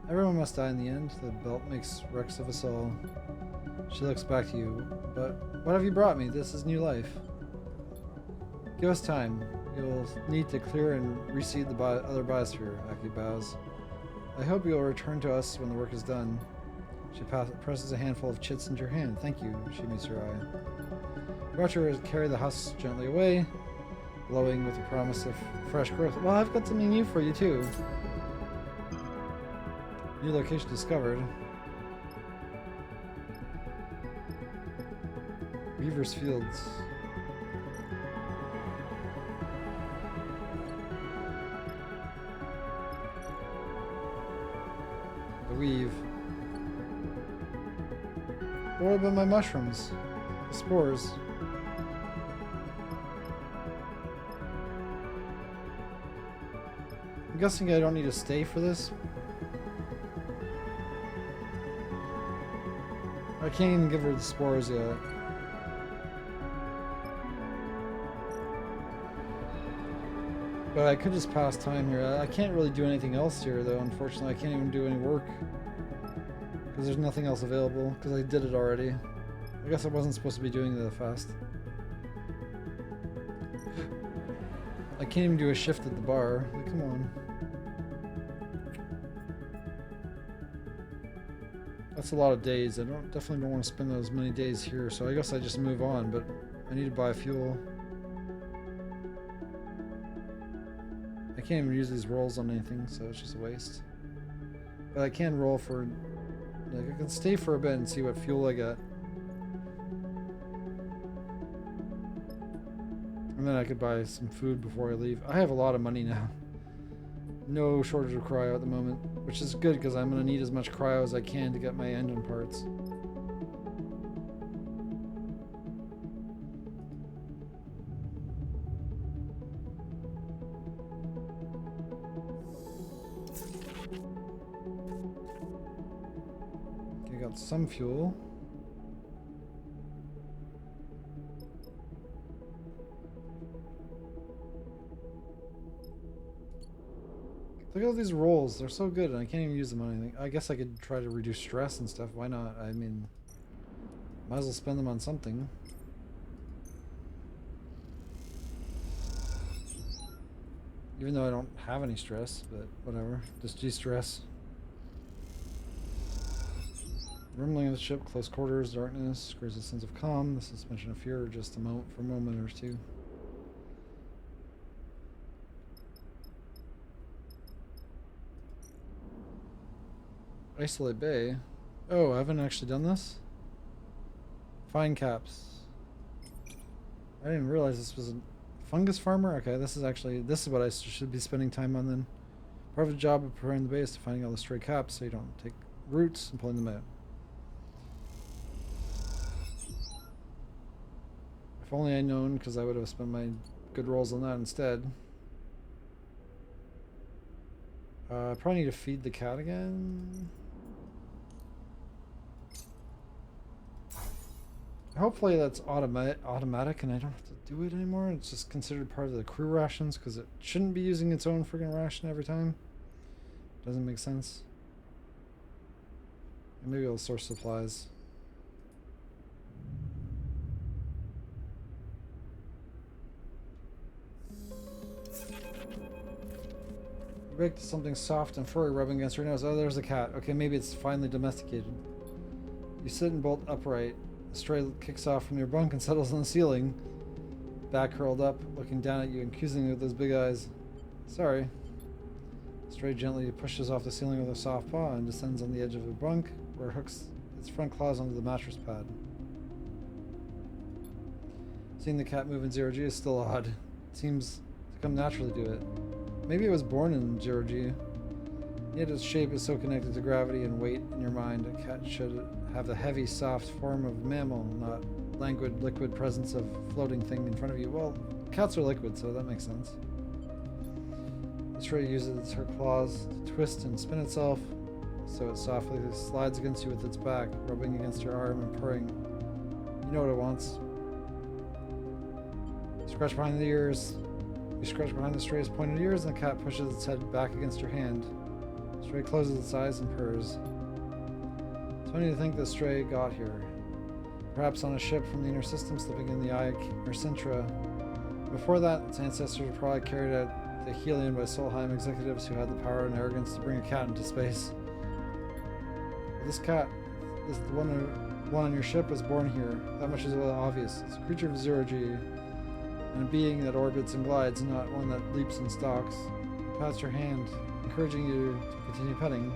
Everyone must die in the end. The belt makes wrecks of us all. She looks back to you. But what have you brought me? This is new life. Give us time. You'll need to clear and reseed the other biosphere. Aki bows. I hope you'll return to us when the work is done. She presses a handful of chits into her hand. Thank you. She meets her eye. Watch her carry the husks gently away, glowing with the promise of fresh growth. Well, I've got something new for you too. New location discovered. Weaver's Fields. The weave. What about my mushrooms? The spores. I'm guessing I don't need to stay for this. I can't even give her the spores yet. But I could just pass time here. I can't really do anything else here though, unfortunately. I can't even do any work. Because there's nothing else available, because I did it already. I guess I wasn't supposed to be doing that fast. I can't even do a shift at the bar. Like, come on. That's a lot of days. I definitely don't want to spend those many days here, so I guess I just move on, but I need to buy fuel. I can't even use these rolls on anything, so it's just a waste. But I can roll for... Like, I can stay for a bit and see what fuel I get. And then I could buy some food before I leave. I have a lot of money now. No shortage of cryo at the moment, which is good because I'm going to need as much cryo as I can to get my engine parts. Okay, got some fuel. Look at all these rolls. They're so good and I can't even use them on anything. I guess I could try to reduce stress and stuff. Why not? I mean, might as well spend them on something. Even though I don't have any stress, but whatever. Just de-stress. Rumbling of the ship, close quarters, darkness, creates a sense of calm. The suspension of fear just for a moment or two. Isolate Bay. Oh, I haven't actually done this? Fine caps. I didn't realize this was a fungus farmer. Okay, this is what I should be spending time on then. Part of the job of preparing the bay is to finding all the stray caps so you don't take roots and pulling them out. If only I'd known, because I would have spent my good rolls on that instead. Probably need to feed the cat again. Hopefully that's automatic and I don't have to do it anymore. It's just considered part of the crew rations because it shouldn't be using its own freaking ration every time. Doesn't make sense. And maybe it'll source supplies. You baked something soft and furry rubbing against your nose. Oh, there's a cat. Okay, maybe it's finally domesticated. You sit and bolt upright. A stray kicks off from your bunk and settles on the ceiling. Back curled up, looking down at you accusingly with those big eyes. Sorry. Stray gently pushes off the ceiling with a soft paw and descends on the edge of the bunk, where it hooks its front claws onto the mattress pad. Seeing the cat move in zero G is still odd. It seems to come naturally to it. Maybe it was born in zero G. Yet its shape is so connected to gravity and weight in your mind. A cat should have the heavy, soft form of a mammal, not languid, liquid presence of floating thing in front of you. Well, cats are liquid, so that makes sense. The stray uses her claws to twist and spin itself, so it softly slides against you with its back, rubbing against your arm and purring. You know what it wants. Scratch behind the ears. You scratch behind the stray's pointed ears, and the cat pushes its head back against your hand. The stray closes its eyes and purrs. It's funny to think the stray got here. Perhaps on a ship from the inner system slipping in the Ike or Sintra. Before that, its ancestors probably carried out the Helion by Solheim executives who had the power and arrogance to bring a cat into space. But this cat, the one on your ship, was born here. That much is obvious. It's a creature of zero G, and a being that orbits and glides, not one that leaps and stalks. It pats your hand, encouraging you to continue petting.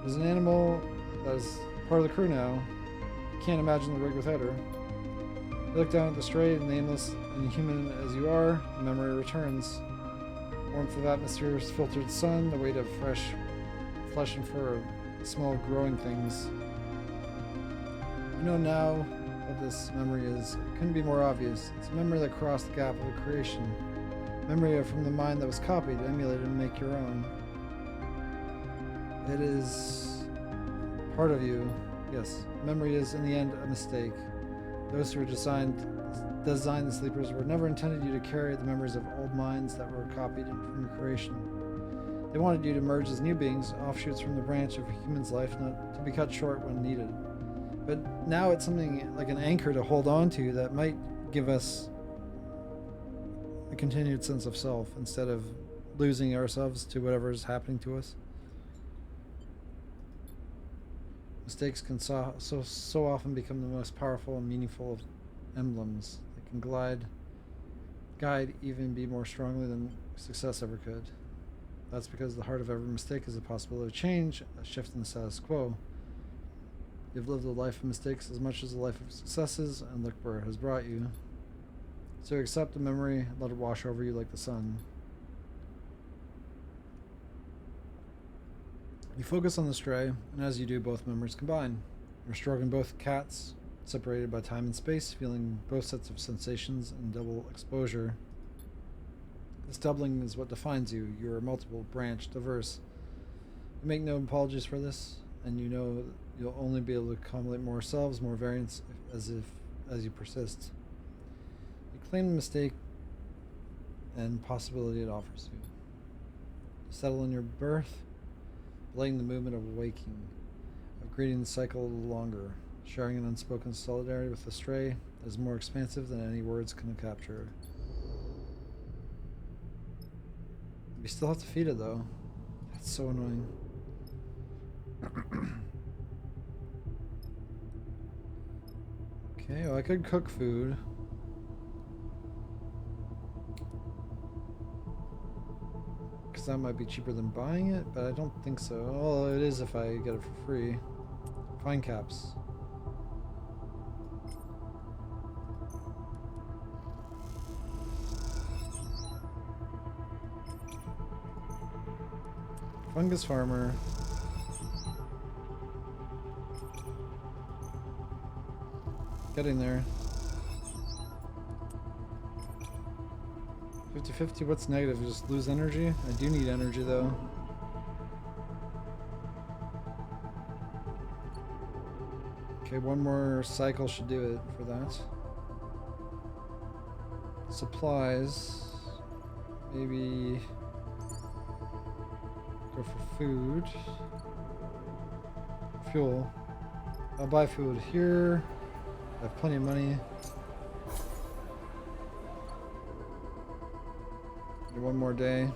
There's an animal that is part of the crew now. Can't imagine the rig without her. You look down at the stray, nameless and human as you are, the memory returns. Warmth of atmosphere's filtered sun, the weight of fresh flesh and fur, the smell of growing things. You know now what this memory is. It couldn't be more obvious. It's a memory that crossed the gap of a creation. Memory from the mind that was copied, emulated, and make your own. It is part of you. Yes, memory is in the end a mistake. Those who designed the sleepers were never intended you to carry the memories of old minds that were copied from your creation. They wanted you to merge as new beings, offshoots from the branch of a human's life, not to be cut short when needed. But now it's something like an anchor to hold on to that might give us a continued sense of self instead of losing ourselves to whatever is happening to us. Mistakes can so often become the most powerful and meaningful of emblems. They can guide even be more strongly than success ever could. That's because the heart of every mistake is a possibility of change, a shift in the status quo. You've lived a life of mistakes as much as a life of successes, and look where it has brought you. So accept the memory, let it wash over you like the sun. You focus on the stray, and as you do, both memories combine. You're stroking both cats, separated by time and space, feeling both sets of sensations in double exposure. This doubling is what defines you. You are multiple, branched, diverse. You make no apologies for this, and you know you'll only be able to accumulate more selves, more variants, as you persist. You claim the mistake and possibility it offers you. You settle in your birth, delaying the movement of waking, of greeting the cycle a little longer, sharing an unspoken solidarity with the stray that is more expansive than any words can capture. We still have to feed it though. That's so annoying. Okay, well I could cook food. Because that might be cheaper than buying it, but I don't think so. Well, it is if I get it for free. Fine caps. Fungus farmer. Getting there. 50-50, what's negative? Just lose energy? I do need energy though. Okay, one more cycle should do it for that. Supplies. Maybe go for food. Fuel. I'll buy food here. I have plenty of money. Do one more day.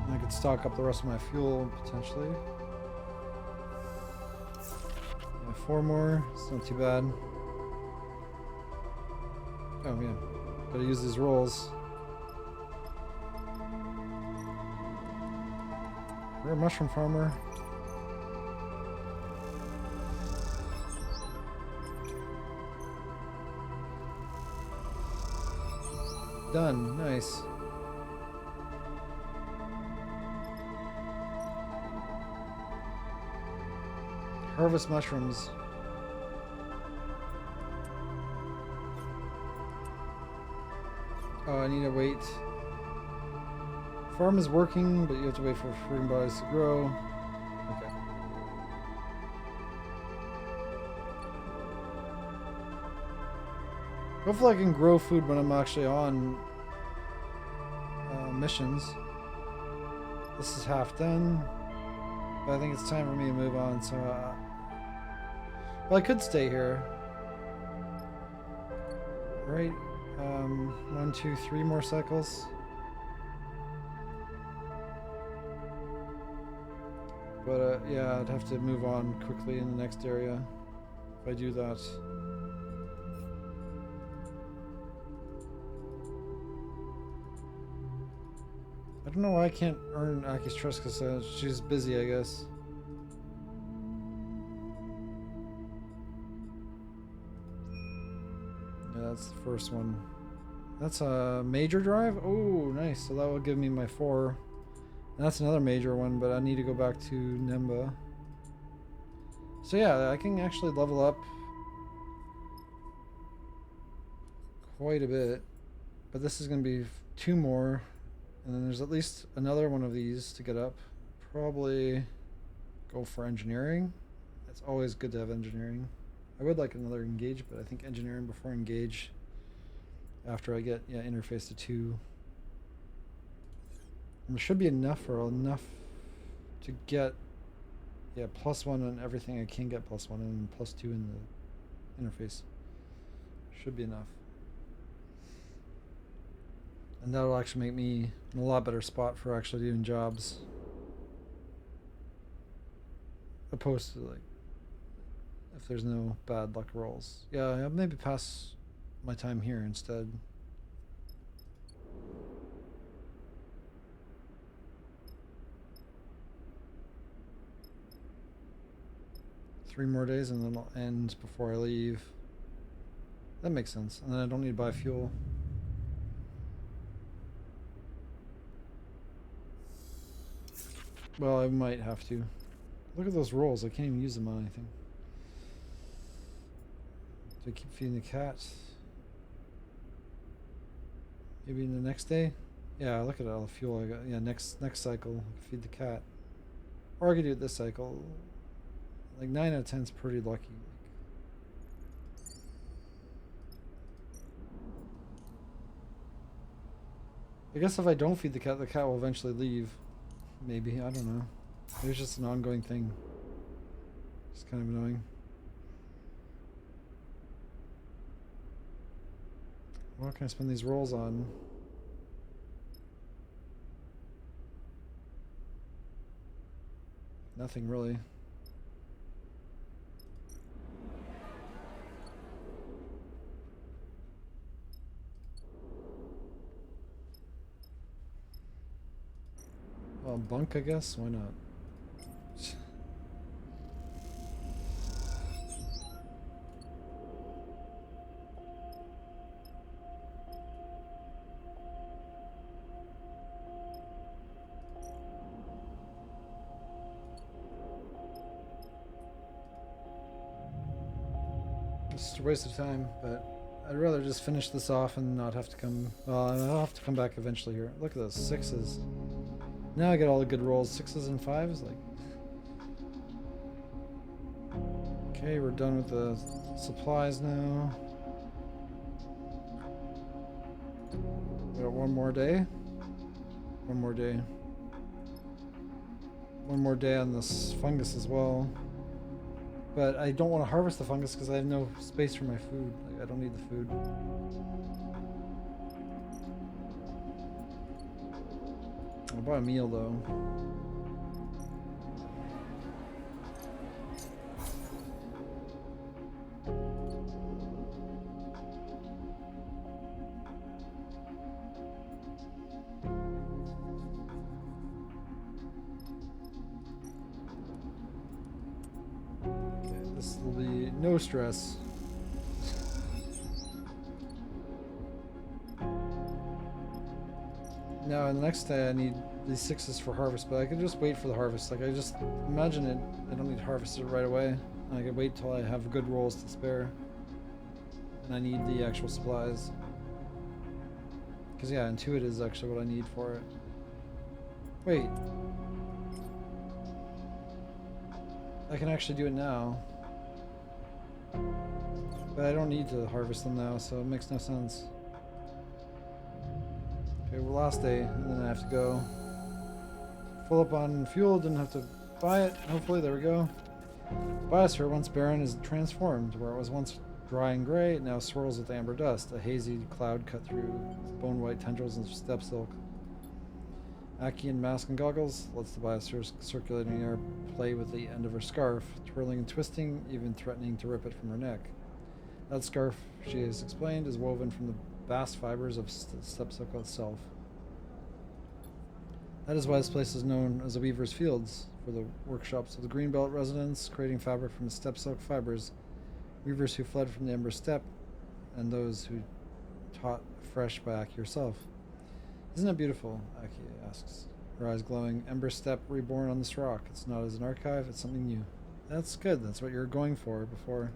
I could stock up the rest of my fuel potentially. Yeah, 4 more. It's not too bad. Oh man, gotta use these rolls. We're a mushroom farmer. Done. Nice. Harvest mushrooms. Oh, I need to wait. Farm is working, but you have to wait for fruiting bodies to grow. Okay. Hopefully I can grow food when I'm actually on missions. This is half done. But I think it's time for me to move on, so... well, I could stay here. Right? 1, 2, 3 more cycles. But yeah, I'd have to move on quickly in the next area if I do that. I don't know why I can't earn Aki's trust because she's busy, I guess. Yeah, that's the first one. That's a major drive? Oh, nice. So that will give me my 4. And that's another major one, but I need to go back to Nemba. So yeah, I can actually level up quite a bit. But this is going to be 2 more. And then there's at least another one of these to get up. Probably go for engineering. It's always good to have engineering. I would like another engage, but I think engineering before engage. After I get interface to 2. And there should be enough to get +1 on everything I can get +1 and +2 in the interface. Should be enough. And that'll actually make me in a lot better spot for actually doing jobs. Opposed to like if there's no bad luck rolls. Yeah, I'll maybe pass my time here instead. Three more days and then it'll end before I leave. That makes sense. And then I don't need to buy fuel. Well, I might have to. Look at those rolls. I can't even use them on anything. Do I keep feeding the cat? Maybe in the next day? Yeah, look at all the fuel I got. Yeah, next cycle, I can feed the cat. Or I could do it this cycle. Like 9 out of 10 is pretty lucky. I guess if I don't feed the cat will eventually leave. Maybe, I don't know. Maybe it's just an ongoing thing. It's kind of annoying. What can I spend these rolls on? Nothing really. Well, bunk, I guess. Why not? Just a waste of time, but I'd rather just finish this off and not have to come. Well, I'll have to come back eventually here. Look at those 6s. Now I get all the good rolls. 6s and 5s. Like, okay, we're done with the supplies now. We got one more day. One more day. One more day on this fungus as well. But I don't want to harvest the fungus because I have no space for my food. Like, I don't need the food. I'll buy a meal though. This will be no stress. Now, the next day I need these 6s for harvest, but I could just wait for the harvest. Like, I just imagine it, I don't need to harvest it right away. I could wait till I have good rolls to spare. And I need the actual supplies. Because, yeah, Intuit is actually what I need for it. Wait. I can actually do it now. But I don't need to harvest them now, so it makes no sense. Okay, well, last day, and then I have to go. Full up on fuel, didn't have to buy it. Hopefully, there we go. Biosphere, once barren, is transformed. Where it was once dry and gray, it now swirls with amber dust. A hazy cloud cut through bone-white tendrils and steppe silk. Aki in mask and goggles lets the biosphere's circulating air play with the end of her scarf, twirling and twisting, even threatening to rip it from her neck. That scarf, she has explained, is woven from the vast fibers of steppe silk itself. That is why this place is known as the Weaver's Fields, for the workshops of the Greenbelt residents, creating fabric from the steppe silk fibers, weavers who fled from the Ember Steppe, and those who taught fresh by Aki herself. Isn't it beautiful? Aki asks, her eyes glowing. Ember Steppe reborn on this rock. It's not as an archive, it's something new. That's good, that's what you were going for before.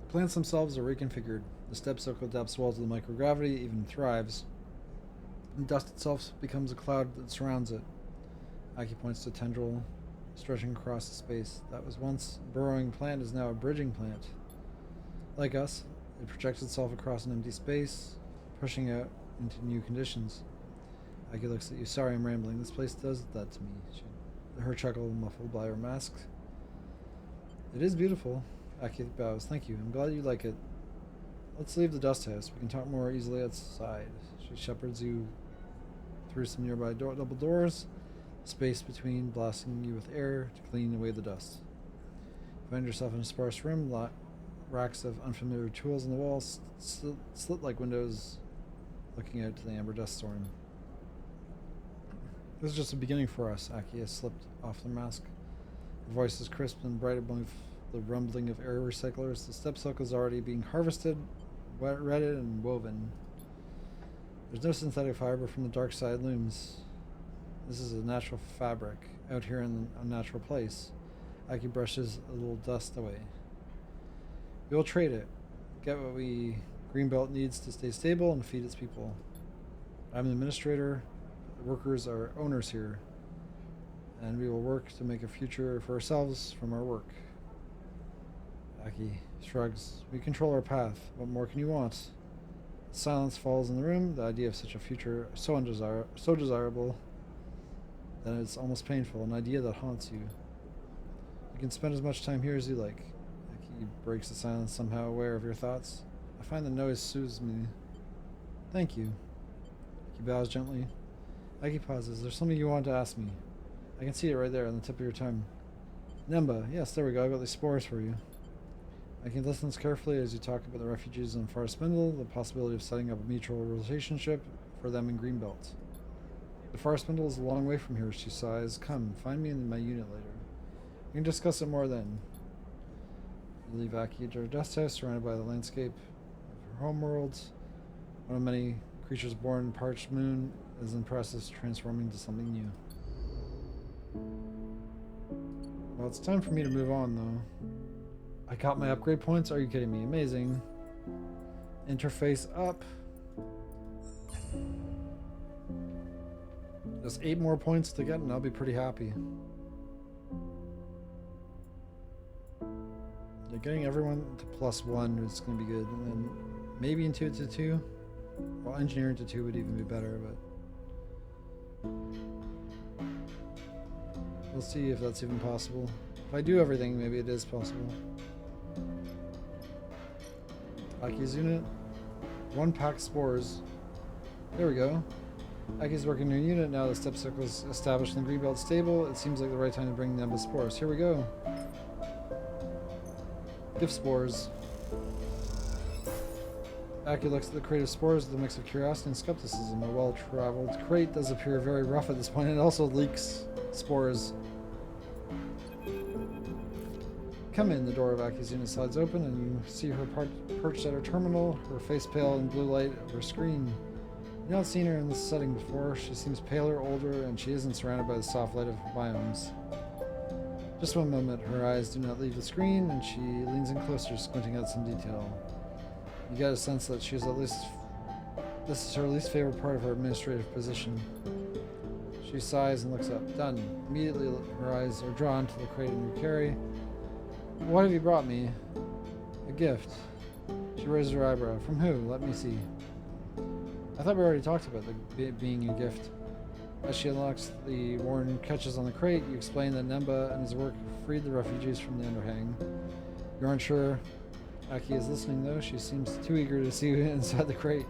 Plants themselves are reconfigured. The steppe silk adapts well to the microgravity, even thrives. And dust itself becomes a cloud that surrounds it. Aki points to a tendril stretching across the space. That was once a burrowing plant is now a bridging plant. Like us, it projects itself across an empty space, pushing out into new conditions. Aki looks at you. Sorry, I'm rambling. This place does that to me. Her chuckle muffled by her mask. It is beautiful. Aki bows. Thank you. I'm glad you like it. Let's leave the dust house. We can talk more easily outside. She shepherds you through some nearby double doors, space between blasting you with air to clean away the dust. You find yourself in a sparse room, racks of unfamiliar tools on the walls, slit-like windows looking out to the amber dust storm. This is just the beginning for us. Aki has slipped off the mask. Her voice is crisp and bright above the rumbling of air recyclers. The steppe silk is already being harvested, retted, and woven. There's no synthetic fiber from the dark side looms. This is a natural fabric, out here in a natural place. Aki brushes a little dust away. We will trade it. Get what Greenbelt needs to stay stable and feed its people. I'm the administrator. The workers are owners here. And we will work to make a future for ourselves from our work. Aki shrugs. We control our path. What more can you want? Silence falls in the room. The idea of such a future so desirable that it's almost painful. An idea that haunts you. You can spend as much time here as you like. Aki breaks the silence, somehow aware of your thoughts. I find the noise soothes me. Thank you. Aki bows gently. Aki pauses. There's something you want to ask me. I can see it right there on the tip of your tongue. Nemba. Yes, there we go. I got these spores for you. Aki listens carefully as you talk about the refugees in Far Spindle, the possibility of setting up a mutual relationship for them in Greenbelt. The Far Spindle is a long way from here, she sighs. Come, find me in my unit later. We can discuss it more then. You leave Aki at her dust house, surrounded by the landscape of her homeworld. One of many creatures born in parched moon is in the process of transforming into something new. Well, it's time for me to move on, though. I got my upgrade points? Are you kidding me? Amazing. Interface up. Just 8 more points to get and I'll be pretty happy. Yeah, getting everyone to +1 is going to be good. And then maybe Intuit to 2. Well, Engineering to 2 would even be better, but we'll see if that's even possible. If I do everything, maybe it is possible. Aki's unit. 1 pack spores. There we go. Aki's working her unit now. The step circle is established in the Greenbelt stable. It seems like the right time to bring them the spores. Here we go. Gift spores. Aki looks at the crate of spores with a mix of curiosity and skepticism. A well-traveled crate does appear very rough at this point. It also leaks spores. Come in. The door of Aki's unit slides open and you see her perched at her terminal, her face pale in blue light of her screen. You've not seen her in this setting before. She seems paler, older, and she isn't surrounded by the soft light of biomes. Just one moment, her eyes do not leave the screen, and she leans in closer, squinting out some detail. You get a sense that she's at least... this is her least favorite part of her administrative position. She sighs and looks up. Done. Immediately, her eyes are drawn to the crate in your carry. What have you brought me? A gift. She raises her eyebrow. From who? Let me see. I thought we already talked about the being a gift. As she unlocks the worn catches on the crate, you explain that Nemba and his work freed the refugees from the underhang. You aren't sure Aki is listening, though. She seems too eager to see inside the crate.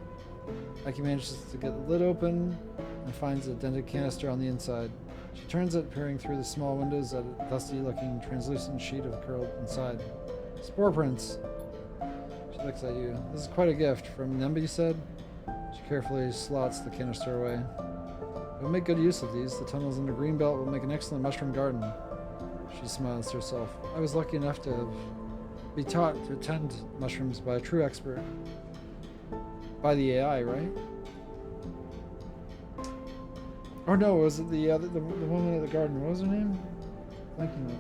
Aki manages to get the lid open and finds a dented canister on the inside. She turns it, peering through the small windows at a dusty-looking translucent sheet of curl inside. Spore prints! She looks at you. This is quite a gift. From Nemba, you said? She carefully slots the canister away. We'll make good use of these. The tunnels in the Greenbelt will make an excellent mushroom garden. She smiles to herself. I was lucky enough to be taught to tend mushrooms by a true expert. By the AI, right? Or no, was it the woman at the garden? What was her name? Thinking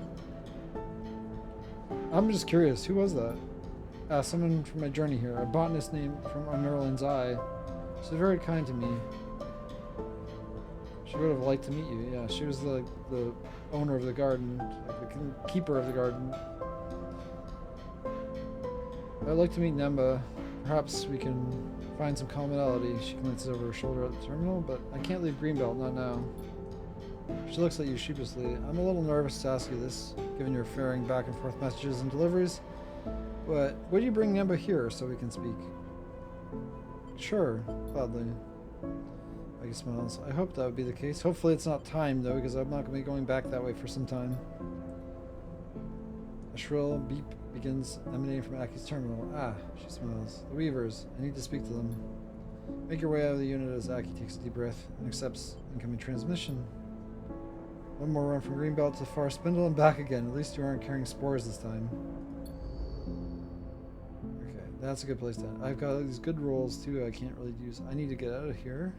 of. I'm just curious. Who was that? Someone from my journey here. A botanist named from Merlin's Eye. She's very kind to me. She would have liked to meet you. Yeah, she was the owner of the garden, like the keeper of the garden. I'd like to meet Nemba. Perhaps we can find some commonality. She glances over her shoulder at the terminal, but I can't leave Greenbelt, not now. She looks at you sheepishly. I'm a little nervous to ask you this, given your ferrying back and forth messages and deliveries, but would you bring Nemba here so we can speak? Sure, gladly. He smiles. I hope that would be the case. Hopefully it's not timed, though, because I'm not going to be going back that way for some time. A shrill beep begins emanating from Aki's terminal. Ah, she smiles. The Weavers. I need to speak to them. Make your way out of the unit as Aki takes a deep breath and accepts incoming transmission. One more run from Greenbelt to the far spindle and back again. At least you aren't carrying spores this time. Okay, that's a good place to end. I've got these good rolls, too, I can't really use. I need to get out of here.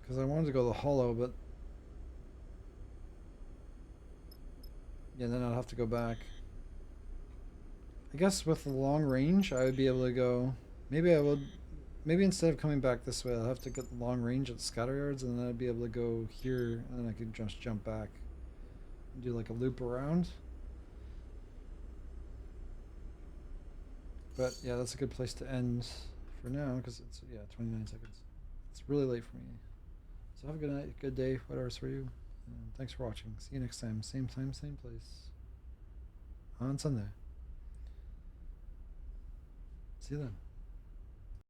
Because I wanted to go to the hollow, but yeah, then I'll have to go back. I guess with the long range, I would be able to go. Maybe I would. Maybe instead of coming back this way, I'll have to get the long range at the scatter yards, and then I'd be able to go here, and then I could just jump back and do like a loop around. But yeah, that's a good place to end for now, because it's 29 seconds. It's really late for me. So have a good night, good day, whatever's for you. And thanks for watching. See you next time, same place. On Sunday. See you then.